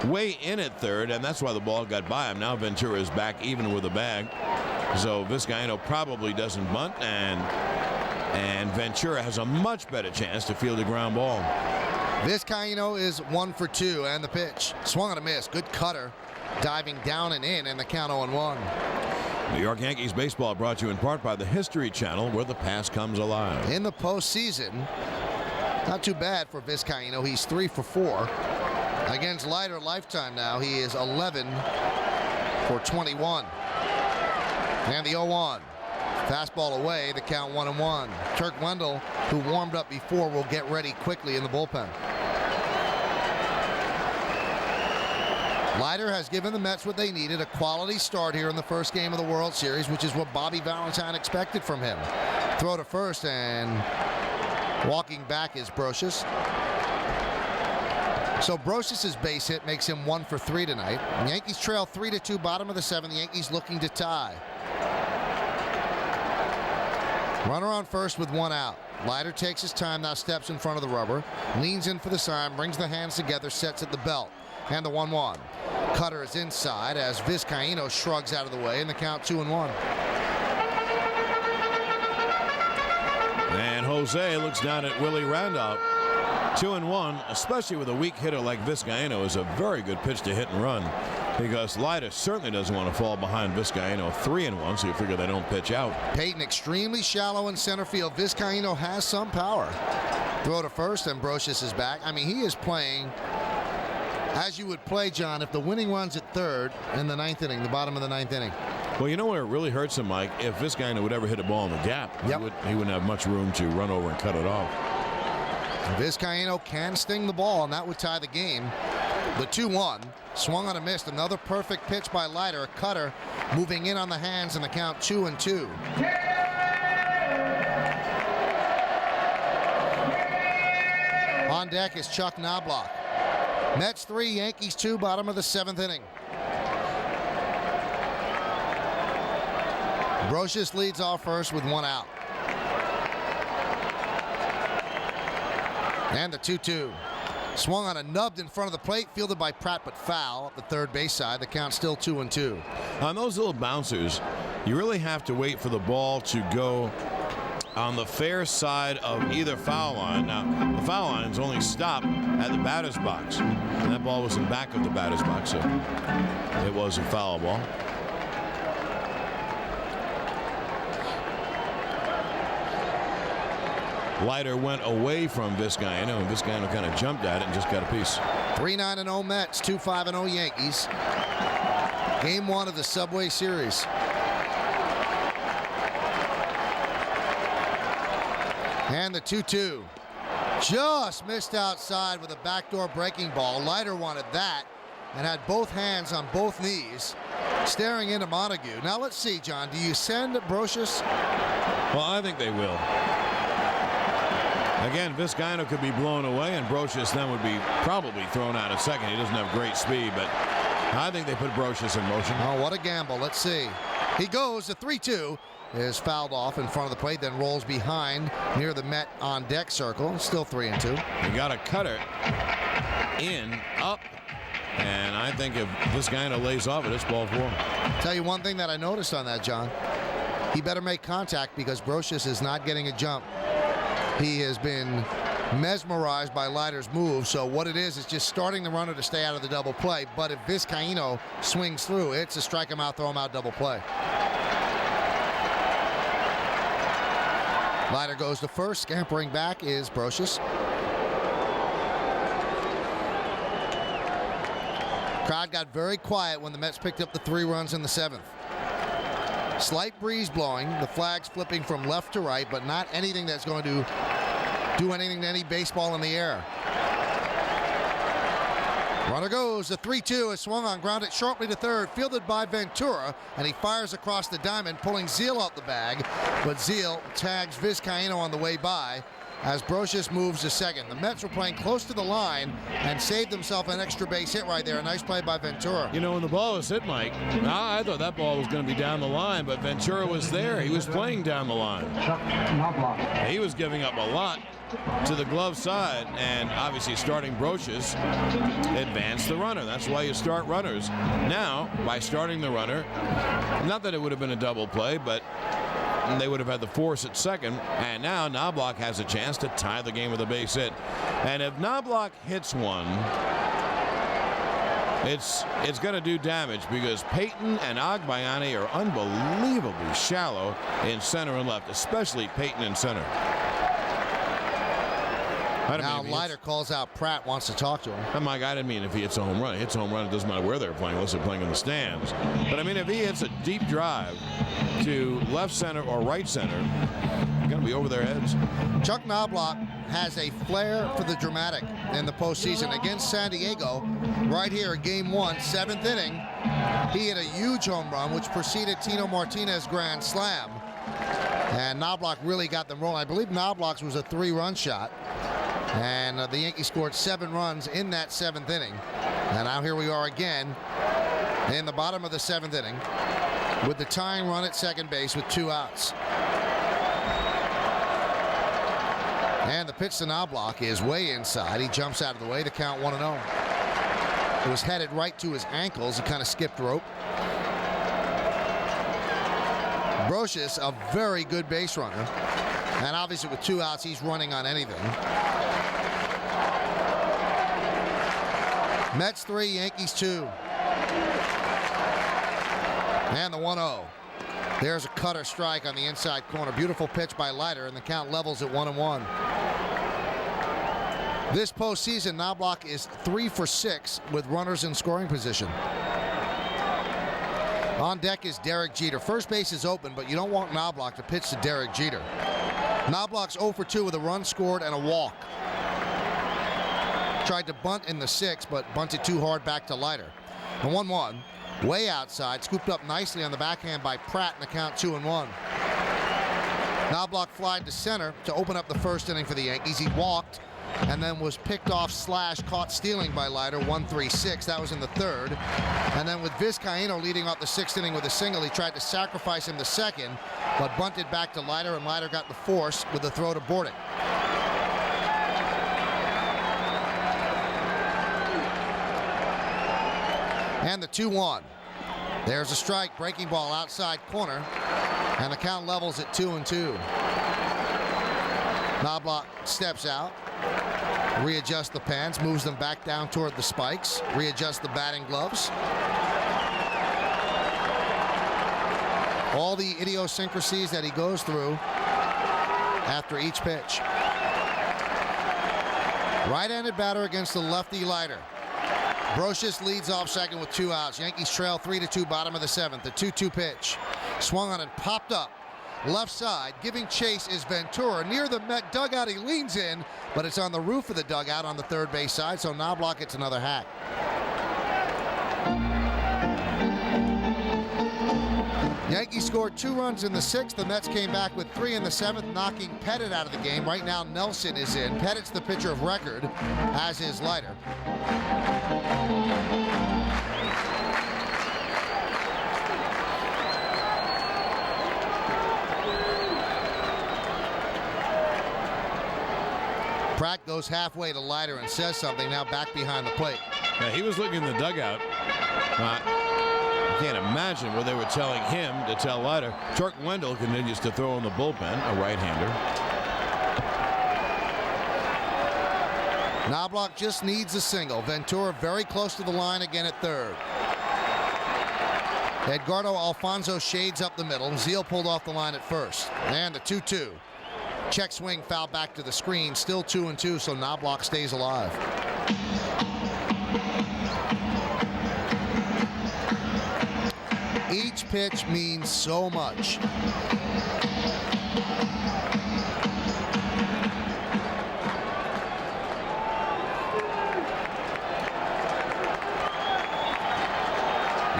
way in at third, and that's why the ball got by him. Now Ventura is back even with the bag. So Vizcaino probably doesn't bunt, and Ventura has a much better chance to field a ground ball. Vizcaino is 1 for 2, and the pitch. Swung on a miss. Good cutter. Diving down and in, and the count 0-1. New York Yankees baseball brought to you in part by the History Channel, where the past comes alive. In the postseason, not too bad for Vizcaino. He's 3 for 4. Against Leiter lifetime now, he is 11 for 21. And the 0-1. Fastball away, the count 1-1. Turk Wendell, who warmed up before, will get ready quickly in the bullpen. Leiter has given the Mets what they needed, a quality start here in the first game of the World Series, which is what Bobby Valentine expected from him. Throw to first, and walking back is Brocious. So Brocious' base hit makes him 1 for 3 tonight. The Yankees trail 3-2, bottom of the 7th. The Yankees looking to tie. Runner on first with 1 out. Leiter takes his time, now steps in front of the rubber, leans in for the sign, brings the hands together, sets at the belt. And the 1-1. Cutter is inside as Vizcaino shrugs out of the way, and the count 2-1. And Jose looks down at Willie Randolph. 2-1, especially with a weak hitter like Vizcaino, is a very good pitch to hit and run, because Leiter certainly doesn't want to fall behind Vizcaino. 3-1, so you figure they don't pitch out. Payton extremely shallow in center field. Vizcaino has some power. Throw to first, and Brocious is back. I mean, he is playing as you would play, John, if the winning run's at third in the ninth inning, the bottom of the ninth inning. Well, you know where it really hurts him, Mike? If Vizcaino would ever hit a ball in the gap, Yep. he wouldn't have much room to run over and cut it off. Vizcaino can sting the ball, and that would tie the game. The 2-1, swung on a miss. Another perfect pitch by Leiter, a cutter moving in on the hands, and the count 2-2. On deck is Chuck Knobloch. Mets 3, Yankees 2, bottom of the 7th inning. Brocious leads off first with 1 out. And the 2-2. Swung on a nubbed in front of the plate, fielded by Pratt, but foul at the third base side. The count's still 2-2. On those little bouncers, you really have to wait for the ball to go on the fair side of either foul line. Now, the foul lines only stop at the batter's box, and that ball was in back of the batter's box, so it was a foul ball. Leiter went away from Vizcaino, and Vizcaino kind of jumped at it and just got a piece. 3-9-0 Mets, 2-5-0 Yankees. Game 1 of the Subway Series. And the 2-2. Just missed outside with a backdoor breaking ball. Leiter wanted that and had both hands on both knees, staring into Montague. Now let's see, John. Do you send Brocious? Well, I think they will. Again, Vizcaino could be blown away, and Brocious then would be probably thrown out at second. He doesn't have great speed, but I think they put Brocious in motion. Oh, what a gamble. Let's see. He goes. The 3-2 is fouled off in front of the plate, then rolls behind near the Met on deck circle. Still 3-2. He got a cutter in, up, and I think if Vizcaino lays off it, it's ball 4. Tell you one thing that I noticed on that, John. He better make contact because Brocious is not getting a jump. He has been mesmerized by Leiter's move, so what it is just starting the runner to stay out of the double play. But if Vizcaino swings through, it's a strike him out, throw him out, double play. Leiter goes to first. Scampering back is Brocious. Crowd got very quiet when the Mets picked up the 3 runs in the 7th. Slight breeze blowing, the flags flipping from left to right, but not anything that's going to do anything to any baseball in the air. Runner goes. The 3-2 is swung on, grounded sharply to third, fielded by Ventura, and he fires across the diamond, pulling Zeal out the bag, but Zeal tags Vizcaino on the way by as Brocious moves to second. The Mets were playing close to the line and saved themselves an extra base hit right there. A nice play by Ventura. You know, when the ball was hit, Mike, I thought that ball was going to be down the line, but Ventura was there. He was playing down the line. Chuck Knobloch. He was giving up a lot to the glove side, and obviously starting Brocious advanced the runner. That's why you start runners. Now, by starting the runner, not that it would have been a double play, but they would have had the force at second, and now Knobloch has a chance to tie the game with a base hit. And if Knobloch hits one, it's going to do damage because Payton and Agbayani are unbelievably shallow in center and left, especially Payton in center. Now Leiter calls out Pratt, wants to talk to him. Mike, I didn't mean if he hits a home run. He hits a home run, it doesn't matter where they're playing, unless they're playing in the stands. But I mean, if he hits a deep drive to left center or right center, it's going to be over their heads. Chuck Knobloch has a flair for the dramatic in the postseason. Against San Diego, right here at Game 1, 7th inning, he hit a huge home run, which preceded Tino Martinez's grand slam. And Knobloch really got them rolling. I believe Knobloch's was a 3-run shot. And the Yankees scored 7 runs in that 7th inning. And now here we are again in the bottom of the 7th inning with the tying run at second base with 2 outs. And the pitch to Knobloch is way inside. He jumps out of the way. The count 1-0. It was headed right to his ankles. He kind of skipped rope. Brocious, a very good base runner. And obviously with 2 outs, he's running on anything. Mets 3, Yankees 2. And the 1-0. There's a cutter strike on the inside corner. Beautiful pitch by Leiter, and the count levels at 1-1. This postseason, Knobloch is 3 for 6 with runners in scoring position. On deck is Derek Jeter. First base is open, but you don't want Knobloch to pitch to Derek Jeter. Knobloch's 0 for 2 with a run scored and a walk. Tried to bunt in the 6th, but bunted too hard back to Leiter. The 1-1, way outside, scooped up nicely on the backhand by Pratt, and the count 2-1. Knobloch flied to center to open up the first inning for the Yankees. He walked and then was picked off / caught stealing by Leiter, 1-3-6. That was in the 3rd. And then with Vizcaino leading off the 6th inning with a single, he tried to sacrifice him the 2nd, but bunted back to Leiter, and Leiter got the force with the throw to Bordick. And the 2-1. There's a strike, breaking ball outside corner, and the count levels at 2-2. Knobloch steps out, readjusts the pants, moves them back down toward the spikes, readjusts the batting gloves. All the idiosyncrasies that he goes through after each pitch. Right-handed batter against the lefty Leiter. Brocious leads off second with 2 outs. Yankees trail 3-2, bottom of the 7th. The 2-2 pitch. Swung on and popped up. Left side, giving chase is Ventura. Near the Met dugout, he leans in, but it's on the roof of the dugout on the third base side, so Knobloch gets another hack. Yankees scored 2 runs in the 6th. The Mets came back with 3 in the 7th, knocking Pettit out of the game. Right now, Nelson is in. Pettit's the pitcher of record, as is Leiter. Pratt goes halfway to Leiter and says something, now back behind the plate. Yeah, he was looking in the dugout. I can't imagine what they were telling him to tell Leiter. Turk Wendell continues to throw in the bullpen, a right-hander. Knobloch just needs a single. Ventura very close to the line again at third. Edgardo Alfonso shades up the middle. Zeal pulled off the line at first. And the 2-2. Check swing, foul back to the screen. Still 2-2, so Knobloch stays alive. Each pitch means so much.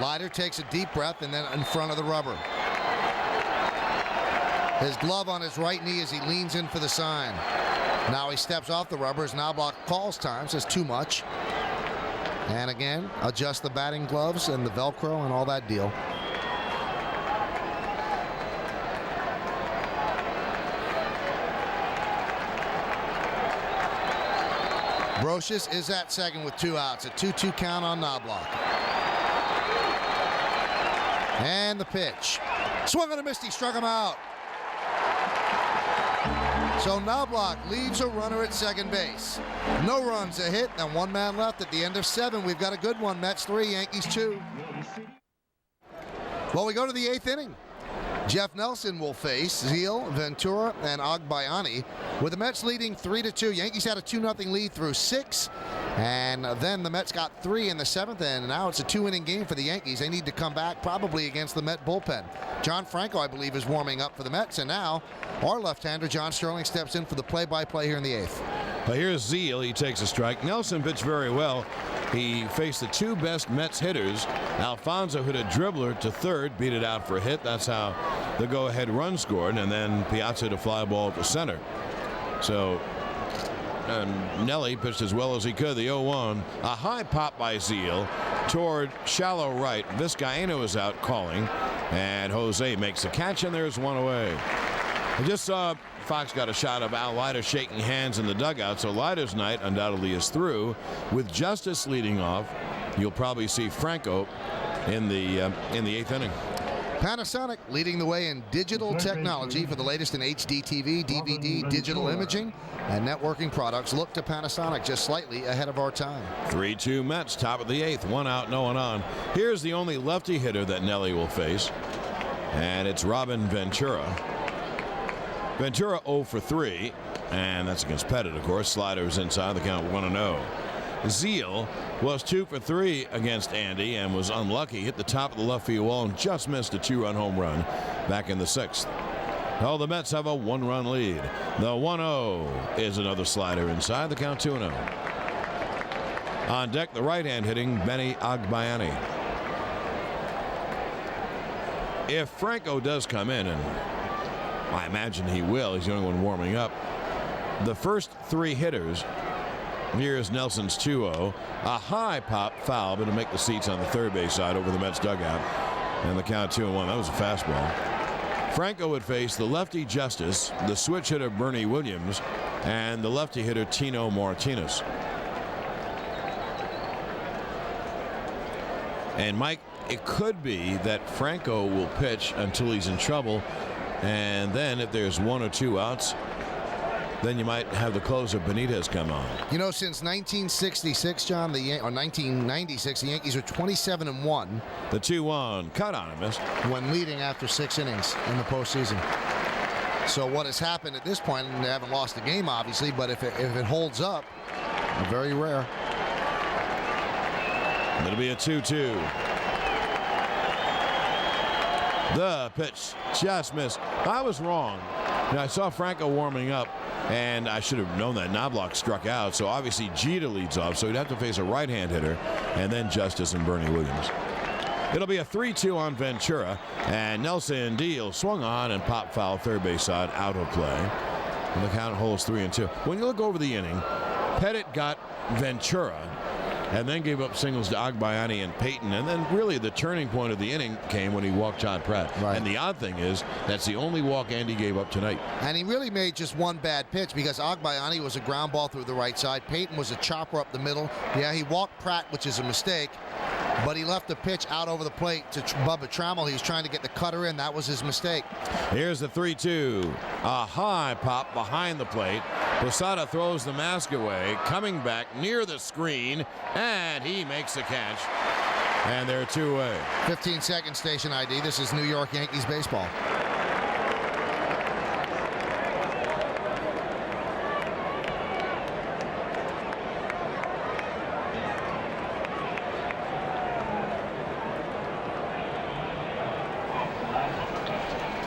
Leiter takes a deep breath and then in front of the rubber. His glove on his right knee as he leans in for the sign. Now he steps off the rubber as Knobloch calls time, says too much. And again, adjust the batting gloves and the Velcro and all that deal. Brocious is at second with 2 outs. A 2-2 count on Knobloch. And the pitch. Swung on a miss, he struck him out. So Knobloch leaves a runner at second base. No runs, a hit, and 1 man left at the end of 7. We've got a good one. Mets 3, Yankees 2. Well, we go to the 8th inning. Jeff Nelson will face Zeal, Ventura, and Agbayani. With the Mets leading 3-2, Yankees had a 2-0 lead through 6. And then the Mets got 3 in the 7th, and now it's a 2-inning game for the Yankees. They need to come back probably against the Met bullpen. John Franco, I believe, is warming up for the Mets, and now our left-hander, John Sterling, steps in for the play-by-play here in the 8th. Well, here's Zeal. He takes a strike. Nelson pitched very well. He faced the 2 best Mets hitters. Alfonso hit a dribbler to third, beat it out for a hit. That's how the go-ahead run scored, and then Piazza hit a fly ball to center. So Nelly pitched as well as he could. The 0-1. A high pop by Zeal toward shallow right. Vizcaino is out calling, and Jose makes the catch, and there's 1 away. I just saw Fox got a shot of Al Leiter shaking hands in the dugout, so Leiter's night undoubtedly is through. With Justice leading off, you'll probably see Franco in the 8th inning. Panasonic leading the way in digital technology for the latest in HD TV, DVD, digital imaging, and networking products. Look to Panasonic, just slightly ahead of our time. 3-2 Mets, top of the 8th. 1 out, no one on. Here's the only lefty hitter that Nelly will face, and it's Robin Ventura. Ventura 0 for 3, and that's against Pettit, of course. Sliders inside, the count 1-0. Zeal was 2 for 3 against Andy and was unlucky. Hit the top of the left field wall and just missed a 2-run home run back in the 6th. Oh, the Mets have a 1-run lead. The 1-0 is another slider inside, the count 2-0. On deck, the right-hand hitting Benny Agbayani. If Franco does come in, and I imagine he will, he's the only one warming up, the first 3 hitters, here's Nelson's 2-0, a high pop foul, but to make the seats on the third base side over the Mets dugout, and the count 2-1. That was a fastball. Franco would face the lefty Justice, the switch hitter Bernie Williams, and the lefty hitter Tino Martinez. And Mike, it could be that Franco will pitch until he's in trouble, and then if there's 1 or 2 outs, then you might have the closer Benitez come on. You know, since 1966, John, or 1996, the Yankees are 27-1. The 2-1 cut on him, miss. When leading after 6 innings in the postseason. So what has happened at this point, and they haven't lost a game, obviously, but if it holds up, very rare. It'll be a 2-2. The pitch just missed. I was wrong. Now, I saw Franco warming up, and I should have known that Knobloch struck out. So obviously Jeter leads off, so he'd have to face a right-hand hitter, and then Justice and Bernie Williams. It'll be a 3-2 on Ventura, and Nelson Deal swung on and popped foul third base side, out of play. And the count holds 3-2. When you look over the inning, Pettit got Ventura, and then gave up singles to Agbayani and Payton, and then really the turning point of the inning came when he walked Todd Pratt. Right. And the odd thing is that's the only walk Andy gave up tonight. And he really made just one bad pitch because Agbayani was a ground ball through the right side. Payton was a chopper up the middle. Yeah, he walked Pratt, which is a mistake, but he left the pitch out over the plate to Bubba Trammell. He was trying to get the cutter in. That was his mistake. Here's the 3-2. A high pop behind the plate. Posada throws the mask away, coming back near the screen, and he makes the catch. And they're 2-away. 15-second station ID. This is New York Yankees baseball.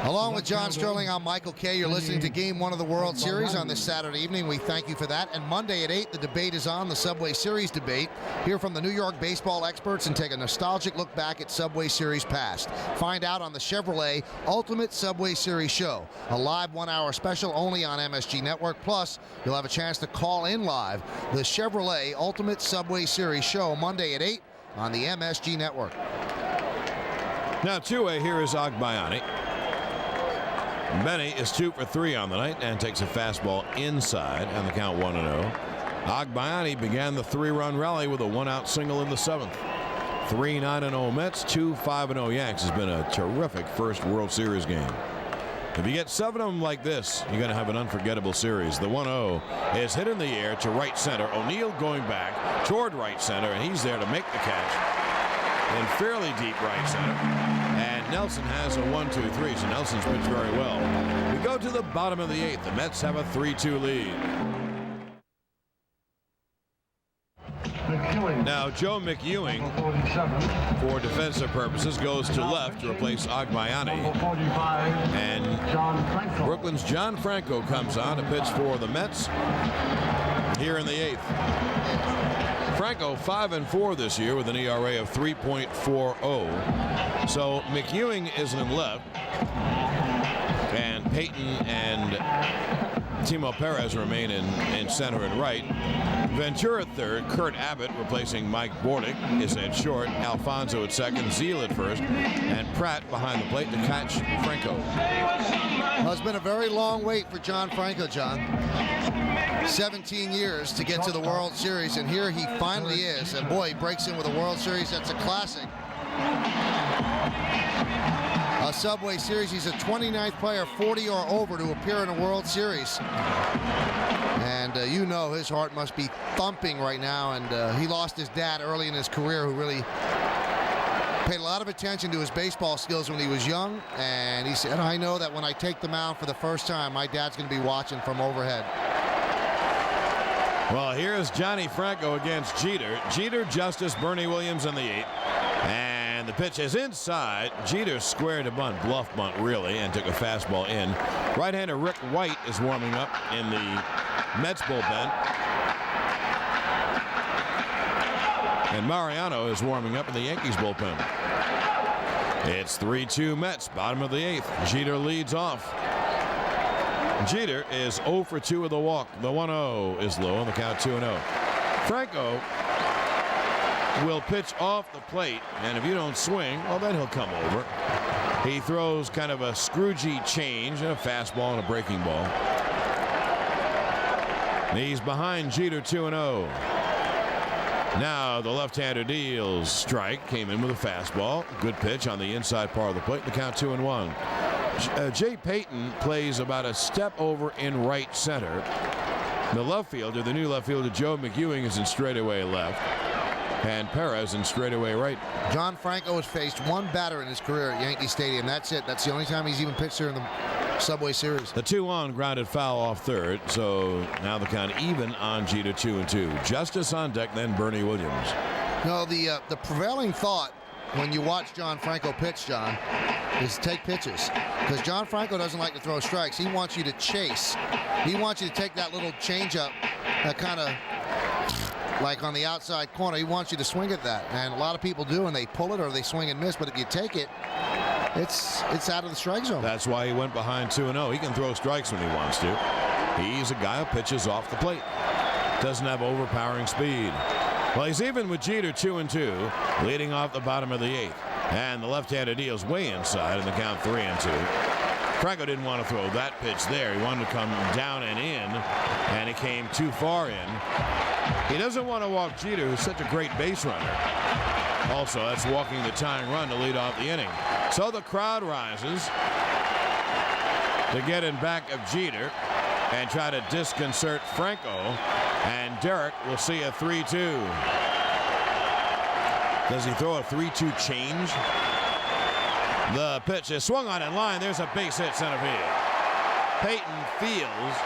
Along with John Sterling, I'm Michael Kay. You're listening to Game 1 of the World Series on this Saturday evening. We thank you for that. And Monday at 8, the debate is on, the Subway Series debate. Hear from the New York baseball experts and take a nostalgic look back at Subway Series past. Find out on the Chevrolet Ultimate Subway Series show, a live 1-hour special only on MSG Network. Plus, you'll have a chance to call in live. The Chevrolet Ultimate Subway Series show, Monday at 8 on the MSG Network. Now 2-away, here is Agbayani. Benny is 2 for 3 on the night and takes a fastball inside on the count 1-0. Agbayani began the 3-run rally with a 1-out single in the 7th. 3-9-0 Mets, 2-5-0 Yanks. Has been a terrific first World Series game. If you get 7 of them like this, you're going to have an unforgettable series. The 1-0 is hit in the air to right center. O'Neill going back toward right center, and he's there to make the catch in fairly deep right center. And Nelson has a 1-2-3, so Nelson's pitched very well. We go to the bottom of the 8th. The Mets have a 3-2 lead. Now Joe McEwing, for defensive purposes, goes to left to replace Agbayani. And Brooklyn's John Franco comes on to pitch for the Mets here in the 8th. Franco 5-4 this year with an ERA of 3.40. So McEwing is in left, and Payton and Timo Perez remain in center and right. Ventura at third, Kurt Abbott replacing Mike Bordick is at short, Alfonso at second, Zeal at first, and Pratt behind the plate to catch Franco. Well, it's been a very long wait for John Franco, John. 17 years to get to the World Series, and here he finally is. And boy, he breaks in with a World Series. That's a classic. A Subway Series. He's a 29th player, 40 or over, to appear in a World Series. And you know his heart must be thumping right now. And he lost his dad early in his career, who really paid a lot of attention to his baseball skills when he was young. And he said, I know that when I take the mound for the first time, my dad's going to be watching from overhead. Well, here's Johnny Franco against Jeter. Jeter, Justice, Bernie Williams in the 8th. And the pitch is inside. Jeter squared a bunt, bluff bunt really, and took a fastball in. Right-hander Rick White is warming up in the Mets bullpen. And Mariano is warming up in the Yankees bullpen. It's 3-2 Mets, bottom of the 8th. Jeter leads off. Jeter is 0 for 2 with a walk. The 1-0 is low on the count, 2-0. Franco will pitch off the plate, and if you don't swing, well, then he'll come over. He throws kind of a Scroogey change and a fastball and a breaking ball. He's behind Jeter, 2-0. Now the left-hander deals strike, came in with a fastball. Good pitch on the inside part of the plate. The count 2-1. Jay Payton plays about a step over in right center. The left fielder, the new left fielder, Joe McEwing, is in straightaway left. And Perez in straightaway right. John Franco has faced one batter in his career at Yankee Stadium. That's it. That's the only time he's even pitched there in the Subway Series. The 2-1 grounded foul off third. So now the count even on Jeter, 2-2. Justice on deck, then Bernie Williams. No, the prevailing thought when you watch John Franco pitch, John, is take pitches. Because John Franco doesn't like to throw strikes. He wants you to chase. He wants you to take that little changeup, that kind of like on the outside corner. He wants you to swing at that. And a lot of people do, and they pull it or they swing and miss. But if you take it, it's out of the strike zone. That's why he went behind 2-0. He can throw strikes when he wants to. He's a guy who pitches off the plate. Doesn't have overpowering speed. Well, he's even with Jeter, 2-2, leading off the bottom of the 8th. And the left-hander deals way inside in the count, 3-2. Franco didn't want to throw that pitch there. He wanted to come down and in, and he came too far in. He doesn't want to walk Jeter, who's such a great base runner. Also, that's walking the tying run to lead off the inning. So the crowd rises to get in back of Jeter and try to disconcert Franco. And Derek will see a 3-2. Does he throw a 3-2 change? The pitch is swung on in line. There's a base hit center field. Payton fields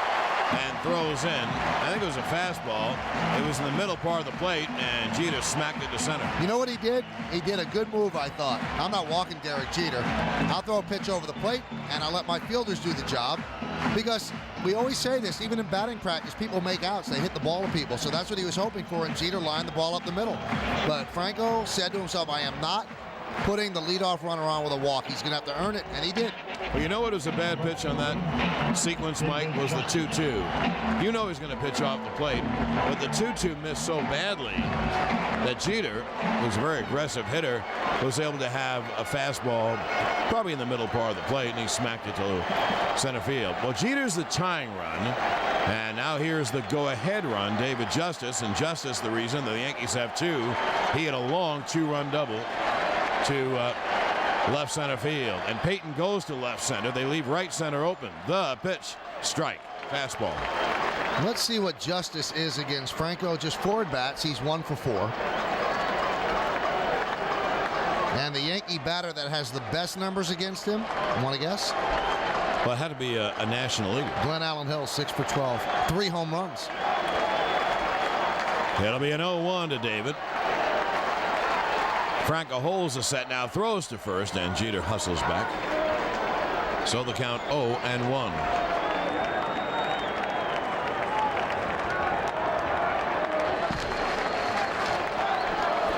and throws in. I think it was a fastball. It was in the middle part of the plate, and Jeter smacked it to center. You know what he did? He did a good move, I thought. I'm not walking Derek Jeter. I'll throw a pitch over the plate, and I'll let my fielders do the job. Because we always say this, even in batting practice, people make outs. They hit the ball to people. So that's what he was hoping for, and Jeter lined the ball up the middle. But Franco said to himself, I am not putting the leadoff runner on with a walk. He's going to have to earn it, and he did. Well, you know what was a bad pitch on that sequence, Mike, was the 2-2. You know he's going to pitch off the plate, but the 2-2 missed so badly that Jeter, who's a very aggressive hitter, was able to have a fastball probably in the middle part of the plate, and he smacked it to center field. Well, Jeter's the tying run, and now here's the go-ahead run, David Justice, and Justice the reason the Yankees have two. He had a long 2-run double to left center field, and Payton goes to left center. They leave right center open. The pitch, strike, fastball. Let's see what Justice is against Franco. Just 4 at-bats. He's 1 for 4. And the Yankee batter that has the best numbers against him, want to guess? Well, it had to be a National League. Glenn Allen Hill, 6 for 12. 3 home runs. It'll be an 0-1 to David. Franco holds the set now, throws to first, and Jeter hustles back. So the count 0-1.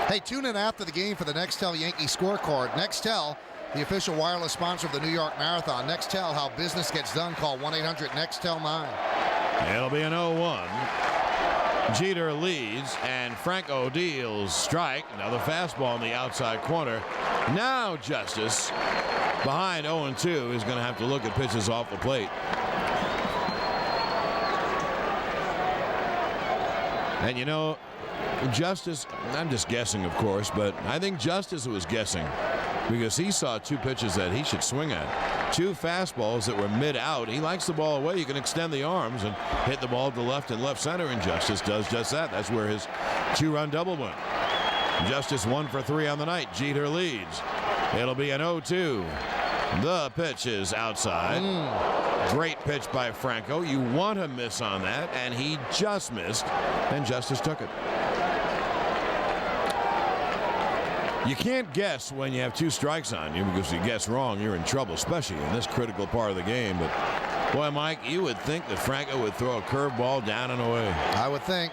Hey, tune in after the game for the Nextel Yankee scorecard. Nextel, the official wireless sponsor of the New York Marathon. Nextel, how business gets done. Call 1-800-NEXTEL-9. It'll be an 0-1. Jeter leads, and Franco deals strike. Another fastball in the outside corner. Now Justice, behind 0-2, is going to have to look at pitches off the plate. And you know, Justice, I'm just guessing, of course, but I think Justice was guessing because he saw 2 pitches that he should swing at. 2 fastballs that were mid-out. He likes the ball away. You can extend the arms and hit the ball to left and left center, and Justice does just that. That's where his 2-run double went. Justice 1 for 3 on the night. Jeter leads. It'll be an 0-2. The pitch is outside. Great pitch by Franco. You want to miss on that, and he just missed, and Justice took it. You can't guess when you have 2 strikes on you, because if you guess wrong, you're in trouble, especially in this critical part of the game. But boy, Mike, you would think that Franco would throw a curveball down and away. I would think.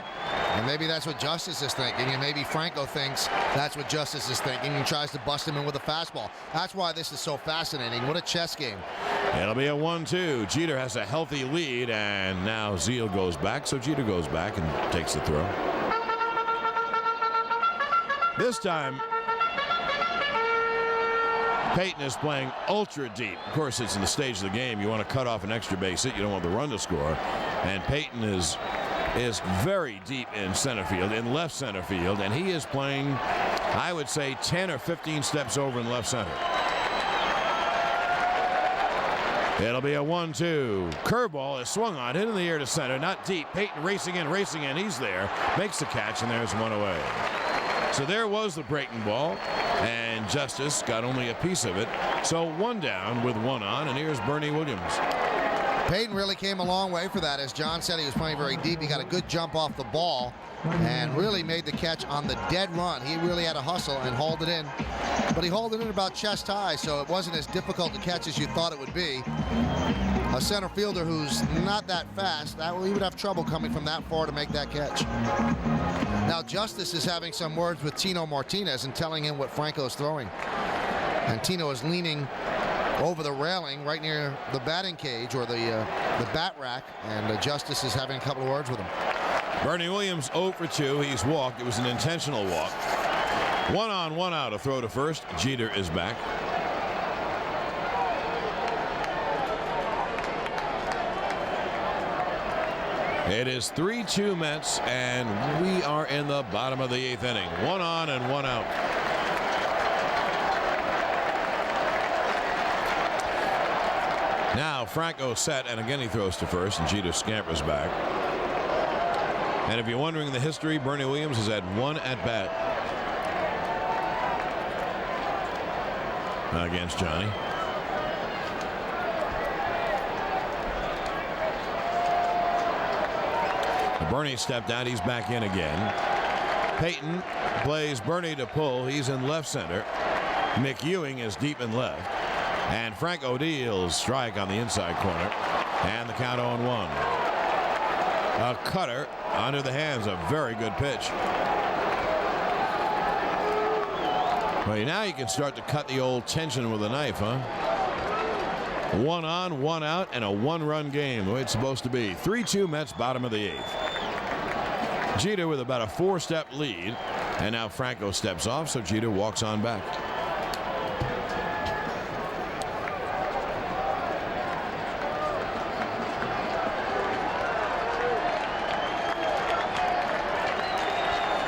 And maybe that's what Justice is thinking, and maybe Franco thinks that's what Justice is thinking and tries to bust him in with a fastball. That's why this is so fascinating. What a chess game. It'll be a 1-2. Jeter has a healthy lead, and now Zeal goes back, so Jeter goes back and takes the throw. This time, Peyton is playing ultra deep. Of course, it's in the stage of the game. You want to cut off an extra base hit. You don't want the run to score. And Peyton is very deep in center field, in left center field, and he is playing, I would say, 10 or 15 steps over in left center. It'll be a 1-2. Curveball is swung on, hit in the air to center, not deep. Peyton racing in. He's there, makes the catch, and there's 1 away. So there was the breaking ball, and Justice got only a piece of it. So 1 down with 1 on, and here's Bernie Williams. Peyton really came a long way for that. As John said, he was playing very deep. He got a good jump off the ball and really made the catch on the dead run. He really had to hustle and hauled it in. But he hauled it in about chest high, so it wasn't as difficult to catch as you thought it would be. A center fielder who's not that fast, he would have trouble coming from that far to make that catch. Now Justice is having some words with Tino Martinez and telling him what Franco's throwing. And Tino is leaning over the railing right near the batting cage or the bat rack, and Justice is having a couple of words with him. Bernie Williams 0 for 2. He's walked. It was an intentional walk. 1 on, 1 out. A throw to first. Jeter is back. It is 3-2 Mets, and we are in the bottom of the 8th inning. 1 on and 1 out. Now Franco set, and again he throws to first, and Jeter scampers back. And if you're wondering the history, Bernie Williams has had 1 at-bat against Johnny. Bernie stepped out. He's back in again. Peyton plays Bernie to pull. He's in left center. Mick Ewing is deep in left. And Franco deals strike on the inside corner. And the count 0-1. A cutter under the hands. A very good pitch. Well, now you can start to cut the old tension with a knife, huh? 1 on, 1 out, and a 1-run game. The way it's supposed to be. 3-2 Mets, bottom of the 8th. Jeter with about a 4-step lead. And now Franco steps off, so Jeter walks on back.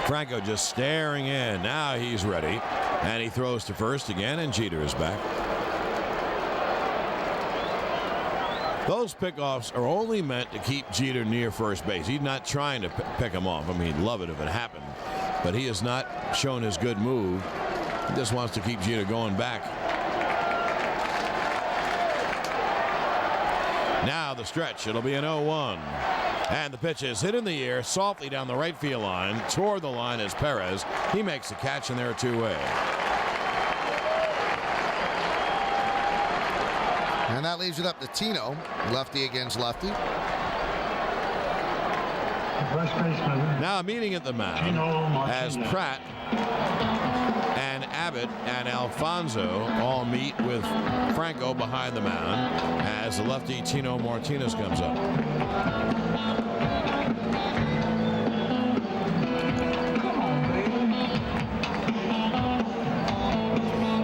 Franco just staring in. Now he's ready. And he throws to first again, and Jeter is back. Those pickoffs are only meant to keep Jeter near first base. He's not trying to pick him off. I mean, he'd love it if it happened. But he has not shown his good move. He just wants to keep Jeter going back. Now the stretch. It'll be an 0-1. And the pitch is hit in the air softly down the right field line. Toward the line is Perez. He makes the catch, and they're 2-away. And that leaves it up to Tino. Lefty against lefty. First baseman. Now a meeting at the mound Tino as Martinez. Pratt and Abbott and Alfonso all meet with Franco behind the mound as the lefty Tino Martinez comes up.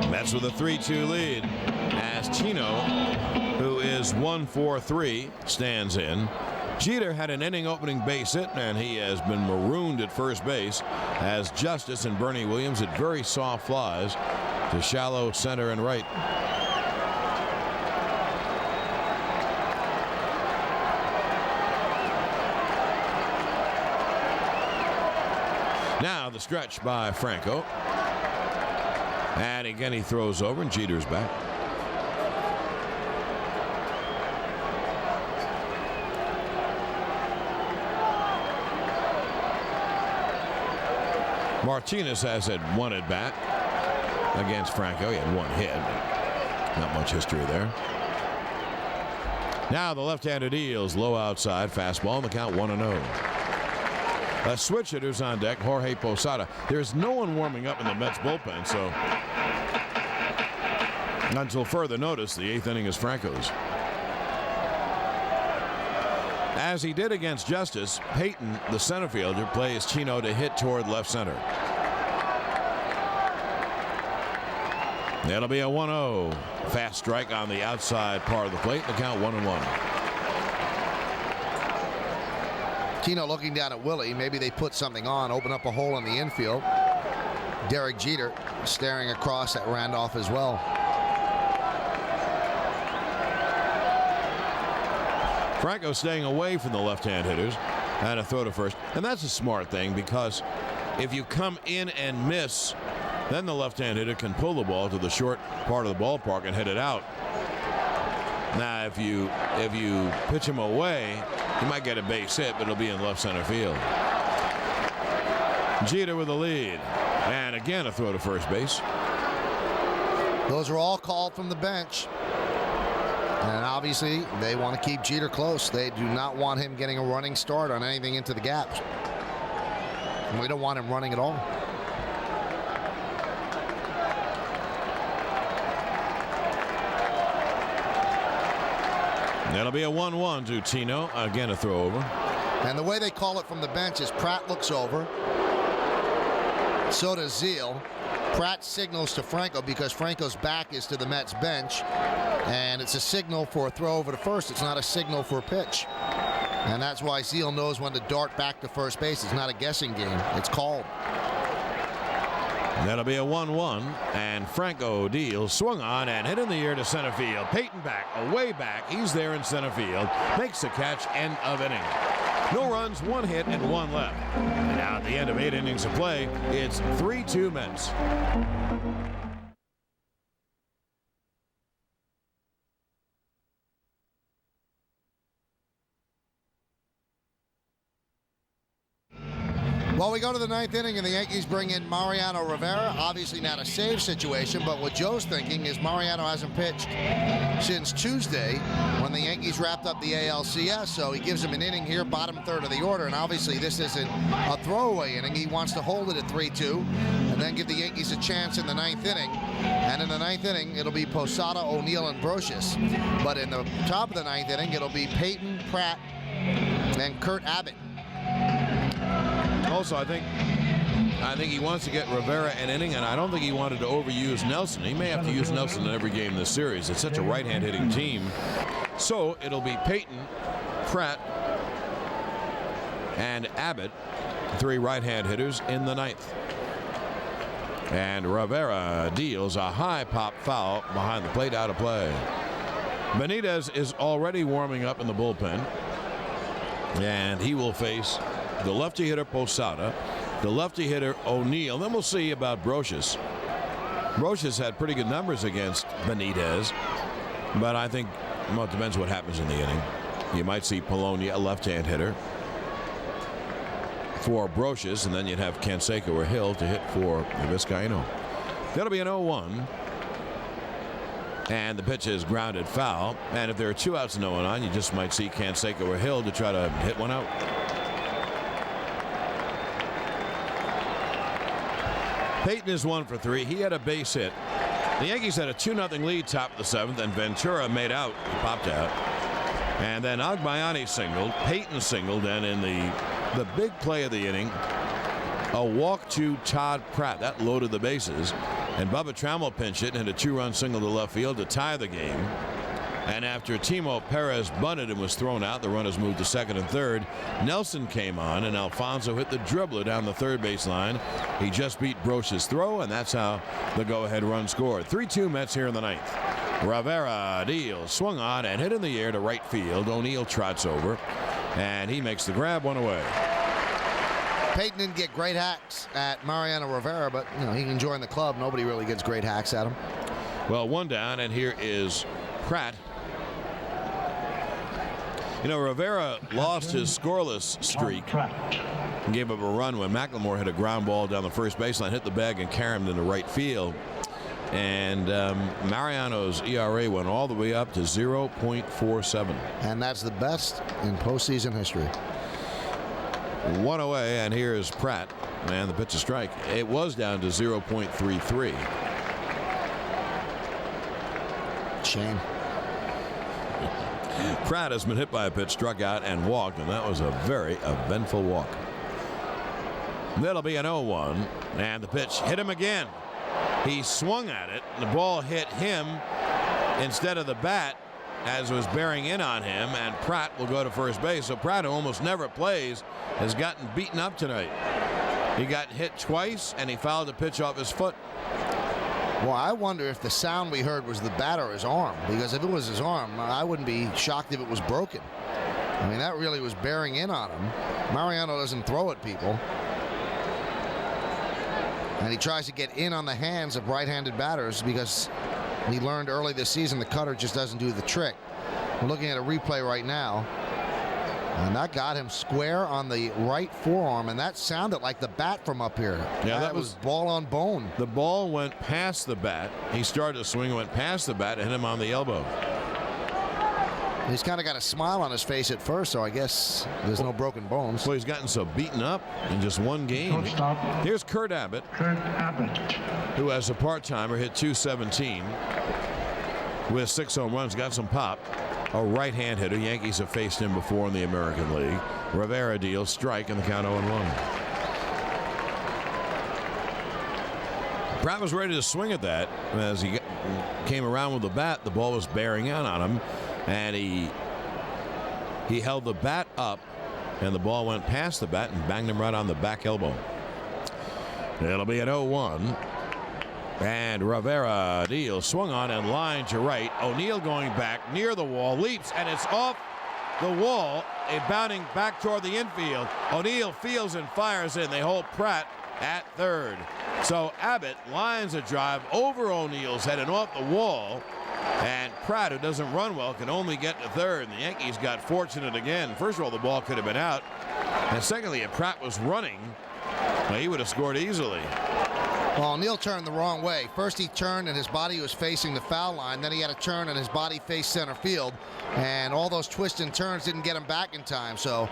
Mets with a 3-2 lead as Tino, who is 1-for-3, stands in. Jeter had an inning-opening base hit, and he has been marooned at first base as Justice and Bernie Williams hit very soft flies to shallow center and right. Now the stretch by Franco. And again he throws over and Jeter's back. Martinez has had one at bat against Franco. He had one hit, but not much history there. Now the left-hander deals low outside fastball and the count 1-0. A switch hitters on deck, Jorge Posada. There's no one warming up in the Mets bullpen, so until further notice, the 8th inning is Franco's. As he did against Justice, Payton, the center fielder, plays Chino to hit toward left center. That'll be a 1-0. Fast strike on the outside part of the plate. The count 1-1. Chino looking down at Willie. Maybe they put something on, open up a hole in the infield. Derek Jeter staring across at Randolph as well. Franco staying away from the left-hand hitters and a throw to first. And that's a smart thing because if you come in and miss, then the left-hand hitter can pull the ball to the short part of the ballpark and hit it out. Now, if you pitch him away, he might get a base hit, but it'll be in left center field. Jeter with the lead. And again, a throw to first base. Those are all called from the bench. And obviously, they want to keep Jeter close. They do not want him getting a running start on anything into the gaps. We don't want him running at all. That'll be a 1-1 to Chino. Again, a throw over. And the way they call it from the bench is Pratt looks over. So does Zeal. Pratt signals to Franco because Franco's back is to the Mets bench. And it's a signal for a throw over to first. It's not a signal for a pitch. And that's why Zeal knows when to dart back to first base. It's not a guessing game. It's called. That'll be a 1-1. And Franco deals, swung on and hit in the air to center field. Payton back, away back. He's there in center field. Makes the catch, end of inning. No runs, one hit, and one left. And now at the end of 8 innings of play, it's 3-2 Mets. Well, we go to the 9th inning, and the Yankees bring in Mariano Rivera. Obviously not a save situation, but what Joe's thinking is Mariano hasn't pitched since Tuesday when the Yankees wrapped up the ALCS, so he gives him an inning here, bottom third of the order, and obviously this isn't a throwaway inning. He wants to hold it at 3-2 and then give the Yankees a chance in the 9th inning. And in the 9th inning, it'll be Posada, O'Neill, and Brocious. But in the top of the 9th inning, it'll be Payton, Pratt, and Kurt Abbott. Also, I think he wants to get Rivera an inning, and I don't think he wanted to overuse Nelson. He may have to use Nelson in every game this series. It's such a right-hand hitting team. So it'll be Payton, Pratt, and Abbott, 3 right-hand hitters in the 9th. And Rivera deals a high pop foul behind the plate, out of play. Benitez is already warming up in the bullpen, and he will face the lefty hitter Posada, the lefty hitter O'Neill. Then we'll see about Brocious. Brocious had pretty good numbers against Benitez, but I think, well, it depends what happens in the inning. You might see Polonia, a left-hand hitter, for Brocious, and then you'd have Canseco or Hill to hit for Vizcaino. That'll be an 0-1. And the pitch is grounded foul. And if there are 2 outs and no one on, you just might see Canseco or Hill to try to hit one out. Payton is 1 for 3. He had a base hit. The Yankees had a 2-0 lead top of the 7th, and Ventura made out. He popped out. And then Agbayani singled. Payton singled, and in the big play of the inning, a walk to Todd Pratt. That loaded the bases. And Bubba Trammell pinched it and hit a 2-run single to left field to tie the game. And after Timo Perez bunted and was thrown out, the runners moved to second and third. Nelson came on, and Alfonso hit the dribbler down the third base line. He just beat Broch's throw, and that's how the go-ahead run scored. 3-2 Mets here in the ninth. Rivera deals, swung on and hit in the air to right field. O'Neill trots over, and he makes the grab, one away. Peyton didn't get great hacks at Mariano Rivera, but you know he can join the club. Nobody really gets great hacks at him. Well, one down, and here is Pratt. You know, Rivera lost his scoreless streak and gave up a run when McLemore hit a ground ball down the first baseline, hit the bag, and carried him into right field. And Mariano's ERA went all the way up to 0.47. And that's the best in postseason history. One away, and here's Pratt. And the pitch is strike. It was down to 0.33. Shame. Pratt has been hit by a pitch, struck out, and walked, and that was a very eventful walk. That'll be an 0-1, and the pitch hit him again. He swung at it, and the ball hit him instead of the bat as it was bearing in on him, and Pratt will go to first base. So Pratt, who almost never plays, has gotten beaten up tonight. He got hit twice, and he fouled a pitch off his foot. Well, I wonder if the sound we heard was the bat or his arm, because if it was his arm, I wouldn't be shocked if it was broken. I mean, that really was bearing in on him. Mariano doesn't throw at people. And he tries to get in on the hands of right-handed batters because he learned early this season the cutter just doesn't do the trick. We're looking at a replay right now. And that got him square on the right forearm, and that sounded like the bat from up here. Yeah, that was ball on bone. The ball went past the bat. He started to swing, went past the bat, and hit him on the elbow. He's kind of got a smile on his face at first, so I guess there's no broken bones. Well, he's gotten so beaten up in just one game. Shortstop, Here's Kurt Abbott, Kurt Abbott. who as a part-timer hit .217 with 6 home runs, got some pop. A right-hand hitter. Yankees have faced him before in the American League. Rivera deals, strike, and the count 0-1. Pratt was ready to swing at that. As he came around with the bat, the ball was bearing in on him, and he held the bat up, and the ball went past the bat and banged him right on the back elbow. It'll be an 0-1. And Rivera deals, swung on and line to right. O'Neill going back near the wall, leaps, and it's off the wall, bounding back toward the infield. O'Neill fields and fires in. They hold Pratt at third. So Abbott lines a drive over O'Neill's head and off the wall. And Pratt, who doesn't run well, can only get to third. And the Yankees got fortunate again. First of all, the ball could have been out. And secondly, if Pratt was running, well, he would have scored easily. Well, O'Neill turned the wrong way. First he turned and his body was facing the foul line. Then he had to turn and his body faced center field. And all those twists and turns didn't get him back in time. So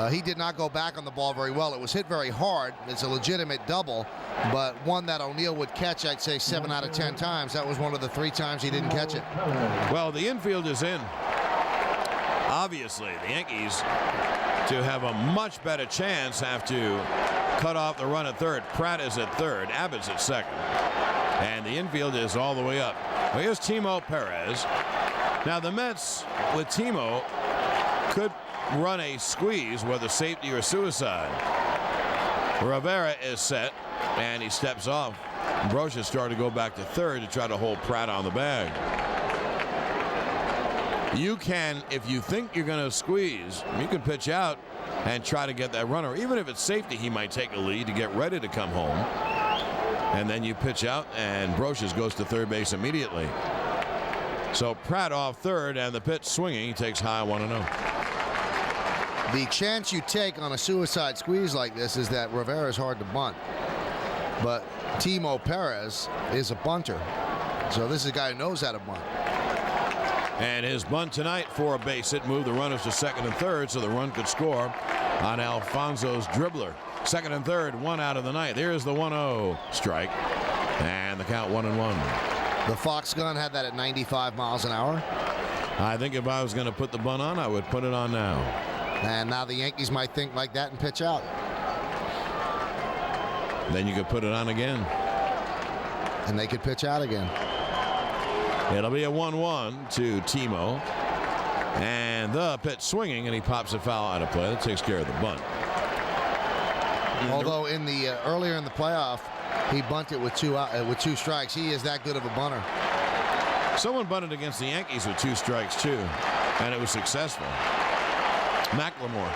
he did not go back on the ball very well. It was hit very hard. It's a legitimate double, but one that O'Neill would catch, I'd say 7 out of 10 times. That was one of the 3 times he didn't catch it. Well, the infield is in. Obviously, the Yankees, to have a much better chance, have to cut off the run at third. Pratt is at third. Abbott's at second. And the infield is all the way up. Well, here's Timo Perez. Now, the Mets, with Timo, could run a squeeze, whether safety or suicide. Rivera is set, and he steps off. Broch has started to go back to third to try to hold Pratt on the bag. You can, if you think you're going to squeeze, you can pitch out and try to get that runner. Even if it's safety, he might take a lead to get ready to come home. And then you pitch out, and Brochus goes to third base immediately. So Pratt off third, and the pitch swinging. He takes high 1-0. The chance you take on a suicide squeeze like this is that Rivera is hard to bunt. But Timo Perez is a bunter. So this is a guy who knows how to bunt. And his bunt tonight for a base hit moved the runners to second and third, so the run could score on Alfonso's dribbler. Second and third, 1 out of the ninth. Here's the 1-0 strike, and the count 1-1. The Fox gun had that at 95 miles an hour. I think if I was going to put the bunt on, I would put it on now. And now the Yankees might think like that and pitch out. Then you could put it on again. And they could pitch out again. It'll be a 1-1 to Timo. And the pitch swinging, and he pops a foul out of play. That takes care of the bunt. Although in the earlier in the playoff, he bunted with two strikes. He is that good of a bunter. Someone bunted against the Yankees with 2 strikes, too, and it was successful. McLemore.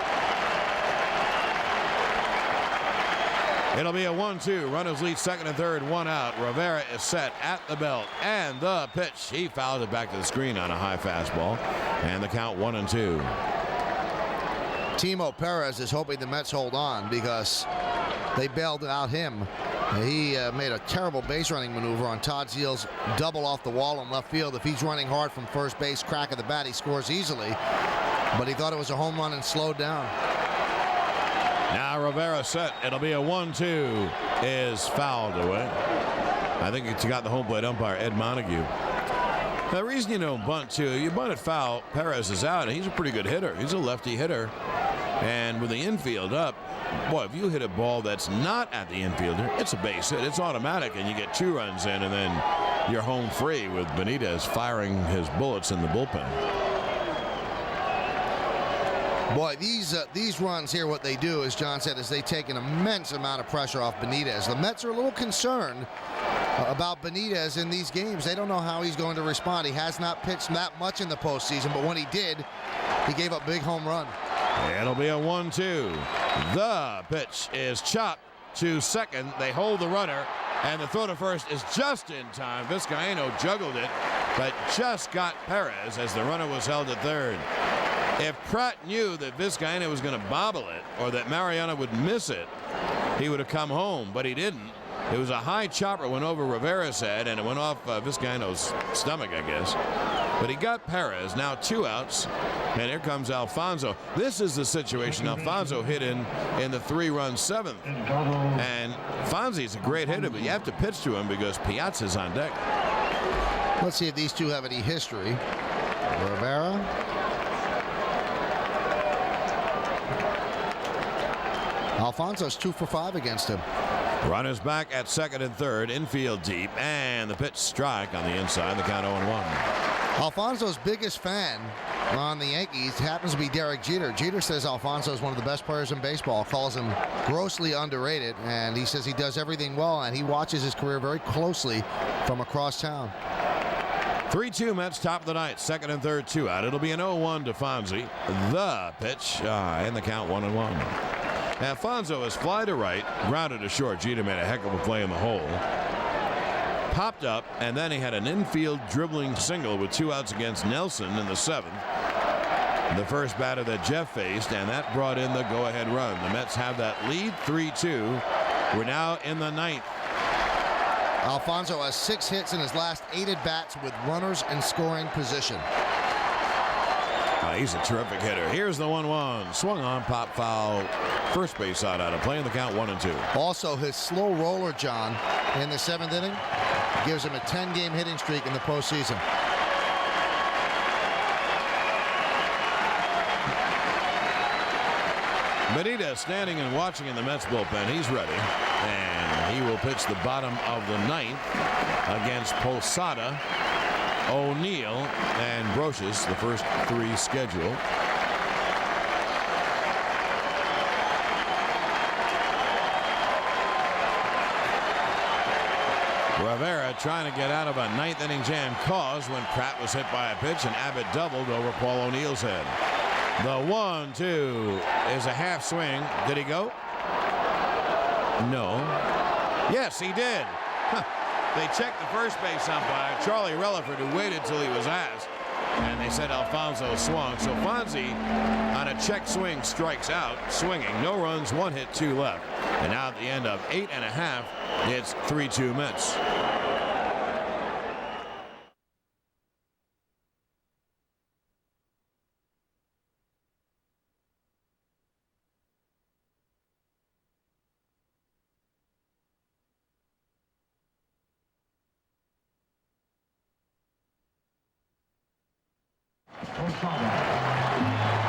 It'll be a 1-2. Runners lead second and third, 1 out. Rivera is set at the belt, and the pitch. He fouled it back to the screen on a high fastball, and the count 1-2. Timo Perez is hoping the Mets hold on because they bailed out him. He made a terrible base running maneuver on Todd Zeal's double off the wall in left field. If he's running hard from first base, crack of the bat, he scores easily. But he thought it was a home run and slowed down. Now Rivera set. It'll be a 1-2. Is fouled away. I think it's got the home plate umpire, Ed Montague. The reason you don't bunt, too, you bunt it foul, Perez is out, and he's a pretty good hitter. He's a lefty hitter. And with the infield up, boy, if you hit a ball that's not at the infielder, it's a base hit. It's automatic, and you get 2 runs in, and then you're home free with Benitez firing his bullets in the bullpen. Boy, these runs here, what they do, as John said, is they take an immense amount of pressure off Benitez. The Mets are a little concerned about Benitez in these games. They don't know how he's going to respond. He has not pitched that much in the postseason, but when he did, he gave up a big home run. It'll be a 1-2. The pitch is chopped to second. They hold the runner, and the throw to first is just in time. Vizcaino juggled it, but just got Perez as the runner was held at third. If Pratt knew that Vizcaino was going to bobble it or that Mariano would miss it, he would have come home, but he didn't. It was a high chopper, went over Rivera's head, and it went off Vizcaino's stomach, I guess. But he got Perez, now 2 outs, and here comes Alfonso. This is the situation Alfonso hit in the 3-run 7th. And Fonzie's a great hitter, but you have to pitch to him because Piazza's on deck. Let's see if these two have any history. Rivera. Alfonso's 2 for 5 against him. Runners back at second and third, infield deep, and the pitch strike on the inside, the count 0-1. Alfonso's biggest fan on the Yankees happens to be Derek Jeter. Jeter says Alfonso is one of the best players in baseball, calls him grossly underrated, and he says he does everything well, and he watches his career very closely from across town. 3-2 Mets, top of the ninth, second and third, 2 out. It'll be an 0-1 to Fonzie. The pitch, and the count 1-1. Alfonso is fly to right, grounded to short. Jeter made a heck of a play in the hole. Popped up, and then he had an infield dribbling single with 2 outs against Nelson in the 7th. The first batter that Jeff faced, and that brought in the go-ahead run. The Mets have that lead, 3-2. We're now in the 9th. Alfonso has 6 hits in his last 8 at-bats with runners in scoring position. He's a terrific hitter. Here's the 1-1. Swung on, pop foul. First base side out of play, in the count 1-2. Also, his slow roller, John, in the 7th inning gives him a 10-game hitting streak in the postseason. Benitez standing and watching in the Mets bullpen. He's ready, and he will pitch the bottom of the 9th against Posada, O'Neill, and Brocious, the first 3 scheduled. Rivera trying to get out of a 9th inning jam caused when Pratt was hit by a pitch and Abbott doubled over Paul O'Neill's head. The 1-2 is a half swing. Did he go? No. Yes, he did. They checked the first base umpire, Charlie Relaford, who waited till he was asked, and they said Alfonso swung. So Fonzie, on a check swing, strikes out, swinging. No runs, 1 hit, 2 left. And now at the end of 8.5, it's 3-2 Mets.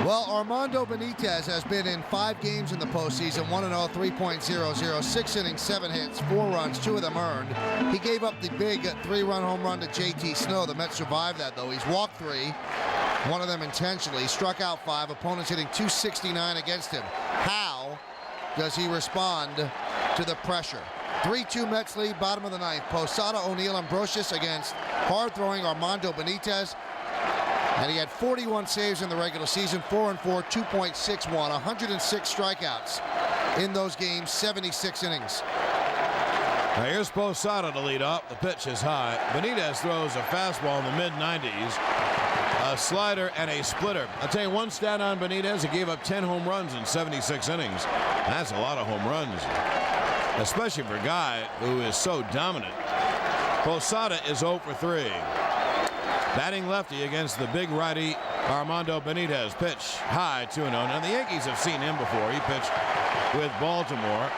Well, Armando Benitez has been in 5 games in the postseason, 1-0, 3.00, 6 innings, 7 hits, 4 runs, 2 of them earned. He gave up the big 3-run home run to JT Snow. The Mets survived that, though. He's walked 3, 1 of them intentionally, struck out 5, opponents hitting .269 against him. How does he respond to the pressure? 3-2 Mets lead, bottom of the 9th. Posada, O'Neill, Ambrosius against hard-throwing Armando Benitez. And he had 41 saves in the regular season, 4-4, 2.61, 106 strikeouts in those games, 76 innings. Now here's Posada to lead off. The pitch is high. Benitez throws a fastball in the mid-90s, a slider, and a splitter. I'll tell you one stat on Benitez. He gave up 10 home runs in 76 innings. That's a lot of home runs, especially for a guy who is so dominant. Posada is 0 for 3. Batting lefty against the big righty Armando Benitez. Pitch high, 2-0. Now the Yankees have seen him before. He pitched with Baltimore.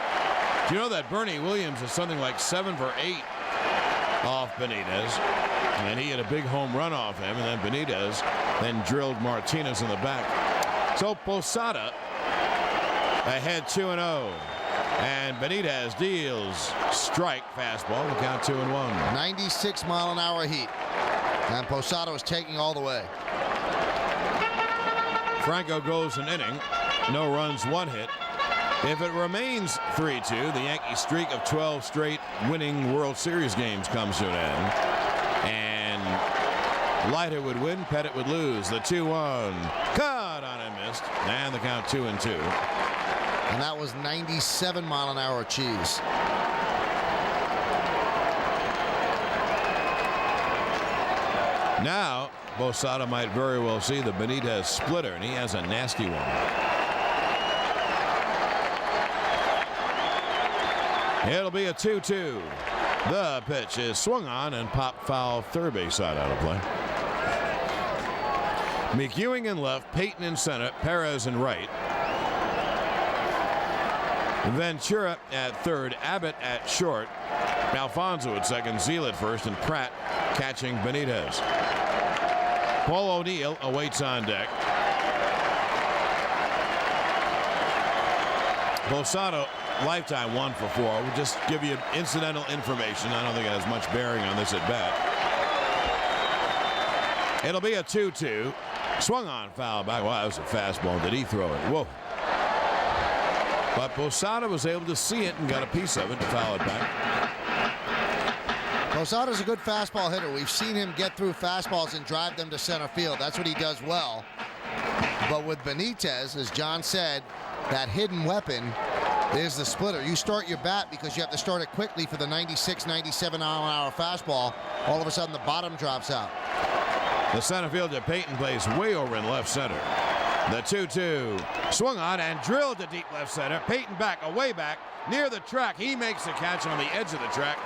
Do you know that Bernie Williams is something like 7 for 8 off Benitez? And he had a big home run off him, and then Benitez then drilled Martinez in the back. So Posada ahead 2-0. And Benitez deals strike fastball to count 2-1. 96-mile-an-hour heat. And Posada was taking all the way. Franco goes an inning. No runs, 1 hit. If it remains 3-2, the Yankee streak of 12 straight winning World Series games comes to an end. And Leiter would win, Pettit would lose. The 2-1. Cut on and missed. And the count 2-2. And that was 97-mile-an-hour cheese. Now, Posada might very well see the Benitez splitter, and he has a nasty one. It'll be a 2-2. The pitch is swung on and popped foul, third base side out of play. McEwing in left, Payton in center, Perez in right. Ventura at third, Abbott at short, Alfonso at second, Zeal at first, and Pratt catching Benitez. Paul O'Neill awaits on deck. Posada, lifetime 1 for 4. We'll just give you incidental information. I don't think it has much bearing on this at bat. It'll be a 2-2. Swung on, foul back. Wow, that was a fastball. Did he throw it? Whoa. But Posada was able to see it and got a piece of it to foul it back. Posada's a good fastball hitter. We've seen him get through fastballs and drive them to center field. That's what he does well. But with Benitez, as John said, that hidden weapon is the splitter. You start your bat because you have to start it quickly for the 96, 97-mile-an-hour fastball. All of a sudden, the bottom drops out. The center fielder Payton plays way over in left center. The 2-2 swung on and drilled to deep left center. Payton back, away back, near the track. He makes the catch on the edge of the track.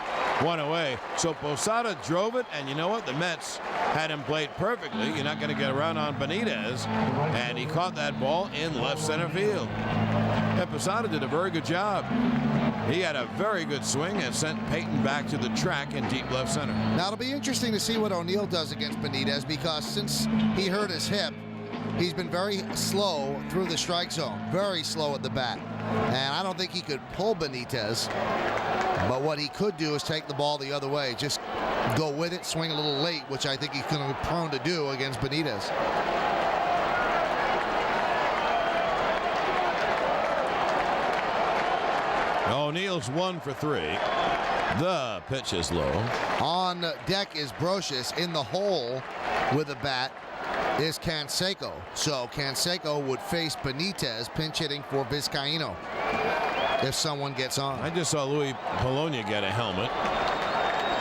1 away. So Posada drove it, and you know what? The Mets had him played perfectly. You're not going to get around on Benitez. And he caught that ball in left center field. And Posada did a very good job. He had a very good swing and sent Payton back to the track in deep left center. Now, it'll be interesting to see what O'Neill does against Benitez, because since he hurt his hip, he's been very slow through the strike zone, very slow at the bat. And I don't think he could pull Benitez, but what he could do is take the ball the other way, just go with it, swing a little late, which I think he's going to be prone to do against Benitez. O'Neill's 1 for 3. The pitch is low. On deck is Brocious. In the hole with a bat is Canseco. So Canseco would face Benitez, pinch hitting for Vizcaíno if someone gets on. I just saw Louis Polonia get a helmet.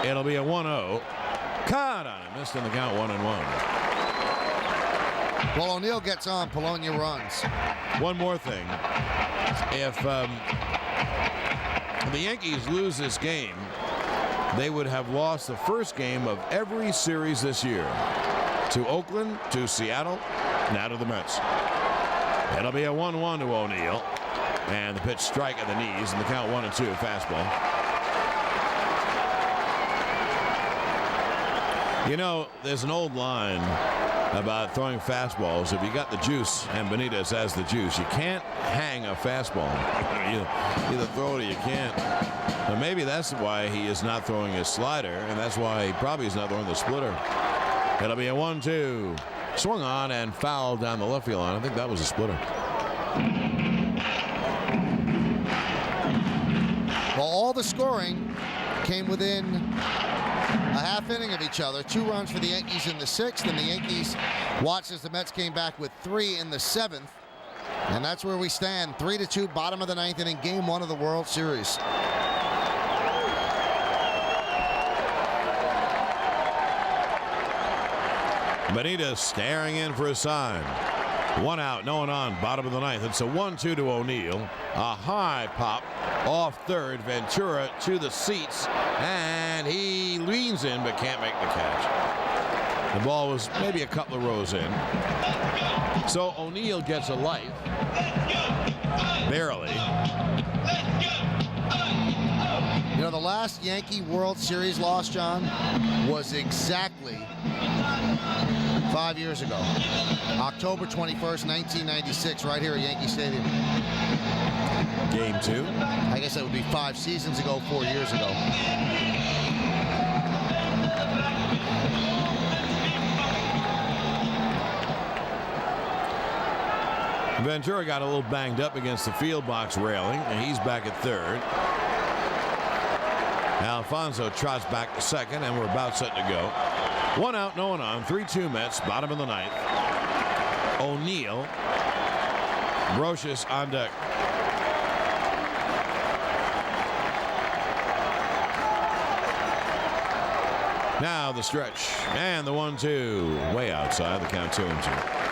It'll be a 1-0. Caught on it. Missed in the count, 1-1. Well, O'Neill gets on. Polonia runs. One more thing. If the Yankees lose this game, they would have lost the first game of every series this year. To Oakland, to Seattle, now to the Mets. It'll be a 1-1 to O'Neill. And the pitch strike at the knees, and the count 1-2 fastball. You know, there's an old line about throwing fastballs. If you got the juice, and Benitez has the juice, you can't hang a fastball. You either throw it or you can't. But maybe that's why he is not throwing his slider, and that's why he probably is not throwing the splitter. It'll be a 1-2. Swung on and fouled down the left field line. I think that was a splitter. Well, all the scoring came within a half inning of each other. 2 runs for the Yankees in the 6th, and the Yankees watched as the Mets came back with 3 in the 7th. And that's where we stand, 3-2, bottom of the 9th inning, game 1 of the World Series. Benitez staring in for a sign. 1 out, no one on, bottom of the 9th. It's a 1-2 to O'Neill. A high pop off third. Ventura to the seats, and he leans in but can't make the catch. The ball was maybe a couple of rows in. So O'Neill gets a life. Barely. You know, the last Yankee World Series loss, John, was exactly 5 years ago. October 21st, 1996, right here at Yankee Stadium. Game 2. I guess that would be 5 seasons ago, 4 years ago. Ventura got a little banged up against the field box railing, and he's back at third. Alfonso trots back to second, and we're about set to go. 1 out, no one on. 3-2 Mets, bottom of the 9th. O'Neill. Brocious on deck. Now the stretch, and the 1-2. Way outside, the count 2-2.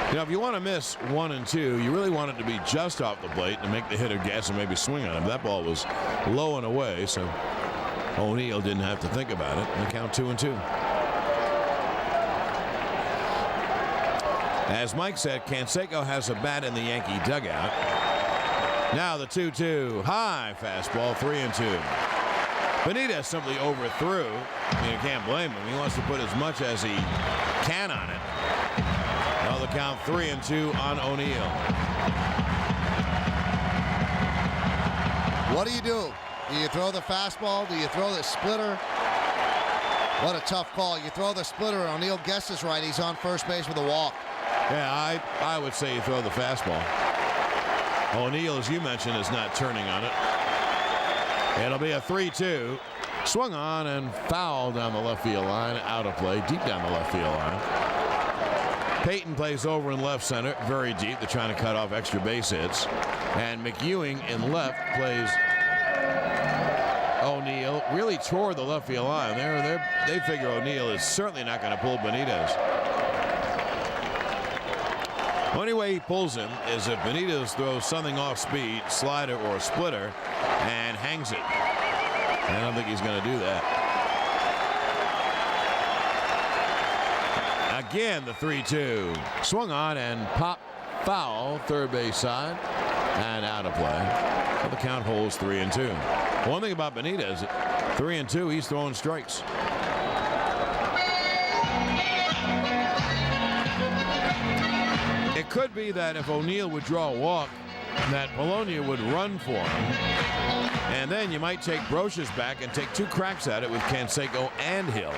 You know, if you want to miss 1 and 2, you really want it to be just off the plate to make the hitter guess and maybe swing on him. That ball was low and away, so O'Neill didn't have to think about it. And the count 2-2. As Mike said, Canseco has a bat in the Yankee dugout. Now the 2-2. High fastball, 3-2. Benitez simply overthrew. I mean, you can't blame him. He wants to put as much as he can on it. Now the count 3-2 on O'Neill. What do you do? Do you throw the fastball? Do you throw the splitter? What a tough call. You throw the splitter, and O'Neill guesses right. He's on first base with a walk. Yeah, I would say you throw the fastball. O'Neill, as you mentioned, is not turning on it. It'll be a 3-2. Swung on and fouled down the left field line. Out of play, deep down the left field line. Payton plays over in left center, very deep. They're trying to cut off extra base hits. And McEwing in left plays O'Neill. Really tore the left field line. They figure O'Neill is certainly not going to pull Benitez. Only way he pulls him is if Benitez throws something off speed, slider or splitter, and hangs it. I don't think he's going to do that. Again, the 3-2. Swung on and pop foul, third base side, and out of play. So the count holds 3-2. One thing about Benitez, 3-2, he's throwing strikes. It could be that if O'Neill would draw a walk, that Polonia would run for him. And then you might take Brocious back and take 2 cracks at it with Canseco and Hill.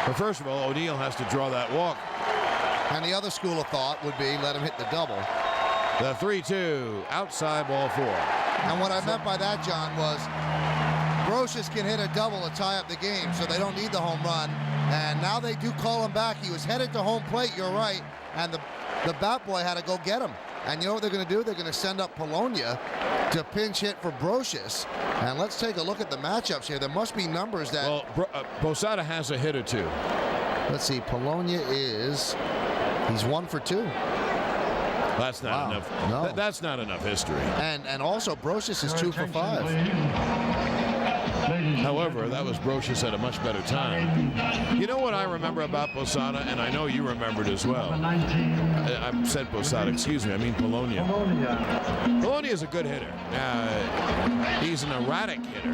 But first of all, O'Neill has to draw that walk. And the other school of thought would be let him hit the double. The 3-2, outside ball 4. And what I meant by that, John, was Brocious can hit a double to tie up the game, so they don't need the home run. And now they do call him back. He was headed to home plate, you're right, and the bat boy had to go get him. And you know what they're going to do? They're going to send up Polonia to pinch hit for Brocious. And let's take a look at the matchups here. There must be numbers that... Well, Posada has a hit or 2. Let's see. Polonia he's 1 for 2. That's not enough. No. That's not enough history. And also Brocious is 2 for 5. However, that was Brocious at a much better time. You know what I remember about Posada, and I know you remembered as well. I said Posada, excuse me, I mean Polonia. Polonia is a good hitter. He's an erratic hitter.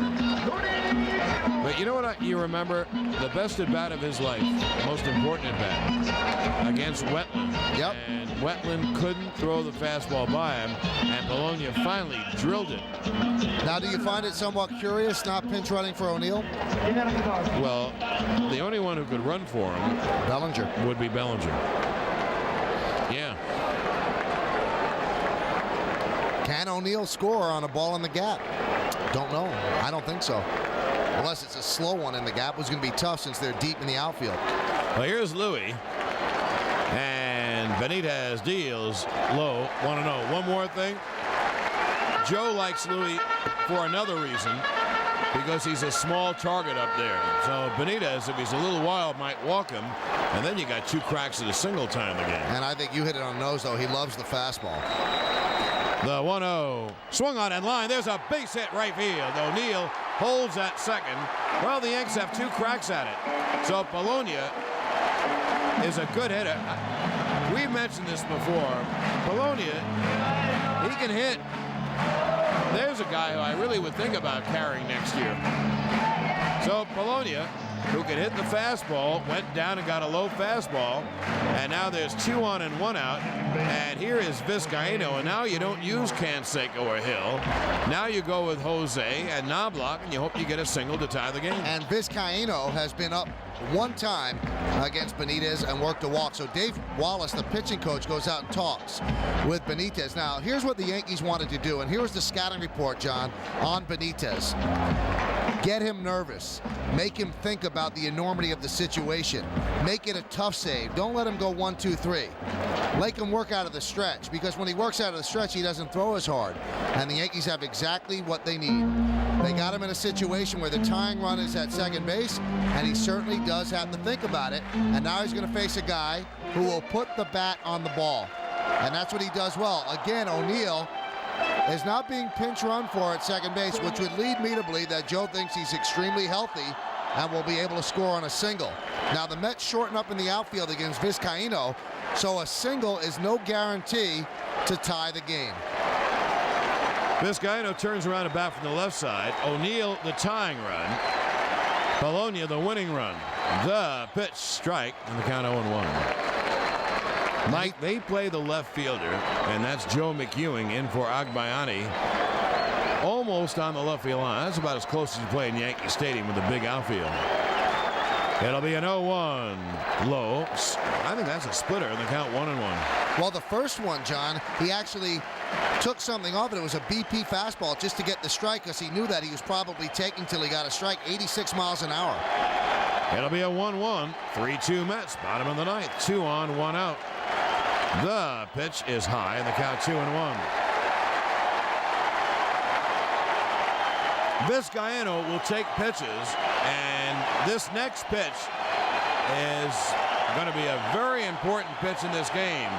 But But you know what you remember? The best at-bat of his life, most important at-bat, against Wetland. Yep. And Wetland couldn't throw the fastball by him, and Bologna finally drilled it. Now, do you find it somewhat curious not pinch running for O'Neill? Well, the only one who could run for him Bellinger. would be Bellinger. Yeah. Can O'Neill score on a ball in the gap? Don't know. I don't think so. Unless it's a slow one in the gap, which is going to be tough since they're deep in the outfield. Well, here's Louis. And Benitez deals low, 1-0. One more thing. Joe likes Louis for another reason, because he's a small target up there. So Benitez, if he's a little wild, might walk him, and then you got 2 cracks at a single time the game. And I think you hit it on the nose, though. He loves the fastball. The 1-0 swung on and line. There's a base hit right field. O'Neill holds at second. Well, the Yanks have 2 cracks at it. So Bologna is a good hitter. We've mentioned this before. Bologna, he can hit. There's a guy who I really would think about carrying next year. So Bologna, who can hit the fastball, went down and got a low fastball. And now there's 2 on and 1 out. And here is Vizcaino. And now you don't use Canseco or Hill. Now you go with Jose and Knobloch, and you hope you get a single to tie the game. And Vizcaino has been up 1 time against Benitez and worked a walk. So Dave Wallace, the pitching coach, goes out and talks with Benitez. Now, here's what the Yankees wanted to do, and here's the scouting report, John, on Benitez. Get him nervous. Make him think about the enormity of the situation. Make it a tough save. Don't let him go 1, 2, 3. Make him work out of the stretch, because when he works out of the stretch, he doesn't throw as hard. And the Yankees have exactly what they need. They got him in a situation where the tying run is at second base, and he certainly does have to think about it. And now he's going to face a guy who will put the bat on the ball. And that's what he does well. Again, O'Neill is not being pinch run for at second base, which would lead me to believe that Joe thinks he's extremely healthy and will be able to score on a single. Now, the Mets shorten up in the outfield against Vizcaino, so a single is no guarantee to tie the game. Vizcaino turns around and bat from the left side. O'Neill, the tying run. Bologna, the winning run. The pitch, strike, and the count 0-1. Mike, they play the left fielder, and that's Joe McEwing in for Agbayani. Almost on the left field line. That's about as close as you play in Yankee Stadium with a big outfield. It'll be an 0-1 low. I think that's a splitter, and the count 1-1. Well, the first one, John, he actually took something off it. It was a BP fastball just to get the strike, because he knew that he was probably taking till he got a strike, 86 miles an hour. It'll be a 1-1. 3-2 Mets. Bottom of the 9th. 2 on, 1 out. The pitch is high, and the count 2-1. Vizcaino will take pitches, and this next pitch is going to be a very important pitch in this game.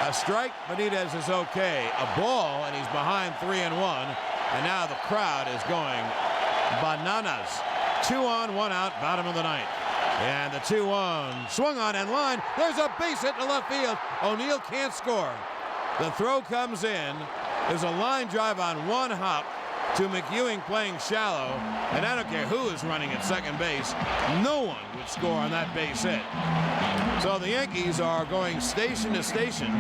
A strike, Benitez is okay. A ball, and he's behind 3-1, and now the crowd is going bananas. 2 on, 1 out, bottom of the 9th. And the 2-1 swung on and line. There's a base hit to left field. O'Neill can't score. The throw comes in. There's a line drive on 1 hop to McEwing playing shallow. And I don't care who is running at second base. No one would score on that base hit. So the Yankees are going station to station.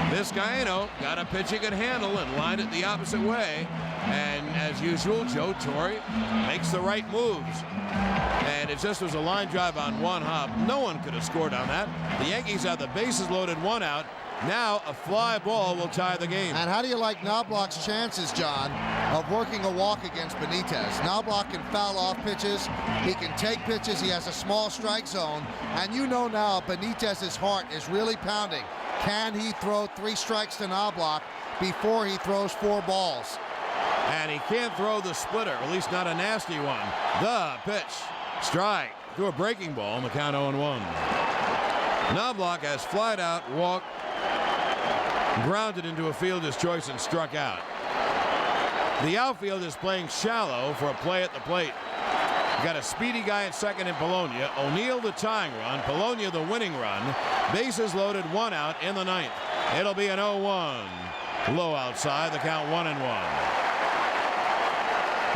Vizcaino got a pitch he could handle and lined it the opposite way. And as usual, Joe Torre makes the right moves. And it just was a line drive on 1 hop. No one could have scored on that. The Yankees have the bases loaded, 1 out. Now a fly ball will tie the game. And how do you like Knobloch's chances, John, of working a walk against Benitez? Knobloch can foul off pitches. He can take pitches. He has a small strike zone. And you know now Benitez's heart is really pounding. Can he throw 3 strikes to Knobloch before he throws 4 balls? And he can't throw the splitter, at least not a nasty one. The pitch, strike, through a breaking ball on the count 0-1. Knobloch has flied out, walked, grounded into a fielder's choice, and struck out. The outfield is playing shallow for a play at the plate. You got a speedy guy at second in Bologna. O'Neill the tying run, Bologna the winning run. Bases loaded, 1 out in the 9th. It'll be an 0-1. Low outside, the count 1-1.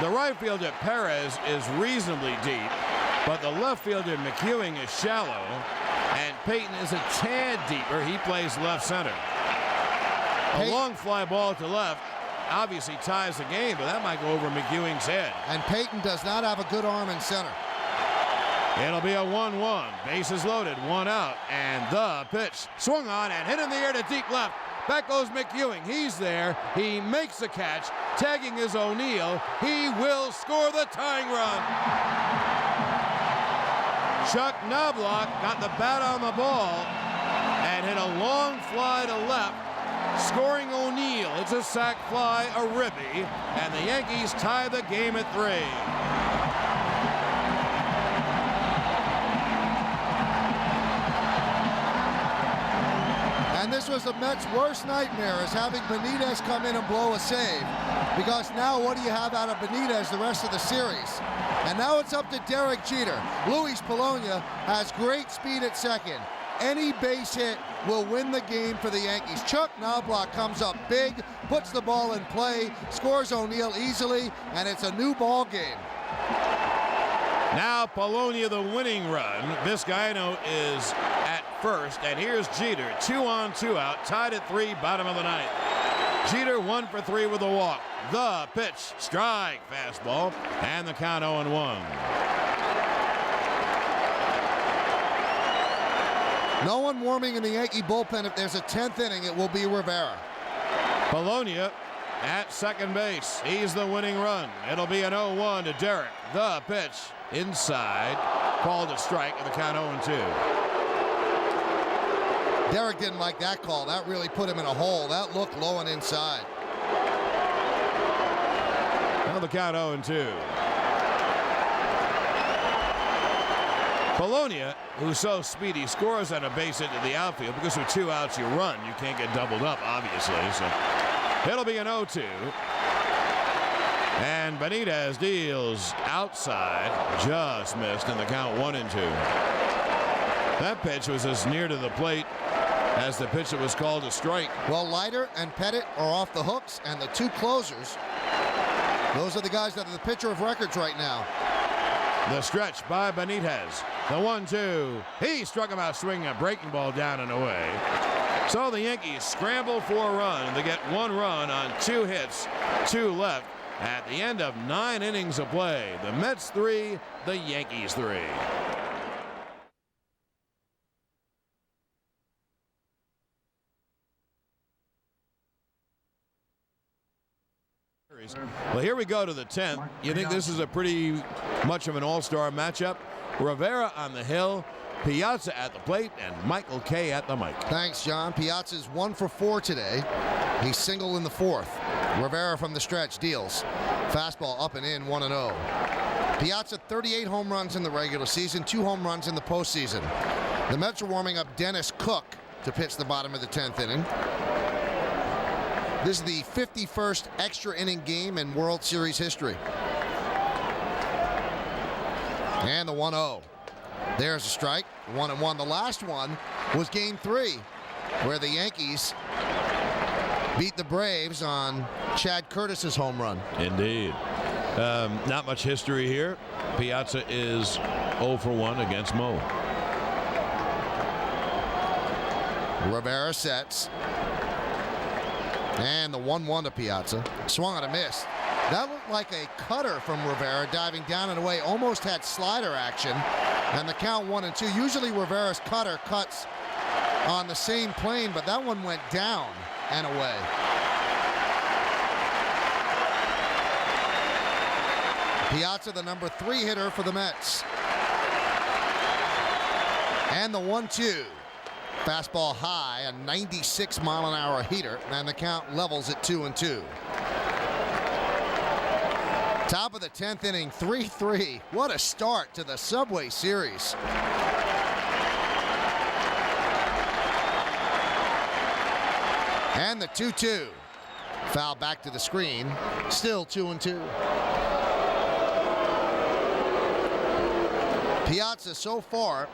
The right fielder, Perez, is reasonably deep, but the left fielder, McEwing, is shallow, and Payton is a tad deeper. He plays left center. A long fly ball to left obviously ties the game, but that might go over McEwing's head. And Payton does not have a good arm in center. It'll be a 1-1. Bases loaded, one out, and the pitch swung on and hit in the air to deep left. Back goes McEwing. He's there. He makes the catch. Tagging is O'Neill. He will score the tying run. Chuck Knobloch got the bat on the ball and hit a long fly to left, scoring O'Neill. It's a sac fly, a ribby, and the Yankees tie the game at 3. And this was the Mets' worst nightmare, is having Benitez come in and blow a save. Because now what do you have out of Benitez the rest of the series? And now it's up to Derek Jeter. Luis Polonia has great speed at second. Any base hit will win the game for the Yankees. Chuck Knobloch comes up big, puts the ball in play, scores O'Neill easily, and it's a new ball game. Now Polonia the winning run. Vizcaino is at first, and here's Jeter. 2 on, 2 out, tied at 3, bottom of the ninth. Jeter 1 for 3 with a walk. The pitch, strike, fastball, and the count 0-1. No one warming in the Yankee bullpen. If there's a 10th inning, it will be Rivera. Polonia at second base. He's the winning run. It'll be an 0-1 to Derek. The pitch inside, called a strike, and the count 0-2. Derek didn't like that call. That really put him in a hole. That looked low and inside. Now the count 0-2. Polonia, who's so speedy, scores on a base hit to the outfield because with 2 outs you run. You can't get doubled up, obviously. So it'll be an 0-2. And Benitez deals outside, just missed, and the count 1-2. That pitch was as near to the plate as the pitch that was called a strike. Well, Leiter and Pettit are off the hooks, and the 2 closers, those are the guys that are the pitcher of records right now. The stretch by Benitez. The 1-2. He struck him out swinging a breaking ball down and away. So the Yankees scramble for a run. They get 1 run on 2 hits, 2 left at the end of 9 innings of play. The Mets 3, the Yankees 3. Well, here we go to the 10th. You think this is a pretty much of an all-star matchup? Rivera on the hill, Piazza at the plate, and Michael Kay at the mic. Thanks, John. Piazza's 1 for 4 today. He's single in the 4th. Rivera from the stretch deals. Fastball up and in, 1-0. Piazza 38 home runs in the regular season, 2 home runs in the postseason. The Mets are warming up Dennis Cook to pitch the bottom of the 10th inning. This is the 51st extra inning game in World Series history. And the 1-0. There's a strike, 1-1. The last one was game 3, where the Yankees beat the Braves on Chad Curtis's home run. Indeed. Not much history here. Piazza is 0 for 1 against Mo. Rivera sets. And the 1-1 to Piazza. Swung on a miss. That looked like a cutter from Rivera, diving down and away. Almost had slider action. And the count 1-2. Usually Rivera's cutter cuts on the same plane, but that one went down and away. Piazza, the number 3 hitter for the Mets. And the 1-2. Fastball high, a 96-mile-an-hour heater, and the count levels at 2-2. Top of the 10th inning, 3-3. What a start to the Subway Series. And the 2-2. Foul back to the screen, still 2-2. Piazza so far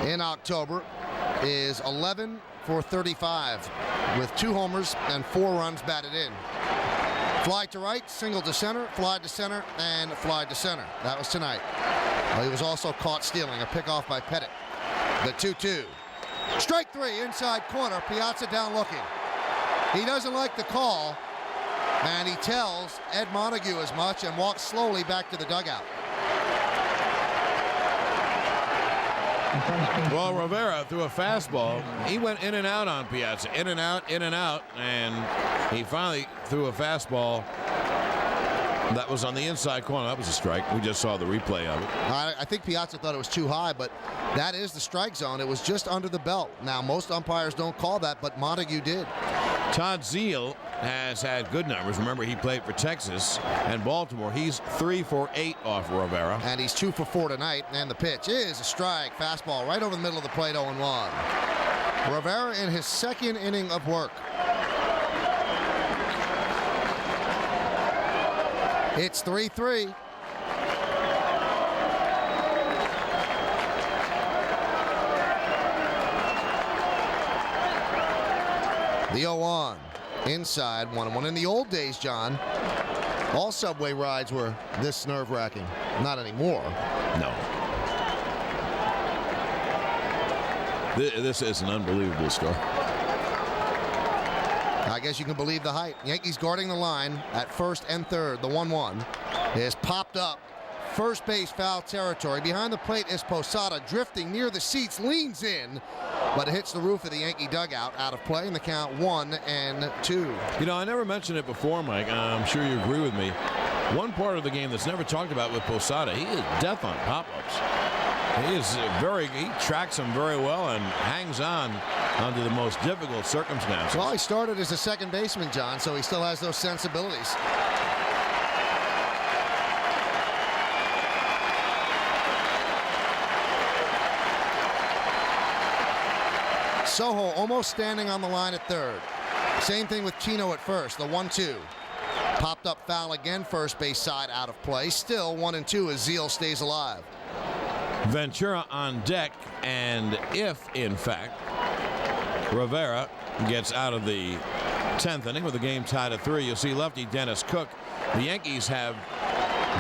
in October is 11 for 35 with 2 homers and 4 runs batted in. Fly to right, single to center, fly to center, and fly to center. That was tonight. Well, he was also caught stealing, a pickoff by Pettit. The 2-2. Strike three, inside corner, Piazza down looking. He doesn't like the call, and he tells Ed Montague as much and walks slowly back to the dugout. Well, Rivera threw a fastball. He went in and out on Piazza, in and out, and he finally threw a fastball that was on the inside corner. That was a strike. We just saw the replay of it. I think Piazza thought it was too high, but that is the strike zone. It was just under the belt. Now, most umpires don't call that, but Montague did. Todd Zeile has had good numbers. Remember, he played for Texas and Baltimore. He's 3 for 8 off Rivera. And he's 2 for 4 tonight. And the pitch is a strike. Fastball right over the middle of the plate, 0-1. Rivera in his second inning of work. It's 3-3. The 0-1. Inside, 1-1. In the old days, John, all subway rides were this nerve-wracking. Not anymore. No. This is an unbelievable story. I guess you can believe the hype. Yankees guarding the line at first and third. The 1-1 is popped up. First base foul territory. Behind the plate is Posada, drifting near the seats, leans in, but it hits the roof of the Yankee dugout. Out of play in the count 1-2. You know, I never mentioned it before, Mike. I'm sure you agree with me. One part of the game that's never talked about with Posada, he is death on pop-ups. He tracks them very well and hangs on under the most difficult circumstances. Well, he started as a second baseman, John, so he still has those sensibilities. Soho almost standing on the line at third. Same thing with Chino at first, the 1-2. Popped up foul again, first base side out of play. Still 1-2 as Zeile stays alive. Ventura on deck, and if, in fact, Rivera gets out of the 10th inning with the game tied at 3, you'll see lefty Dennis Cook. The Yankees have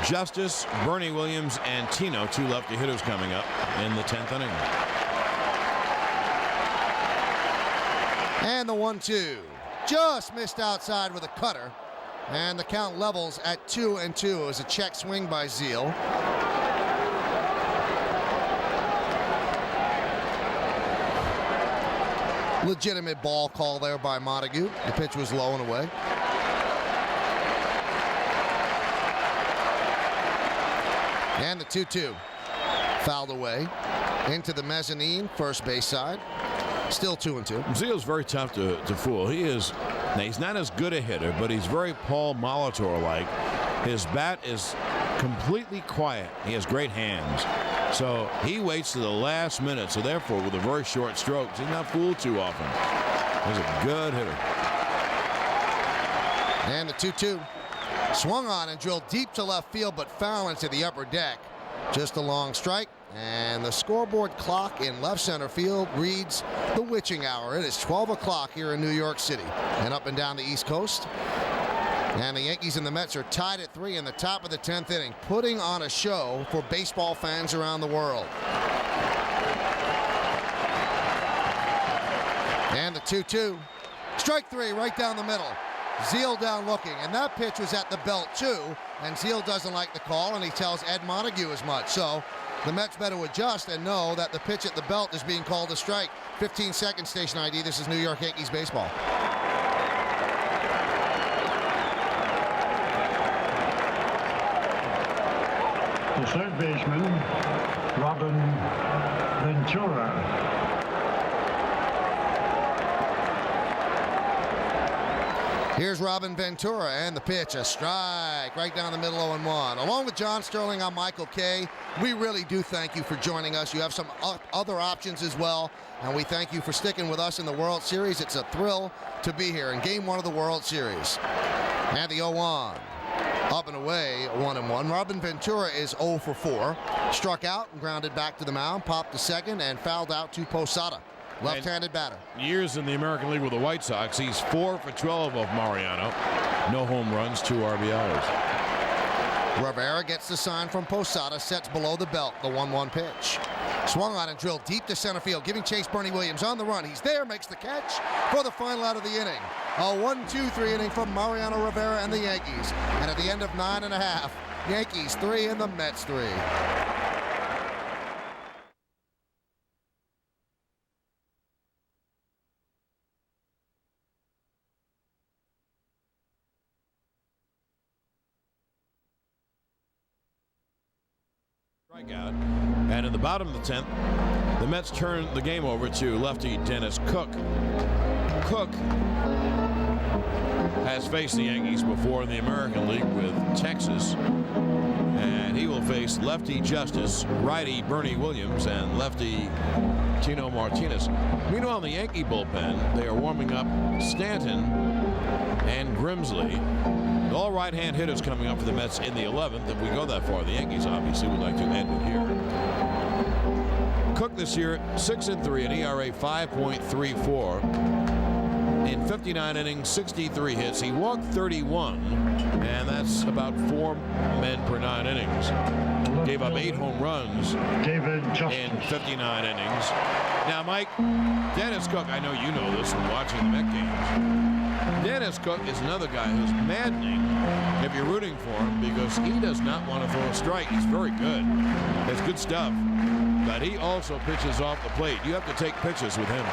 Justice, Bernie Williams, and Tino, 2 lefty hitters coming up in the 10th inning. And the 1-2. Just missed outside with a cutter. And the count levels at 2-2. It was a check swing by Zeile. Legitimate ball call there by Montague. The pitch was low and away. And the 2-2. Fouled away. Into the mezzanine, first base side. Still 2-2. Zeile's very tough to fool. He's not as good a hitter, but he's very Paul Molitor-like. His bat is completely quiet. He has great hands. So he waits to the last minute. So therefore, with a very short stroke, he's not fooled too often. He's a good hitter. And the 2-2. Swung on and drilled deep to left field, but foul into the upper deck. Just a long strike. And the scoreboard clock in left center field reads the witching hour. It is 12 o'clock here in New York City and up and down the East Coast. And the Yankees and the Mets are tied at 3 in the top of the 10th inning, putting on a show for baseball fans around the world. And the 2-2. Strike 3 right down the middle. Zeile down looking, and that pitch was at the belt too, and Zeile doesn't like the call, and he tells Ed Montague as much. So the Mets better adjust and know that the pitch at the belt is being called a strike. 15-second station ID. This is New York Yankees baseball. The third baseman, Robin Ventura. Here's Robin Ventura, and the pitch, a strike right down the middle, 0-1. Along with John Sterling, I'm Michael Kay. We really do thank you for joining us. You have some other options as well, and we thank you for sticking with us in the World Series. It's a thrill to be here in Game 1 of the World Series. And the 0-1. Up and away, 1-1. Robin Ventura is 0 for 4. Struck out and grounded back to the mound, popped to second, and fouled out to Posada. left-handed batter. Years in the American League with the White Sox, he's 4 for 12 of Mariano. No home runs, 2 RBIs. Rivera gets the sign from Posada, sets below the belt, the 1-1 pitch. Swung on and drilled deep to center field, giving chase Bernie Williams on the run. He's there, makes the catch for the final out of the inning. A 1-2-3 inning from Mariano Rivera and the Yankees. And at the end of 9.5, Yankees 3 and the Mets 3. Strikeout. And in the bottom of the 10th, the Mets turn the game over to lefty Dennis Cook. Cook has faced the Yankees before in the American League with Texas. And he will face lefty Justice, righty Bernie Williams, and lefty Tino Martinez. Meanwhile, in the Yankee bullpen, they are warming up Stanton and Grimsley. All right-hand hitters coming up for the Mets in the 11th. If we go that far, the Yankees obviously would like to end it here. Cook this year, 6-3, an ERA 5.34. In 59 innings, 63 hits. He walked 31, and that's about 4 men per 9 innings. Gave up 8 home runs in 59 innings. Now, Mike, Dennis Cook, I know you know this from watching the Met games. Dennis Cook is another guy who's maddening if you're rooting for him because he does not want to throw a strike. He's very good. It's good stuff. But he also pitches off the plate. You have to take pitches with him.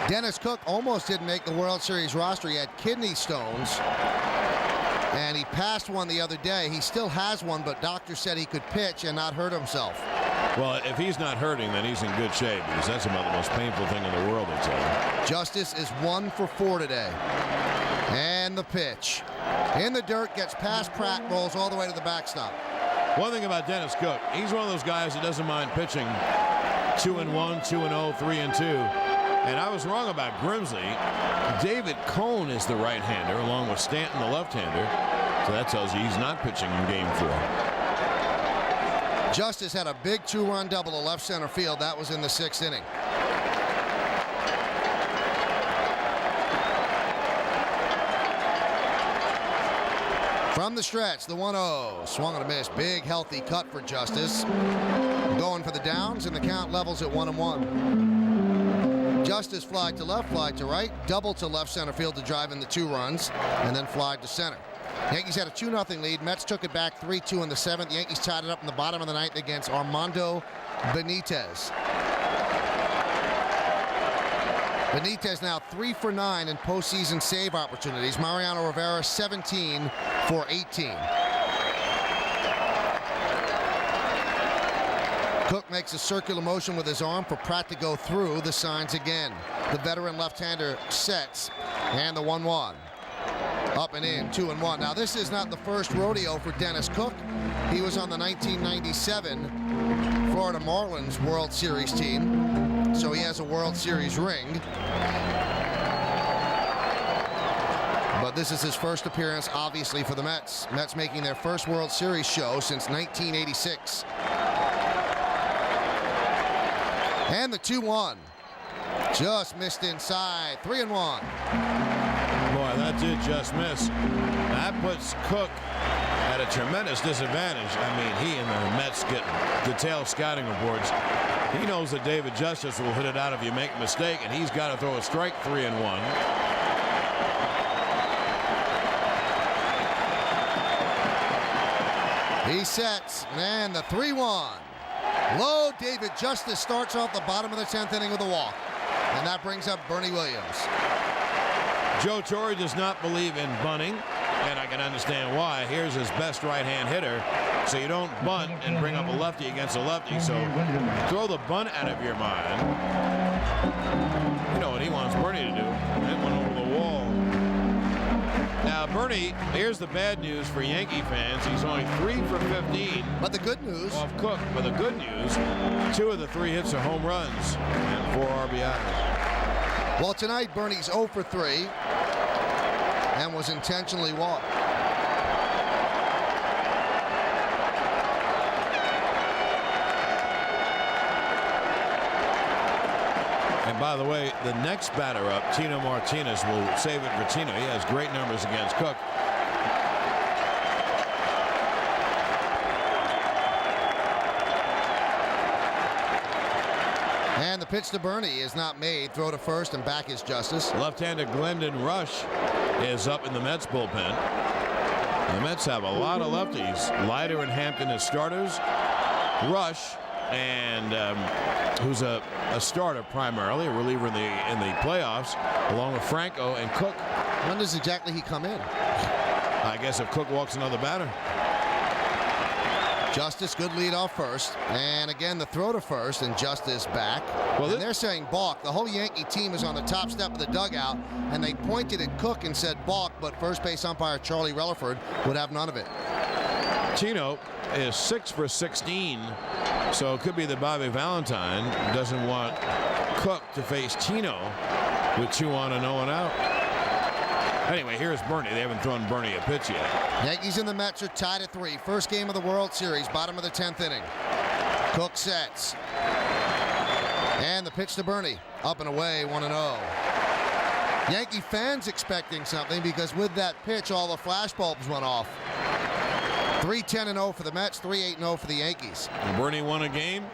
Dennis Cook almost didn't make the World Series roster. He had kidney stones, and he passed one the other day. He still has one, but doctors said he could pitch and not hurt himself. Well, if he's not hurting, then he's in good shape because that's about the most painful thing in the world, they tell you. Justice is 1 for 4 today. And the pitch. In the dirt, gets past Pratt, rolls all the way to the backstop. One thing about Dennis Cook, he's one of those guys that doesn't mind pitching 2-1, 2-0, 3-2. And I was wrong about Grimsley. David Cone is the right-hander, along with Stanton, the left-hander. So that tells you he's not pitching in Game 4. Justice had a big 2-run double to left center field. That was in the 6th inning. From the stretch, the 1-0. Swung and a miss. Big, healthy cut for Justice. Going for the downs, and the count levels at 1-1. Justice flied to left, flied to right, double to left center field to drive in the 2 runs, and then flied to center. Yankees had a 2-0 lead. Mets took it back 3-2 in the 7th. The Yankees tied it up in the bottom of the 9th against Armando Benitez. Benitez now 3 for 9 in postseason save opportunities. Mariano Rivera 17 for 18. Cook makes a circular motion with his arm for Pratt to go through. The signs again. The veteran left-hander sets, and the 1-1. Up and in, 2-1. Now, this is not the first rodeo for Dennis Cook. He was on the 1997 Florida Marlins World Series team, so he has a World Series ring. But this is his first appearance, obviously, for the Mets. Mets making their first World Series show since 1986. And the 2-1. Just missed inside. 3-1. Boy, that did just miss. That puts Cook at a tremendous disadvantage. I mean, he and the Mets get detailed scouting reports. He knows that David Justice will hit it out if you make a mistake, and he's got to throw a strike 3-1. He sets, and the 3-1. Low, David Justice starts off the bottom of the 10th inning with a walk. And that brings up Bernie Williams. Joe Torre does not believe in bunting, and I can understand why. Here's his best right-hand hitter, so you don't bunt and bring up a lefty against a lefty. So throw the bunt out of your mind. You know what he wants Bernie to do. That went over the wall. Now, Bernie, here's the bad news for Yankee fans. He's only 3 for 15. But the good news. Off Cook. But the good news, 2 of the 3 hits are home runs and 4 RBIs. Well, tonight, Bernie's 0 for 3 and was intentionally walked. By the way, the next batter up, Tino Martinez, will save it for Tino. He has great numbers against Cook. And the pitch to Bernie is not made. Throw to first, and back is Justice. Left-handed Glendon Rush is up in the Mets bullpen. The Mets have a lot of lefties. Leiter and Hampton as starters. Rush, and who's a starter primarily, a reliever in the playoffs, along with Franco and Cook. When does exactly he come in? I guess if Cook walks another batter. Justice, good lead off first. And again, the throw to first, and Justice back. Well, and they're saying balk. The whole Yankee team is on the top step of the dugout, and they pointed at Cook and said balk, but first base umpire Charlie Relaford would have none of it. Tino is 6 for 16, so it could be that Bobby Valentine doesn't want Cook to face Tino with 2 on and 0 out. Anyway, here's Bernie. They haven't thrown Bernie a pitch yet. Yankees and the Mets are tied at 3. First game of the World Series, bottom of the 10th inning. Cook sets. And the pitch to Bernie. Up and away, 1-0. Yankee fans expecting something because with that pitch, all the flash bulbs went off. 3-10-0 for the Mets, 3-8-0 for the Yankees. Bernie won a game,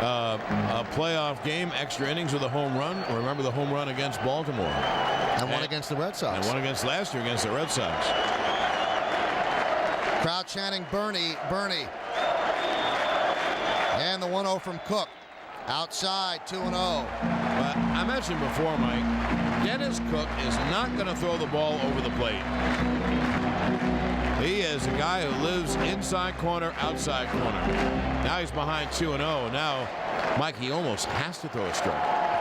a playoff game, extra innings with a home run. Remember the home run against Baltimore. And one against the Red Sox. And one against last year against the Red Sox. Crowd chanting Bernie, Bernie. And the 1-0 from Cook. Outside, 2-0. But I mentioned before, Mike, Dennis Cook is not going to throw the ball over the plate. He is a guy who lives inside corner, outside corner. Now he's behind 2-0. Now, Mike, he almost has to throw a strike.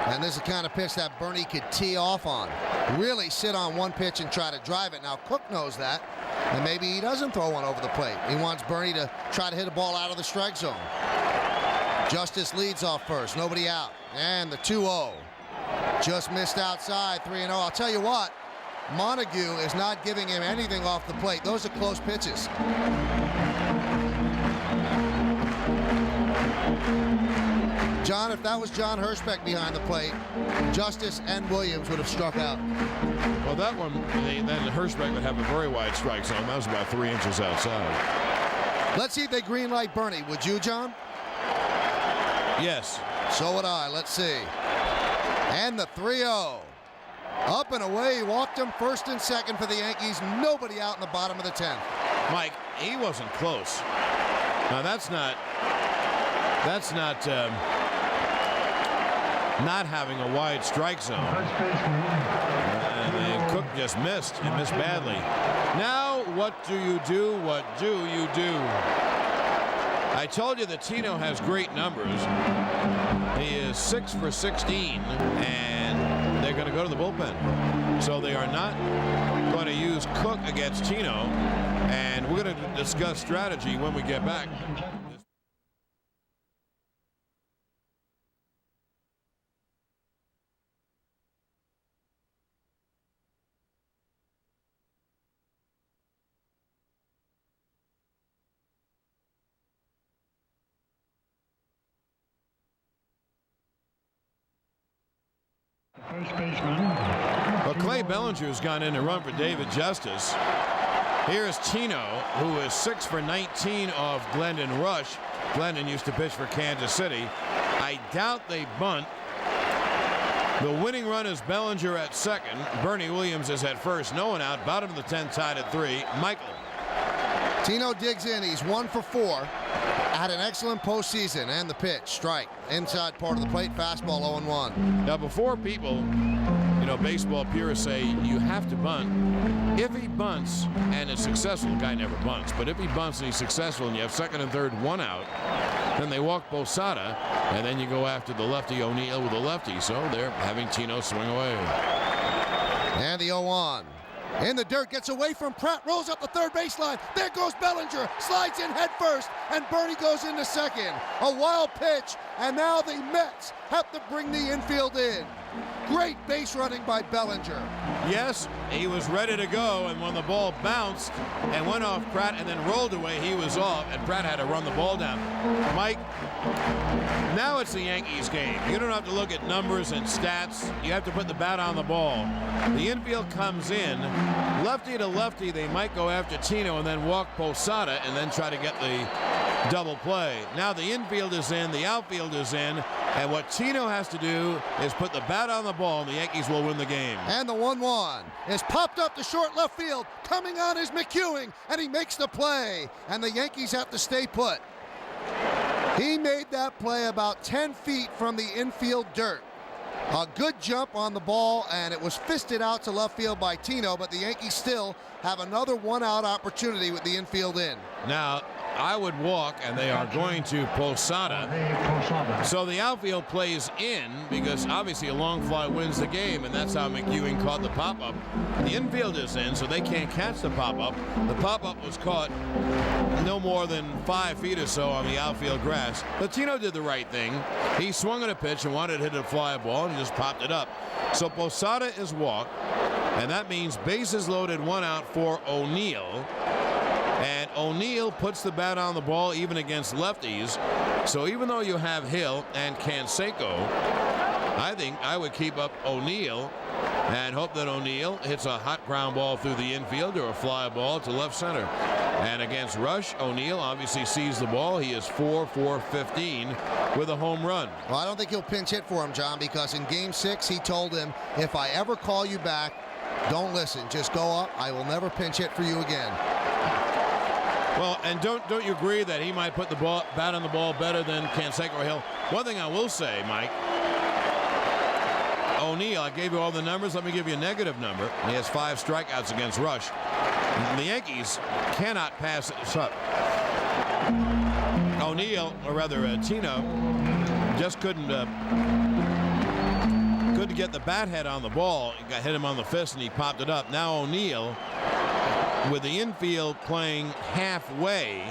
And this is the kind of pitch that Bernie could tee off on. Really sit on one pitch and try to drive it. Now, Cook knows that, and maybe he doesn't throw one over the plate. He wants Bernie to try to hit a ball out of the strike zone. Justice leads off first. Nobody out. And the 2-0. Just missed outside, 3-0. I'll tell you what, Montague is not giving him anything off the plate. Those are close pitches. John, if that was John Hirschbeck behind the plate, Justice and Williams would have struck out. Well, that one, then Hirschbeck would have a very wide strike zone. That was about 3 inches outside. Let's see if they green light Bernie. Would you, John? Yes. So would I. Let's see. And the 3-0. Up and away. He walked him first and second for the Yankees. Nobody out in the bottom of the 10th. Mike, he wasn't close. Now, that's not having a wide strike zone. And Cook just missed. He missed badly. Now, what do you do? What do you do? I told you that Tino has great numbers. He is 6 for 16, and they're going to go to the bullpen. So they are not going to use Cook against Tino, and we're going to discuss strategy when we get back. First baseman. Well, Clay Bellinger's gone in to run for David Justice. Here's Tino, who is 6 for 19 off Glendon Rush. Glendon used to pitch for Kansas City. I doubt they bunt. The winning run is Bellinger at second. Bernie Williams is at first. No one out. Bottom of the 10th, tied at 3. Michael. Tino digs in. He's 1 for 4. Had an excellent postseason, and the pitch, strike. Inside part of the plate, fastball 0-1. Now, before people, baseball purists say you have to bunt, if he bunts and is successful, the guy never bunts, but if he bunts and he's successful and you have second and third, 1 out, then they walk Posada, and then you go after the lefty O'Neill with a lefty. So they're having Tino swing away. And the 0-1. In the dirt, gets away from Pratt, rolls up the third baseline. There goes Bellinger, slides in head first, and Bernie goes into second. A wild pitch and now the Mets have to bring the infield in. Great base running by Bellinger. Yes, he was ready to go, and when the ball bounced and went off Pratt and then rolled away, he was off, and Pratt had to run the ball down. Mike, now it's the Yankees game. You don't have to look at numbers and stats. You have to put the bat on the ball. The infield comes in. Lefty to lefty, they might go after Tino and then walk Posada and then try to get the double play. Now the infield is in, the outfield is in, and what Tino has to do is put the bat on the ball, and the Yankees will win the game. And the 1-1 is popped up to short left field. Coming on is McEwing, and he makes the play, and the Yankees have to stay put. He made that play about 10 feet from the infield dirt. A good jump on the ball, and it was fisted out to left field by Tino, but the Yankees still have another one-out opportunity with the infield in. Now, I would walk, and they are going to Posada. So the outfield plays in because obviously a long fly wins the game, and that's how McEwing caught the pop-up. The infield is in, so they can't catch the pop-up. The pop-up was caught no more than 5 feet or so on the outfield grass. But Tino did the right thing. He swung at a pitch and wanted to hit a fly ball and just popped it up. So Posada is walked, and that means bases loaded, 1 out for O'Neill. And O'Neill puts the bat on the ball even against lefties. So even though you have Hill and Canseco, I think I would keep up O'Neill and hope that O'Neill hits a hot ground ball through the infield or a fly ball to left center. And against Rush, O'Neill obviously sees the ball. He is 4 for 15 with a home run. Well, I don't think he'll pinch hit for him, John, because in Game 6 he told him, if I ever call you back, don't listen. Just go up. I will never pinch hit for you again. Well, and don't you agree that he might put the bat on the ball better than Canseco or Hill? One thing I will say, Mike, O'Neill, I gave you all the numbers. Let me give you a negative number. He has 5 strikeouts against Rush. The Yankees cannot pass this up. O'Neill, or rather Tino, just couldn't get the bat head on the ball. He got hit him on the fist, and he popped it up. Now O'Neill, with the infield playing halfway,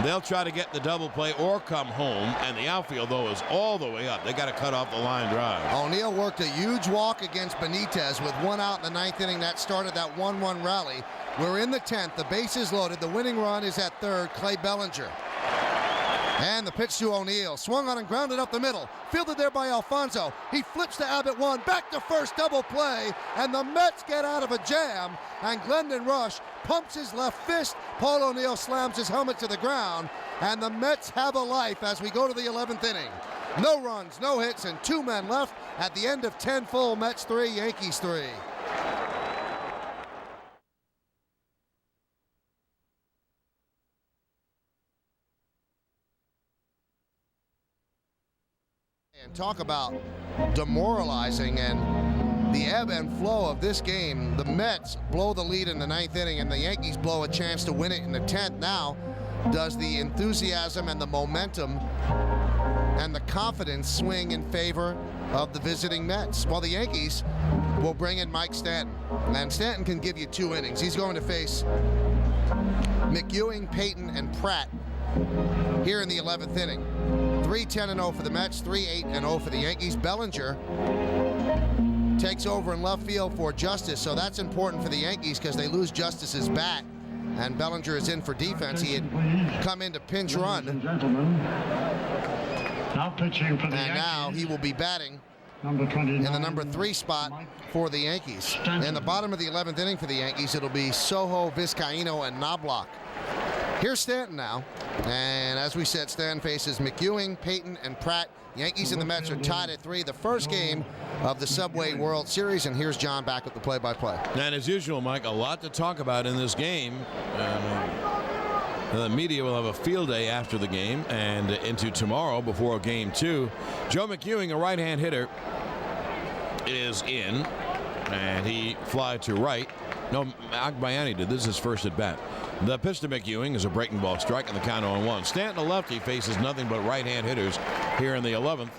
they'll try to get the double play or come home, and the outfield, though, is all the way up. They got to cut off the line drive. O'Neill worked a huge walk against Benitez with 1 out in the 9th inning. That started that 1-1 rally. We're in the 10th. The bases loaded. The winning run is at third, Clay Bellinger. And the pitch to O'Neill. Swung on and grounded up the middle. Fielded there by Alfonso. He flips to Abbott 1. Back to first, double play. And the Mets get out of a jam. And Glendon Rush pumps his left fist. Paul O'Neill slams his helmet to the ground. And the Mets have a life as we go to the 11th inning. No runs, no hits, and 2 men left at the end of 10 full. Mets 3, Yankees 3. And talk about demoralizing and the ebb and flow of this game. The Mets blow the lead in the 9th inning, and the Yankees blow a chance to win it in the 10th. Now, does the enthusiasm and the momentum and the confidence swing in favor of the visiting Mets? Well, the Yankees will bring in Mike Stanton, and Stanton can give you 2 innings. He's going to face McEwing, Payton, and Pratt here in the 11th inning. 3-10-0 for the Mets, 3-8-0 for the Yankees. Bellinger takes over in left field for Justice, so that's important for the Yankees because they lose Justice's bat, and Bellinger is in for defense. He had come in to pinch run, Now pitching for the and Yankees, now he will be batting number 29, in the number 3 spot for the Yankees. In the bottom of the 11th inning for the Yankees, it'll be Sojo, Vizcaíno, and Knobloch. Here's Stanton now, and as we said, Stanton faces McEwing, Payton, and Pratt. Yankees and the Mets are tied at 3, the first game of the Subway World Series, and here's John back with the play-by-play. And as usual, Mike, a lot to talk about in this game. The media will have a field day after the game and into tomorrow before Game 2. Joe McEwing, a right-hand hitter, is in, and he flied to right. No, Agbayani did. This is his first at-bat. The pitch to McEwing is a breaking ball strike, and the count 0-1. Stanton, a lefty, faces nothing but right-hand hitters here in the 11th.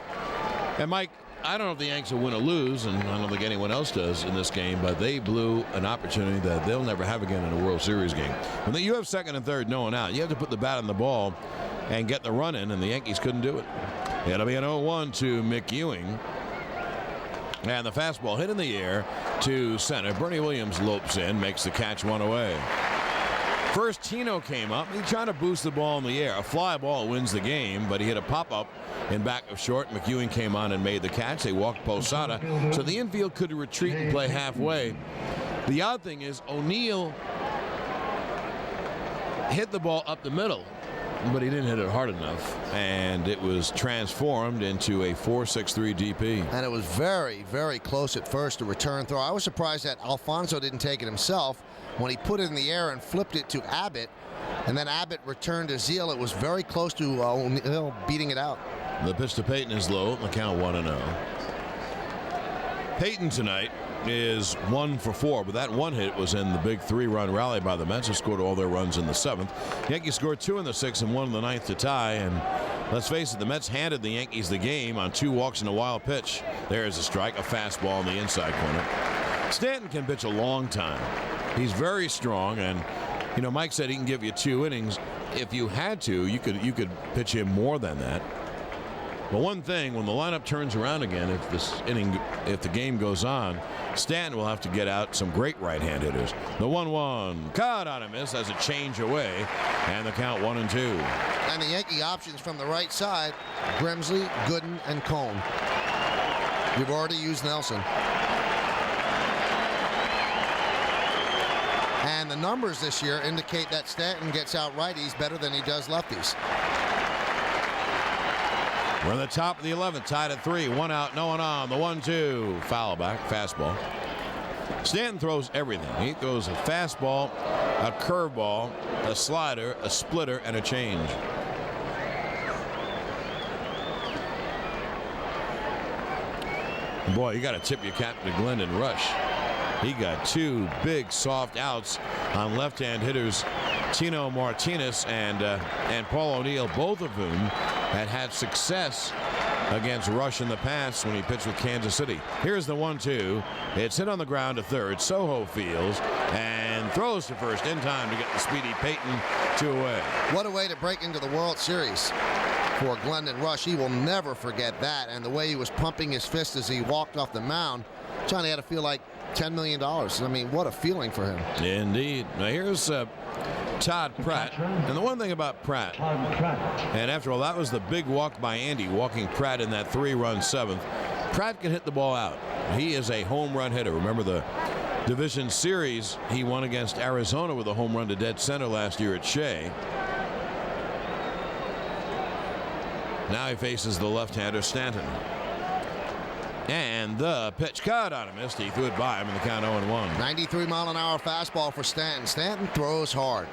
And, Mike, I don't know if the Yanks will win or lose, and I don't think anyone else does in this game, but they blew an opportunity that they'll never have again in a World Series game. When you have second and third, no one out, you have to put the bat on the ball and get the run in, and the Yankees couldn't do it. It'll be an 0-1 to Mick Ewing. And the fastball hit in the air to center. Bernie Williams lopes in, makes the catch, one away. First, Tino came up. He tried to boost the ball in the air. A fly ball wins the game, but he hit a pop-up in back of short. McEwing came on and made the catch. They walked Posada, so the infield could retreat and play halfway. The odd thing is O'Neill hit the ball up the middle, but he didn't hit it hard enough, and it was transformed into a 4.63 DP. And it was very, very close at first to return throw. I was surprised that Alfonso didn't take it himself. When he put it in the air and flipped it to Abbott, and then Abbott returned to Zeal, it was very close to O'Neill beating it out. The pitch to Payton is low, the count 1-0. Payton tonight is 1 for 4, but that one hit was in the big 3-run rally by the Mets, who scored all their runs in the 7th. Yankees scored 2 in the 6th and 1 in the 9th to tie, and let's face it, the Mets handed the Yankees the game on 2 walks and a wild pitch. There's a strike, a fastball in the inside corner. Stanton can pitch a long time. He's very strong, and you know, Mike said he can give you 2 innings. If you had to, you could pitch him more than that. But one thing, when the lineup turns around again, if the game goes on, Stanton will have to get out some great right-hand hitters. The 1-1, caught on a miss as a change away, and the count 1-2. And the Yankee options from the right side, Grimsley, Gooden, and Cone. We've already used Nelson. And the numbers this year indicate that Stanton gets out righties better than he does lefties. We're in the top of the 11th, tied at 3. 1 out, no one on. The 1-2, foul back, fastball. Stanton throws everything. He throws a fastball, a curveball, a slider, a splitter, and a change. Boy, you got to tip your cap to Glendon Rush. He got 2 big soft outs on left-hand hitters Tino Martinez and Paul O'Neill, both of whom had success against Rush in the past when he pitched with Kansas City. Here's the 1-2. It's hit on the ground to third. Soho fields and throws to first in time to get the speedy Payton 2 away. What a way to break into the World Series for Glendon Rush. He will never forget that. And the way he was pumping his fist as he walked off the mound, Johnny had to feel like $10 million. I mean, what a feeling for him. Indeed. Now here's Todd Pratt. And the one thing about Pratt, and after all, that was the big walk by Andy, walking Pratt in that 3-run 7th. Pratt can hit the ball out. He is a home run hitter. Remember the division series he won against Arizona with a home run to dead center last year at Shea. Now he faces the left-hander Stanton. And the pitch, caught on a miss. He threw it by him in the count 0-1. 93-mile-an-hour fastball for Stanton. Stanton throws hard.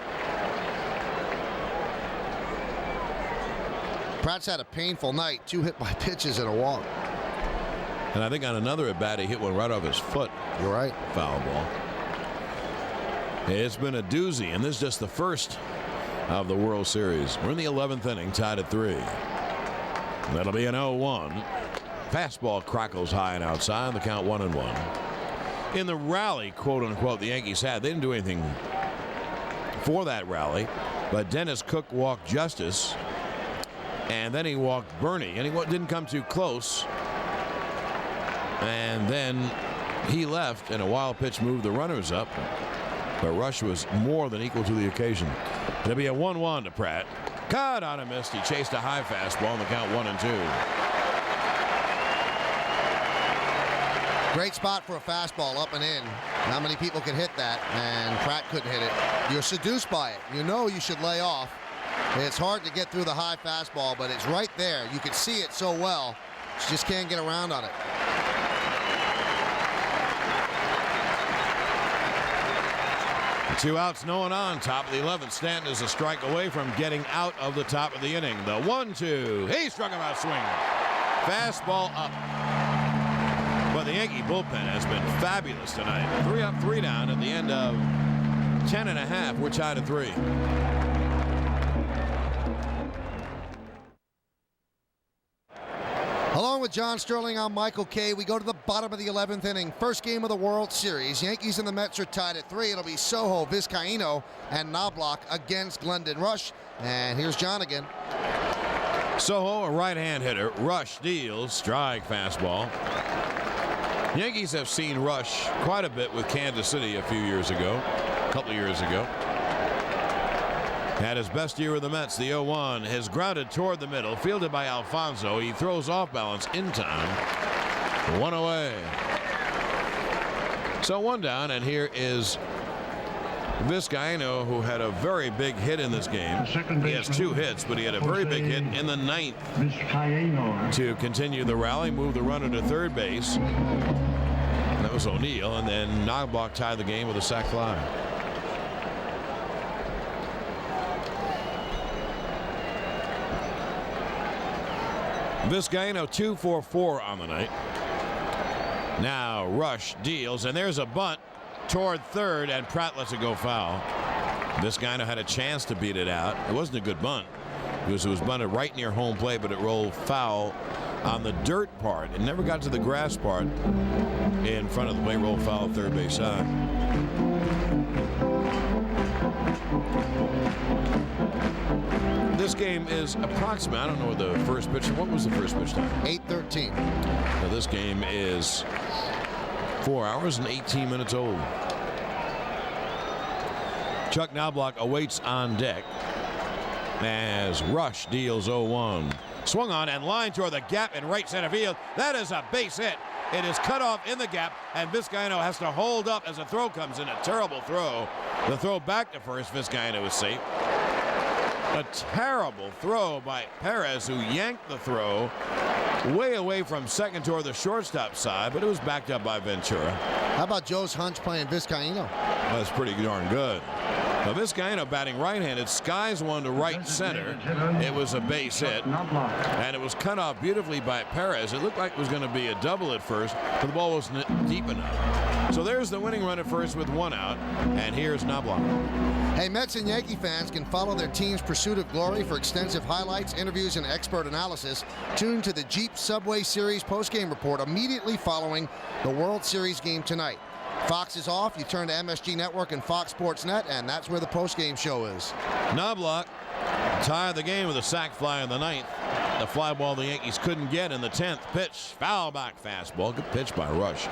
Pratt's had a painful night. 2 hit by pitches and a walk. And I think on another at bat he hit one right off his foot. You're right. Foul ball. It's been a doozy, and this is just the first of the World Series. We're in the 11th inning, tied at 3. That'll be an 0-1. Fastball crackles high and outside. The count 1-1. In the rally, quote unquote, the Yankees had, they didn't do anything for that rally, but Dennis Cook walked Justice, and then he walked Bernie, and he didn't come too close. And then he left, and a wild pitch moved the runners up, but Rush was more than equal to the occasion. It'll be a 1-1 to Pratt. Caught on a miss. He chased a high fastball in the count 1-2. Great spot for a fastball up and in. Not many people can hit that, and Pratt couldn't hit it. You're seduced by it. You know you should lay off. It's hard to get through the high fastball, but it's right there. You can see it so well. You just can't get around on it. Two outs, no one on. Top of the 11th. Stanton is a strike away from getting out of the top of the inning. The 1-2. He struck him out swinging. Fastball up. But the Yankee bullpen has been fabulous tonight. 3 up, 3 down at the end of 10.5. We're tied at 3. Along with with John Sterling, I'm Michael Kay. We go to the bottom of the 11th inning. First game of the World Series. Yankees and the Mets are tied at 3. It'll be Soho, Vizcaino, and Knobloch against Glendon Rush. And here's John again. Soho, a right-hand hitter. Rush deals, strike fastball. Yankees have seen Rush quite a bit with Kansas City a couple years ago. Had his best year with the Mets, the 0-1, has grounded toward the middle, fielded by Alfonso. He throws off balance in time. 1 away. So 1 down, and here is Vizcaino, who had a very big hit in this game. He has 2 hits, but he had a very big hit in the 9th to continue the rally, move the runner to third base. That was O'Neill, and then Knobloch tied the game with a sac fly. Vizcaino 2 for 4 on the night. Now Rush deals, and there's a bunt toward third, and Pratt lets it go foul. Vizcaino had a chance to beat it out. It wasn't a good bunt because it was bunted right near home plate, but it rolled foul on the dirt part. It never got to the grass part in front of the plate. Rolled foul third base side. This game is approximate. I don't know the first pitch. What was the first pitch time? 8:13. Now this game is 4 hours and 18 minutes old. Chuck Knobloch awaits on deck as Rush deals 0-1. Swung on and line toward the gap in right center field. That is a base hit. It is cut off in the gap, and Vizcaino has to hold up as a throw comes in. A terrible throw. The throw back to first. Vizcaino is safe. A terrible throw by Perez, who yanked the throw way away from second toward the shortstop side, but it was backed up by Ventura. How about Joe's hunch playing Vizcaino? That's pretty darn good. Now Vizcaino batting right-handed, skies one to right center. It was a base hit, and it was cut off beautifully by Perez. It looked like it was going to be a double at first, but the ball wasn't deep enough. So there's the winning run at first with 1 out, and here's Knobloch. Hey, Mets and Yankee fans can follow their team's pursuit of glory for extensive highlights, interviews, and expert analysis. Tune to the Jeep Subway Series postgame report immediately following the World Series game tonight. Fox is off. You turn to MSG Network and Fox Sports Net, and that's where the postgame show is. Knobloch tied the game with a sac fly in the 9th. The fly ball the Yankees couldn't get in the 10th. Pitch, foul back fastball. Good pitch by Rush.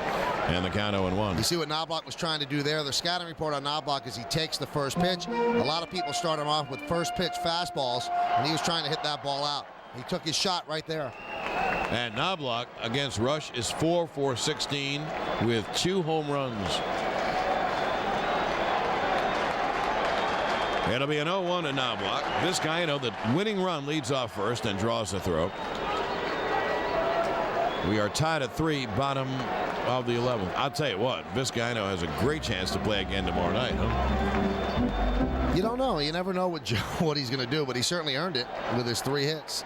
And the count 0-1. You see what Knobloch was trying to do there? The scouting report on Knobloch is he takes the first pitch. A lot of people start him off with first pitch fastballs, and he was trying to hit that ball out. He took his shot right there. And Knobloch against Rush is 4 for 16 with 2 home runs. It'll be an 0-1 to Knobloch. Vizcaino, the winning run, leads off first and draws the throw. We are tied at 3, bottom of the 11th. I'll tell you what, Vizcaino has a great chance to play again tomorrow night, huh? You don't know. You never know what he's going to do, but he certainly earned it with his 3 hits.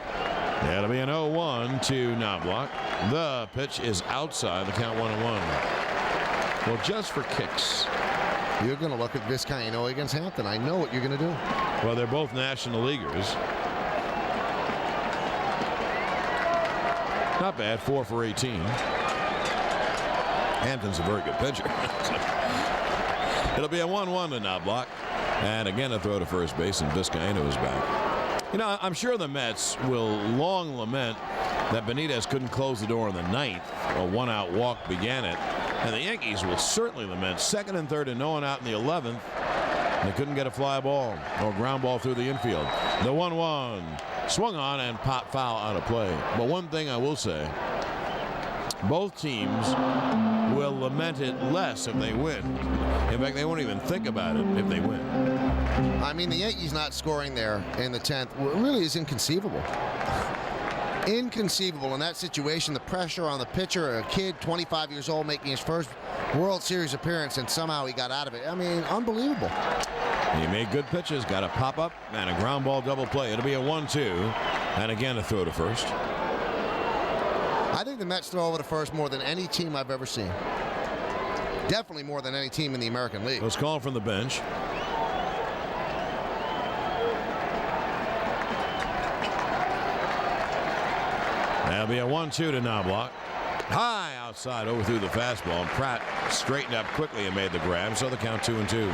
That'll be an 0-1 to Knobloch. The pitch is outside, the count 1-1. Well, just for kicks. You're going to look at Vizcaino against Hampton. I know what you're going to do. Well, they're both National Leaguers. Not bad, 4 for 18. Hampton's a very good pitcher. It'll be a 1-1 to Knobloch. And again, a throw to first base, and Vizcaino is back. You know, I'm sure the Mets will long lament that Benitez couldn't close the door in the 9th. A 1-out walk began it. And the Yankees will certainly lament 2nd and 3rd and no one out in the 11th. They couldn't get a fly ball or ground ball through the infield. The 1-1 swung on and popped foul out of play. But one thing I will say, both teams will lament it less if they win. In fact, they won't even think about it if they win. I mean, the Yankees not scoring there in the 10th really is inconceivable. Inconceivable in that situation. The pressure on the pitcher, a kid 25 years old making his first World Series appearance, and somehow he got out of it. I mean, unbelievable. He made good pitches, got a pop-up and a ground ball double play. It'll be a 1-2, and again a throw to first. I think the Mets throw over to first more than any team I've ever seen. Definitely more than any team in the American League. It was called from the bench. That'll be a 1-2 to Knobloch. High outside, overthrew the fastball, and Pratt straightened up quickly and made the grab, so the count 2-2.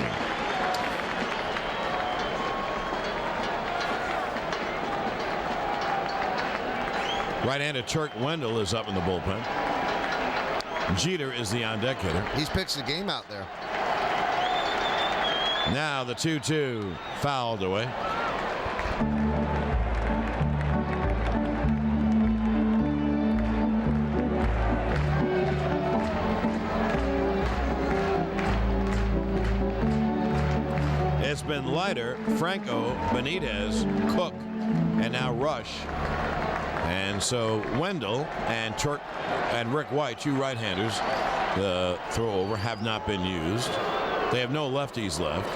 Right-handed Turk Wendell is up in the bullpen. Jeter is the on-deck hitter. He's pitched the game out there. Now the 2-2 fouled away. It's been Leiter, Franco, Benitez, Cook, and now Rush. And so Wendell and Turk and Rick White, two right-handers, the throw over, have not been used. They have no lefties left.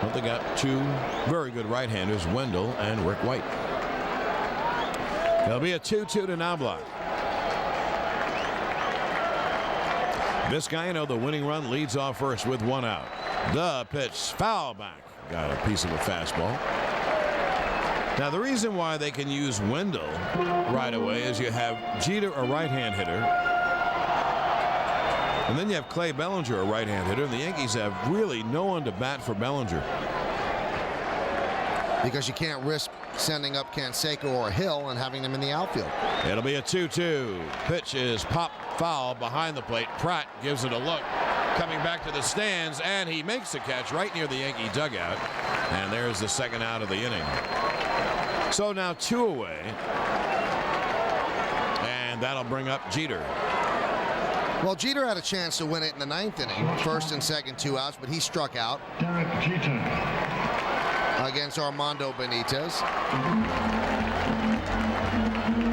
But they got two very good right-handers, Wendell and Rick White. There'll be a 2-2 to Knobloch. Vizcaino, the winning run, leads off first with one out. The pitch, foul back. Got a piece of a fastball. Now, the reason why they can use Wendell right away is you have Jeter, a right-hand hitter, and then you have Clay Bellinger, a right-hand hitter, and the Yankees have really no one to bat for Bellinger. Because you can't risk sending up Canseco or Hill and having them in the outfield. It'll be a 2-2. Pitch is pop foul behind the plate. Pratt gives it a look. Coming back to the stands, and he makes the catch right near the Yankee dugout. And there's the second out of the inning. So now 2 away. And that'll bring up Jeter. Well, Jeter had a chance to win it in the 9th inning. First and second, 2 outs, but he struck out Derek Jeter. against Armando Benitez.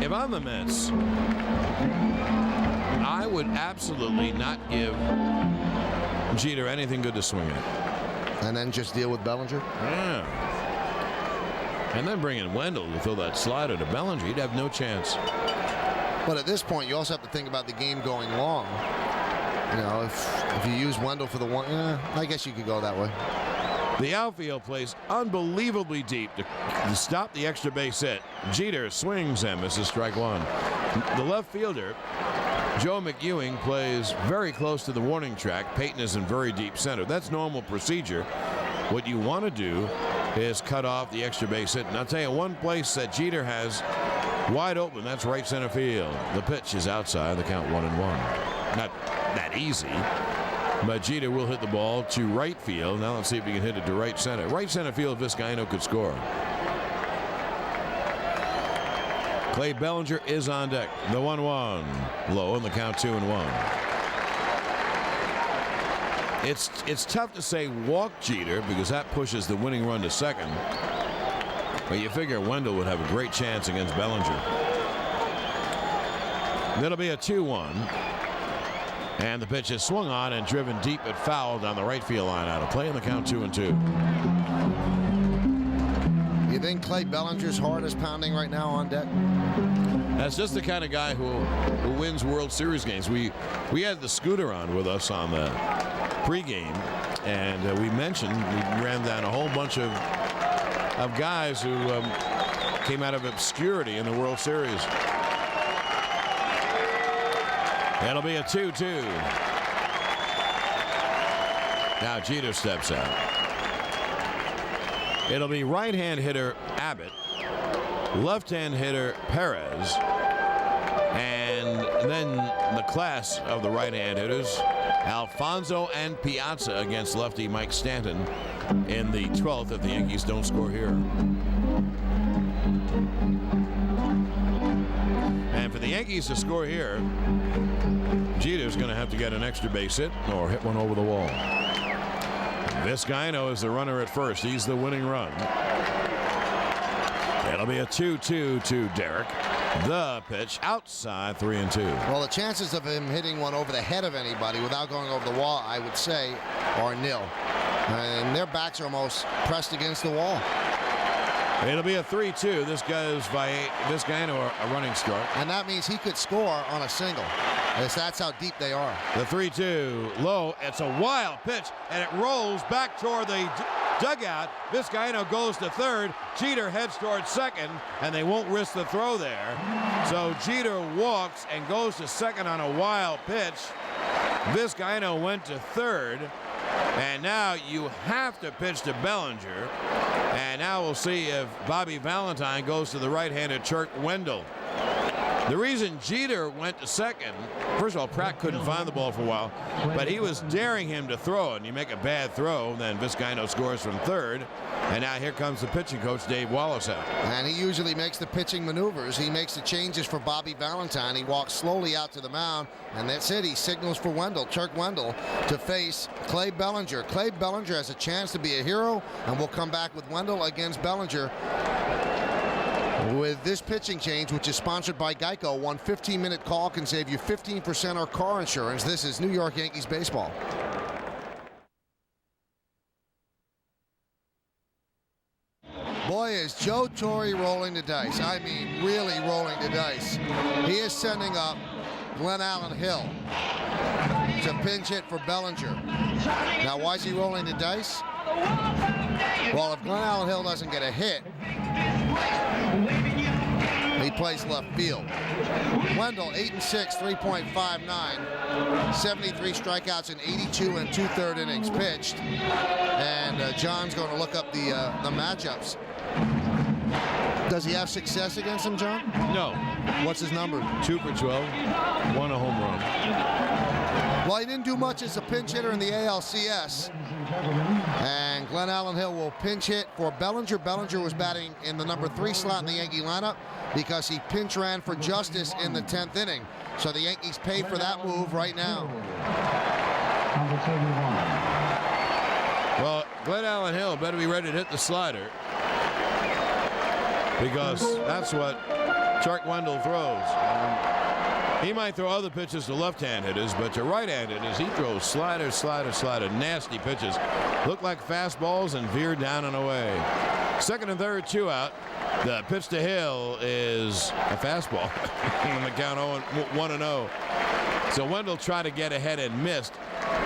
If I'm the Mets, I would absolutely not give Jeter anything good to swing at. And then just deal with Bellinger. Yeah. And then bring in Wendell to throw that slider to Bellinger. He'd have no chance. But at this point, you also have to think about the game going long. You know, if you use Wendell for the one, I guess you could go that way. The outfield plays unbelievably deep to stop the extra base hit. Jeter swings and misses strike one. The left fielder, Joe McEwing, plays very close to the warning track. Peyton is in very deep center. That's normal procedure. What you want to do is cut off the extra base hit. And I'll tell you one place that Jeter has wide open, that's right center field. The pitch is outside, the count 1-1. Not that easy, but Jeter will hit the ball to right field. Now let's see if he can hit it to right center. Right center field, Vizcaino could score. Clay Bellinger is on deck. The 1-1 low, and the count 2-1. It's tough to say walk Jeter because that pushes the winning run to second. But you figure Wendell would have a great chance against Bellinger. That'll be a 2-1. And the pitch is swung on and driven deep and fouled on the right field line out of play, and the count 2-2. You think Clay Bellinger's heart is pounding right now on deck? That's just the kind of guy who wins World Series games. We had the Scooter on with us on the pregame, and we ran down a whole bunch of guys who came out of obscurity in the World Series. That'll be a 2-2. Now Jeter steps out. It'll be right-hand hitter Abbott, left-hand hitter Perez, and then the class of the right-hand hitters, Alfonso and Piazza against lefty Mike Stanton in the 12th if the Yankees don't score here. And for the Yankees to score here, Jeter's going to have to get an extra base hit or hit one over the wall. Vizcaino is the runner at first. He's the winning run. It'll be a 2-2 to Derek. The pitch outside, 3-2. Well, the chances of him hitting one over the head of anybody without going over the wall, I would say, are nil. And their backs are almost pressed against the wall. It'll be a 3-2. This goes by Vizcaino a running start. And that means he could score on a single. That's how deep they are. The 3-2 low. It's a wild pitch, and it rolls back toward the dugout. Vizcaino goes to third. Jeter heads towards second, and they won't risk the throw there. So Jeter walks and goes to second on a wild pitch. Vizcaino went to third, and now you have to pitch to Bellinger. And now we'll see if Bobby Valentine goes to the right-handed Chuck Wendell. The reason Jeter went to second, first of all, Pratt couldn't find the ball for a while, but he was daring him to throw it, and you make a bad throw, then Vizcaino scores from third, and now here comes the pitching coach, Dave Wallace, out. And he usually makes the pitching maneuvers. He makes the changes for Bobby Valentine. He walks slowly out to the mound, and that's it. He signals for Wendell, Chuck Wendell, to face Clay Bellinger. Clay Bellinger has a chance to be a hero, and we'll come back with Wendell against Bellinger. With this pitching change, which is sponsored by Geico, one 15-minute call can save you 15% on car insurance. This is New York Yankees baseball. Boy, is Joe Torre rolling the dice. I mean, really rolling the dice. He is sending up Glenn Allen Hill to pinch hit for Bellinger. Now, why is he rolling the dice? Well, if Glenn Allen Hill doesn't get a hit, he plays left field. Wendell, 8-6, 3.59, 73 strikeouts in 82 and 2/3 innings pitched. And John's going to look up the matchups. Does he have success against him, John? No. What's his number? 2 for 12, 1 a home run. Well, he didn't do much as a pinch hitter in the ALCS. And Glenn Allen Hill will pinch hit for Bellinger. Bellinger was batting in the number 3 slot in the Yankee lineup because he pinch ran for Justice in the 10th inning. So the Yankees pay for that move right now. Number 31. Well, Glenn Allen Hill better be ready to hit the slider, because that's what Chuck Wendell throws. He might throw other pitches to left-hand hitters, but to right-hand hitters, he throws slider, nasty pitches. Look like fastballs and veer down and away. Second and third, 2 out. The pitch to Hill is a fastball. On the count 1-0. So Wendell tried to get ahead and missed.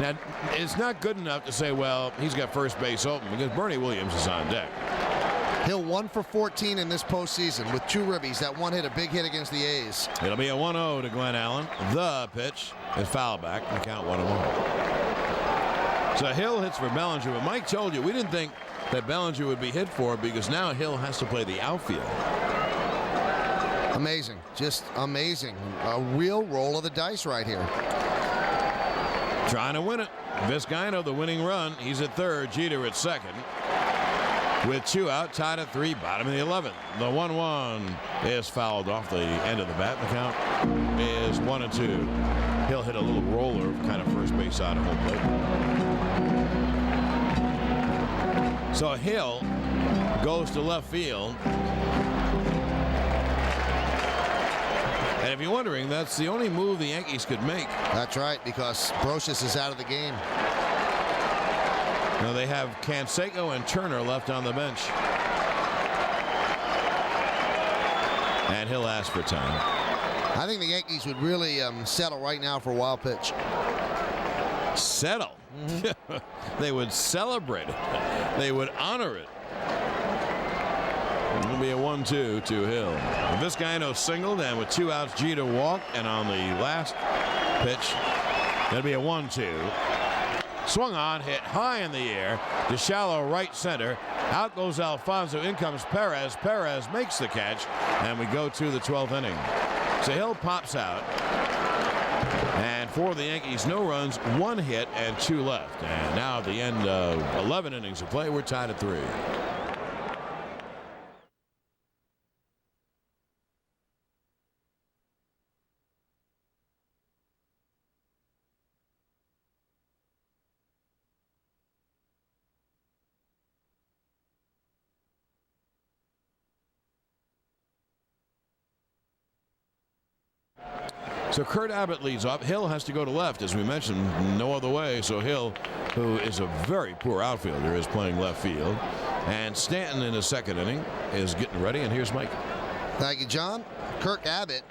Now, it's not good enough to say, well, he's got first base open, because Bernie Williams is on deck. Hill 1 for 14 in this postseason with 2 ribbies. That one hit a big hit against the A's. It'll be a 1-0 to Glenn Allen. The pitch is foul back. The count 1-1. So Hill hits for Bellinger. But Mike told you we didn't think that Bellinger would be hit for, because now Hill has to play the outfield. Amazing. Just amazing. A real roll of the dice right here. Trying to win it. Vizcaino, the winning run. He's at third. Jeter at second. With 2 out, tied at 3, bottom of the 11th. The 1-1 is fouled off the end of the bat. The count is 1-2. He'll hit a little roller, kind of first base side of home plate. So Hill goes to left field. And if you're wondering, that's the only move the Yankees could make. That's right, because Brosius is out of the game. Now they have Canseco and Turner left on the bench. And he'll ask for time. I think the Yankees would really settle right now for a wild pitch. Settle? Mm-hmm. They would celebrate it. They would honor it. It'll be a 1-2 to Hill. Vizcaino singled, and with 2 outs, Jeter walked. And on the last pitch, it'll be a 1-2. Swung on, hit high in the air to shallow right center. Out goes Alfonso. In comes Perez. Perez makes the catch, and we go to the 12th inning. So Hill pops out. And for the Yankees, no runs, 1 hit, and 2 left. And now at the end of 11 innings of play, we're tied at 3. So Kurt Abbott leads up. Hill has to go to left, as we mentioned, no other way. So Hill, who is a very poor outfielder, is playing left field. And Stanton in the 2nd inning is getting ready. And here's Mike. Thank you, John. Kirk Abbott.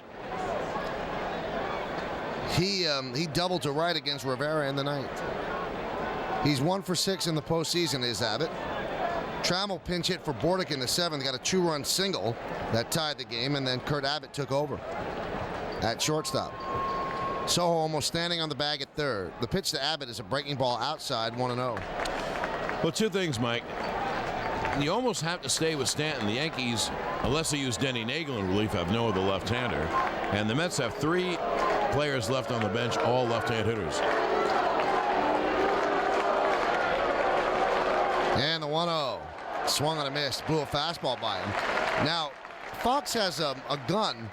He doubled to right against Rivera in the 9th. He's 1 for 6 in the postseason, is Abbott. Trammell pinch hit for Bordick in the 7th, got a 2-run single that tied the game, and then Kurt Abbott took over at shortstop. Soho almost standing on the bag at third. The pitch to Abbott is a breaking ball outside, 1-0. Well, two things, Mike. You almost have to stay with Stanton. The Yankees, unless they use Denny Nagel in relief, have no other left-hander. And the Mets have 3 players left on the bench, all left-hand hitters. And the 1-0. Swung on a miss, blew a fastball by him. Now, Fox has a gun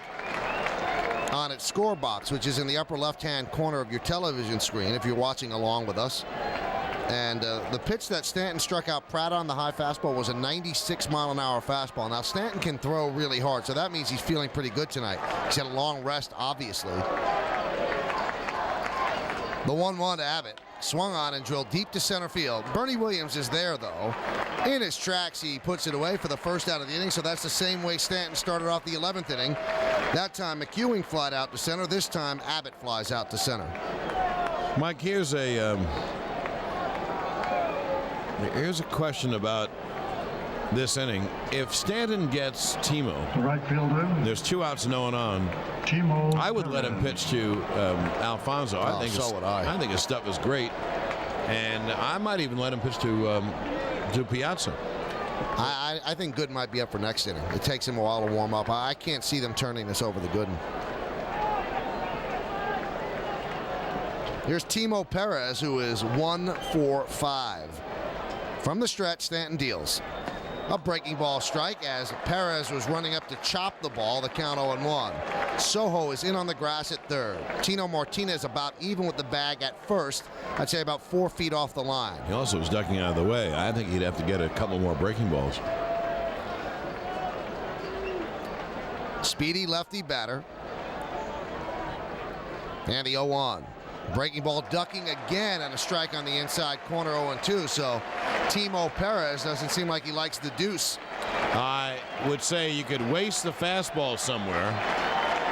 on its score box, which is in the upper left-hand corner of your television screen if you're watching along with us. And the pitch that Stanton struck out Pratt on, the high fastball, was a 96-mile-an-hour fastball. Now, Stanton can throw really hard, so that means he's feeling pretty good tonight. He's had a long rest, obviously. The 1-1 to Abbott. Swung on and drilled deep to center field. Bernie Williams is there, though. In his tracks, he puts it away for the first out of the inning, so that's the same way Stanton started off the 11th inning. That time, McEwing flied out to center. This time, Abbott flies out to center. Mike, here's a question about this inning. If Stanton gets Timo, The right fielder, there's 2 outs, no one on. Timo. I would let him pitch to Alfonso. Oh, so would I. I think his stuff is great, and I might even let him pitch to Piazza. I think Gooden might be up for next inning. It takes him a while to warm up. I can't see them turning this over to Gooden. Here's Timo Perez, who is 1 for 5. From the stretch, Stanton deals. A breaking ball strike as Perez was running up to chop the ball. The count 0-1. Soho is in on the grass at third. Tino Martinez about even with the bag at first. I'd say about 4 feet off the line. He also was ducking out of the way. I think he'd have to get a couple more breaking balls. Speedy lefty batter. And the 0-1. Breaking ball ducking again, and a strike on the inside corner, 0-2. So Timo Perez doesn't seem like he likes the deuce. I would say you could waste the fastball somewhere,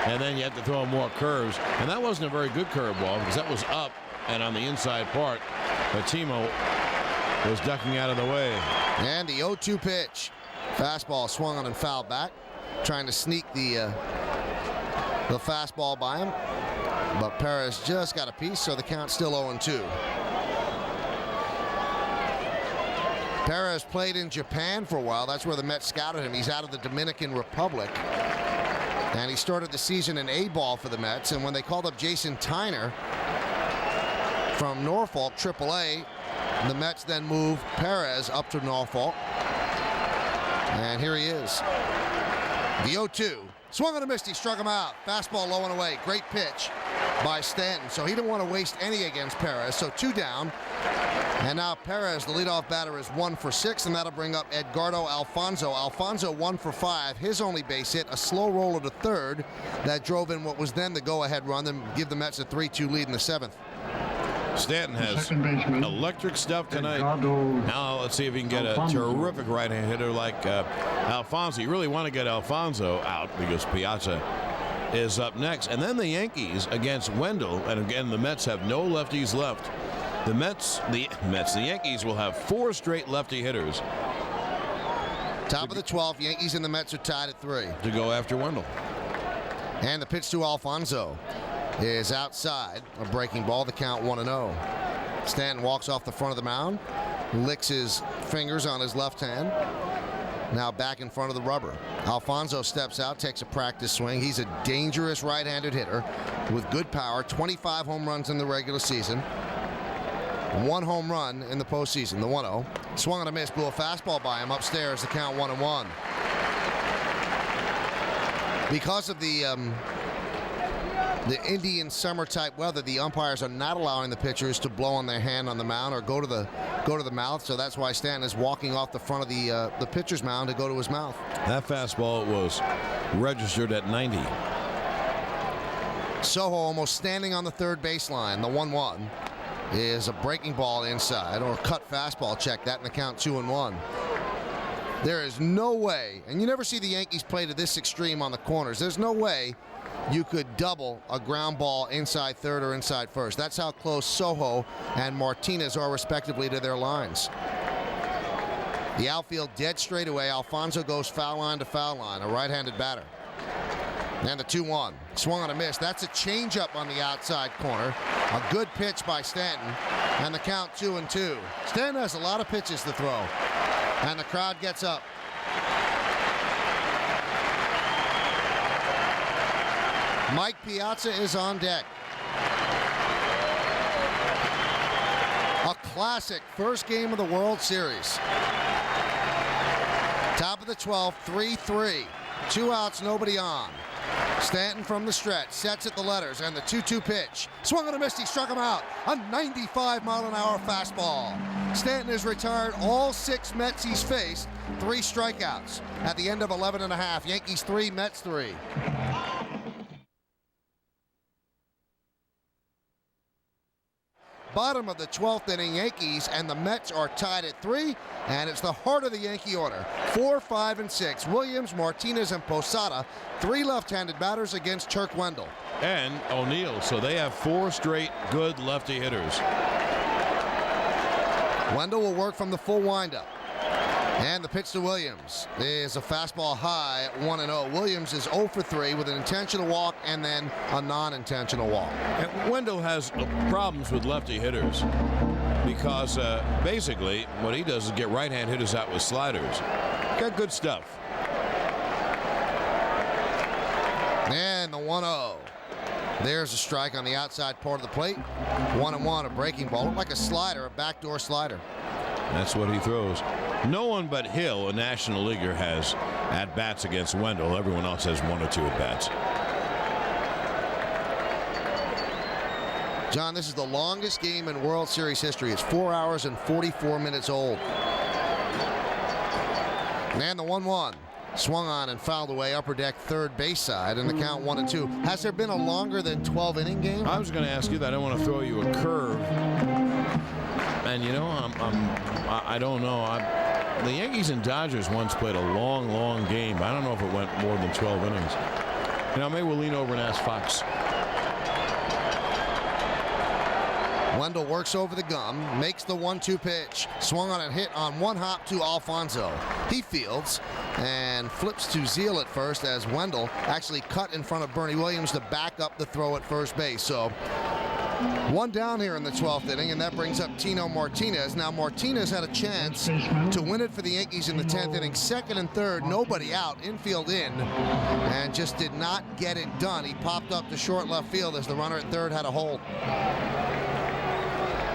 and then you have to throw more curves. And that wasn't a very good curveball because that was up and on the inside part. But Timo was ducking out of the way. And the 0-2 pitch. Fastball swung on and fouled back. Trying to sneak the fastball by him. But Perez just got a piece, so the count's still 0-2. Perez played in Japan for a while. That's where the Mets scouted him. He's out of the Dominican Republic. And he started the season in A-ball for the Mets. And when they called up Jason Tyner from Norfolk, AAA, the Mets then moved Perez up to Norfolk. And here he is. The 0-2. Swung on a miss. He struck him out. Fastball low and away. Great pitch by Stanton. So he didn't want to waste any against Perez. So 2 down. And now Perez, the leadoff batter, is 1 for 6, and that'll bring up Edgardo Alfonso. Alfonso 1 for 5. His only base hit, a slow roller to third that drove in what was then the go-ahead run and give the Mets a 3-2 lead in the 7th. Stanton has Second baseman, electric stuff tonight. Edgardo Now let's see if he can get a Alfonso. terrific right-hand hitter like Alfonso. You really want to get Alfonso out because Piazza is up next. And then the Yankees against Wendell. And again, the Mets have no lefties left. The Yankees will have 4 straight lefty hitters Top of the 12th, Yankees and the Mets are tied at 3. to go after Wendell. And the pitch to Alfonso is outside. A breaking ball, the count 1-0. Stanton walks off the front of the mound, licks his fingers on his left hand. Now back in front of the rubber. Alfonso steps out, takes a practice swing. He's a dangerous right-handed hitter with good power. 25 home runs in the regular season. 1 home run in the postseason, the 1-0. Swung on a miss, blew a fastball by him upstairs, the count 1-1. Because of the Indian summer type weather, the umpires are not allowing the pitchers to blow on their hand on the mound or go to the mouth. So that's why Stanton is walking off the front of the pitcher's mound to go to his mouth. That fastball was registered at 90. Soho almost standing on the third baseline. The 1-1 is a breaking ball inside or cut fastball. Check that in the count 2-1. There is no way, and you never see the Yankees play to this extreme on the corners. There's no way you could double a ground ball inside third or inside first. That's how close Soho and Martinez are respectively to their lines. The outfield dead straight away. Alfonso goes foul line to foul line, a right-handed batter. And the 2-1. Swung on a miss. That's a changeup on the outside corner. A good pitch by Stanton. And the count 2-2. Stanton has a lot of pitches to throw. And the crowd gets up. Mike Piazza is on deck. A classic first game of the World Series. Top of the 12th, 3-3. 2 outs, nobody on. Stanton from the stretch, sets at the letters, and the 2-2 pitch. Swung on a miss, he struck him out. A 95-mile-an-hour fastball. Stanton has retired all 6 Mets he's faced, 3 strikeouts. At the end of 11 and a half, Yankees 3, Mets 3. Bottom of the 12th inning, Yankees and the Mets are tied at 3, and it's the heart of the Yankee order. 4, 5, and 6. Williams, Martinez, and Posada. 3 left-handed batters against Turk Wendell. And O'Neill, so they have 4 straight good lefty hitters. Wendell will work from the full windup. And the pitch to Williams is a fastball high, 1-0. Williams is 0 for 3 with an intentional walk and then a non-intentional walk. And Wendell has problems with lefty hitters because basically what he does is get right-hand hitters out with sliders. Got good stuff. And the 1-0. There's a strike on the outside part of the plate. 1-1, a breaking ball. Looked like a slider, a backdoor slider. That's what he throws. No one but Hill, a National Leaguer, has at-bats against Wendell. Everyone else has 1 or 2 at-bats. John, this is the longest game in World Series history. It's 4 hours and 44 minutes old. And the 1-1. Swung on and fouled away upper deck third base side, and the count 1-2. Has there been a longer than 12-inning game? I was going to ask you that. I don't want to throw you a curve. And, you know, I don't know. The Yankees and Dodgers once played a long, long game. I don't know if it went more than 12 innings. You know, maybe we'll lean over and ask Fox. Wendell works over the gum, makes the 1-2 pitch. Swung on and hit on 1 hop to Alfonso. He fields and flips to Zeal at first as Wendell actually cut in front of Bernie Williams to back up the throw at first base. So 1 down here in the 12th inning, and that brings up Tino Martinez. Now Martinez had a chance to win it for the Yankees in the 10th inning. 2nd and 3rd, nobody out, infield in, and just did not get it done. He popped up to short left field as the runner at 3rd had a hold.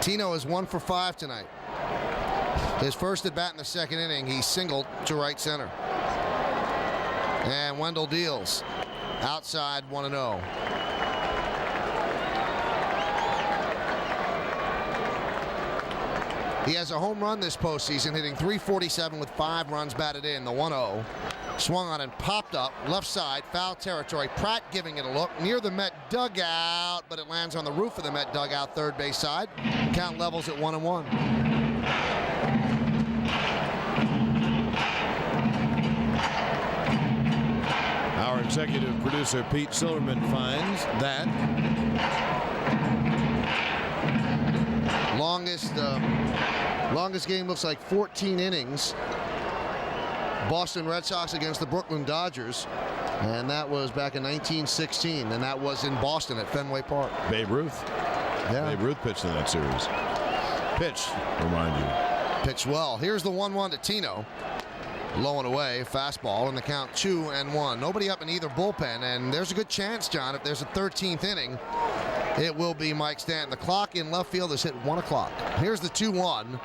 Tino is 1 for 5 tonight. His first at bat in the 2nd inning, he singled to right center. And Wendell deals. Outside, 1-0. He has a home run this postseason, hitting .347 with 5 runs batted in. The 1-0. Swung on and popped up, left side, foul territory. Pratt giving it a look near the Met dugout, but it lands on the roof of the Met dugout, third base side. Count levels at 1-1. Our executive producer, Pete Silverman, finds that longest game looks like 14 innings. Boston Red Sox against the Brooklyn Dodgers, and that was back in 1916, and that was in Boston at Fenway Park. Babe Ruth. Yeah. Babe Ruth pitched in that series. Pitch, remind you. Pitched well. Here's the 1-1 to Tino. Low and away, fastball, and the count 2-1. Nobody up in either bullpen, and there's a good chance, John, if there's a 13th inning, it will be Mike Stanton. The clock in left field is hit 1 o'clock. Here's the 2-1.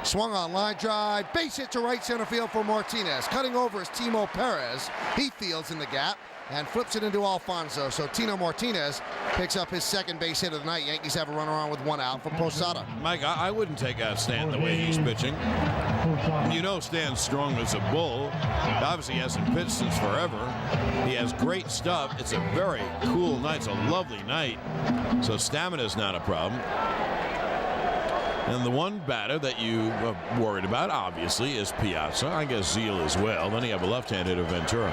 Swung on, line drive, base hit to right center field for Martinez. Cutting over is Timo Perez. He fields in the gap and flips it into Alfonso. So Tino Martinez picks up his 2nd base hit of the night. Yankees have a runner on with 1 out for Posada. Mike, I wouldn't take out Stanton the way he's pitching. You know Stan's strong as a bull. Obviously, he hasn't pitched since forever. He has great stuff. It's a very cool night. It's a lovely night. So stamina's not a problem. And the one batter that you are worried about, obviously, is Piazza. I guess Zeal as well. Then you have a left-handed hitter, Ventura.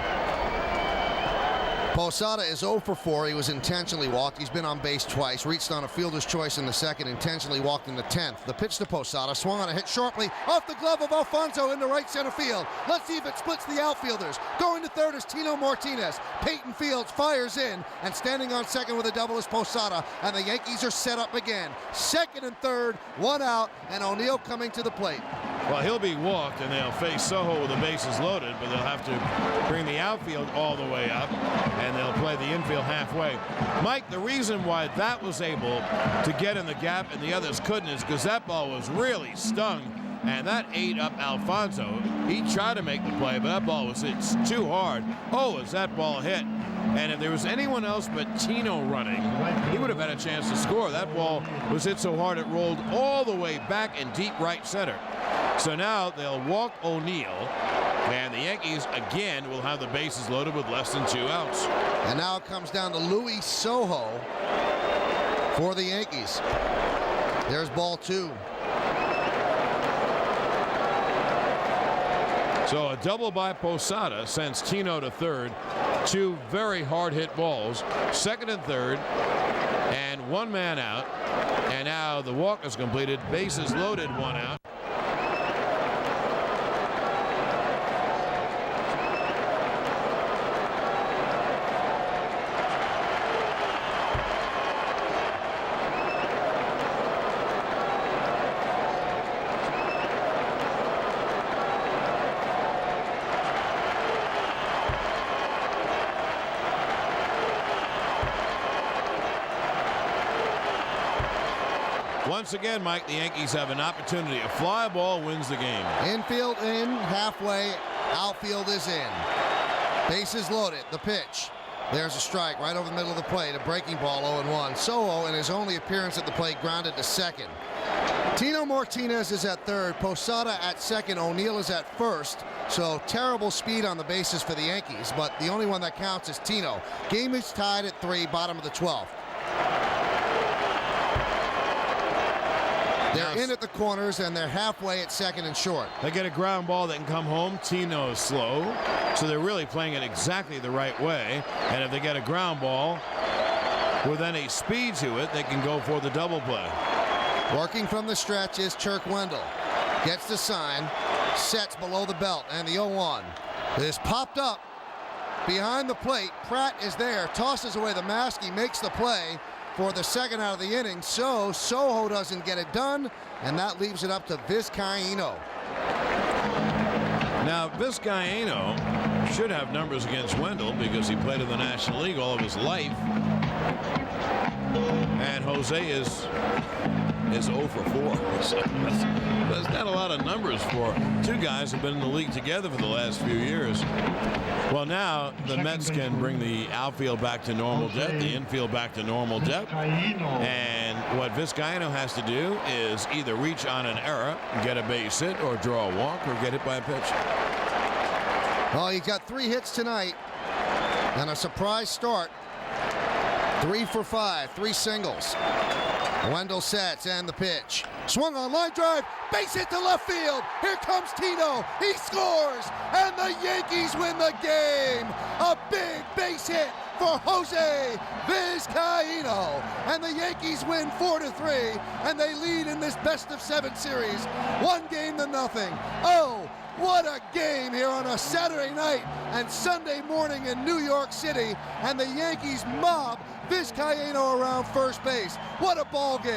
Posada is 0 for 4. He was intentionally walked. He's been on base twice. Reached on a fielder's choice in the second. Intentionally walked in the 10th. The pitch to Posada. Swung on a hit sharply off the glove of Alfonso into right center field. Let's see if it splits the outfielders. Going to third is Tino Martinez. Peyton Fields fires in. And standing on second with a double is Posada. And the Yankees are set up again. Second and third. One out. And O'Neill coming to the plate. Well, he'll be walked, and they'll face Soho with the bases loaded, but they'll have to bring the outfield all the way up, and they'll play the infield halfway. Mike, the reason why that was able to get in the gap and the others couldn't is because that ball was really stung, and that ate up Alfonso. He tried to make the play, but that ball was hit too hard. Oh, as that ball hit. And if there was anyone else but Tino running, he would have had a chance to score. That ball was hit so hard it rolled all the way back in deep right center. So now they'll walk O'Neill, and the Yankees again will have the bases loaded with less than 2 outs. And now it comes down to Luis Soho for the Yankees. There's ball 2. So a double by Posada sends Tino to third. 2 very hard hit balls, second and third, and 1 man out. And now the walk is completed, bases loaded, 1 out. Once again, Mike, the Yankees have an opportunity. A fly ball wins the game. Infield in, halfway, outfield is in. Bases loaded, the pitch. There's a strike right over the middle of the plate, a breaking ball 0-1. Soho, in his only appearance at the plate, grounded to second. Tino Martinez is at third, Posada at second, O'Neill is at first. So terrible speed on the bases for the Yankees, but the only one that counts is Tino. Game is tied at 3, bottom of the 12th. They're in at the corners, and they're halfway at second and short. They get a ground ball that can come home. Tino is slow, so they're really playing it exactly the right way. And if they get a ground ball with any speed to it, they can go for the double play. Working from the stretch is Turk Wendell. Gets the sign, sets below the belt, and the 0-1 is popped up behind the plate. Pratt is there, tosses away the mask. He makes the play for the second out of the inning, so Soho doesn't get it done, and that leaves it up to Vizcaino. Now, Vizcaino should have numbers against Wendell because he played in the National League all of his life. And Jose is 0 for 4. That's not a lot of numbers for 2 guys who've been in the league together for the last few years. Well, now the Mets can bring the outfield back to normal depth, the infield back to normal depth. And what Vizcaino has to do is either reach on an error, get a base hit, or draw a walk, or get hit by a pitch. Well, he got 3 hits tonight and a surprise start. 3 for 5, 3 singles. Wendell sets and the pitch. Swung on, line drive, base hit to left field. Here comes Tino. He scores, and the Yankees win the game. A big base hit for Jose Vizcaino. And the Yankees win 4-3, and they lead in this best-of-7 series. 1 game to nothing. Oh, what a game here on a Saturday night and Sunday morning in New York City. And the Yankees mob Vizcaino around first base. What a ball game.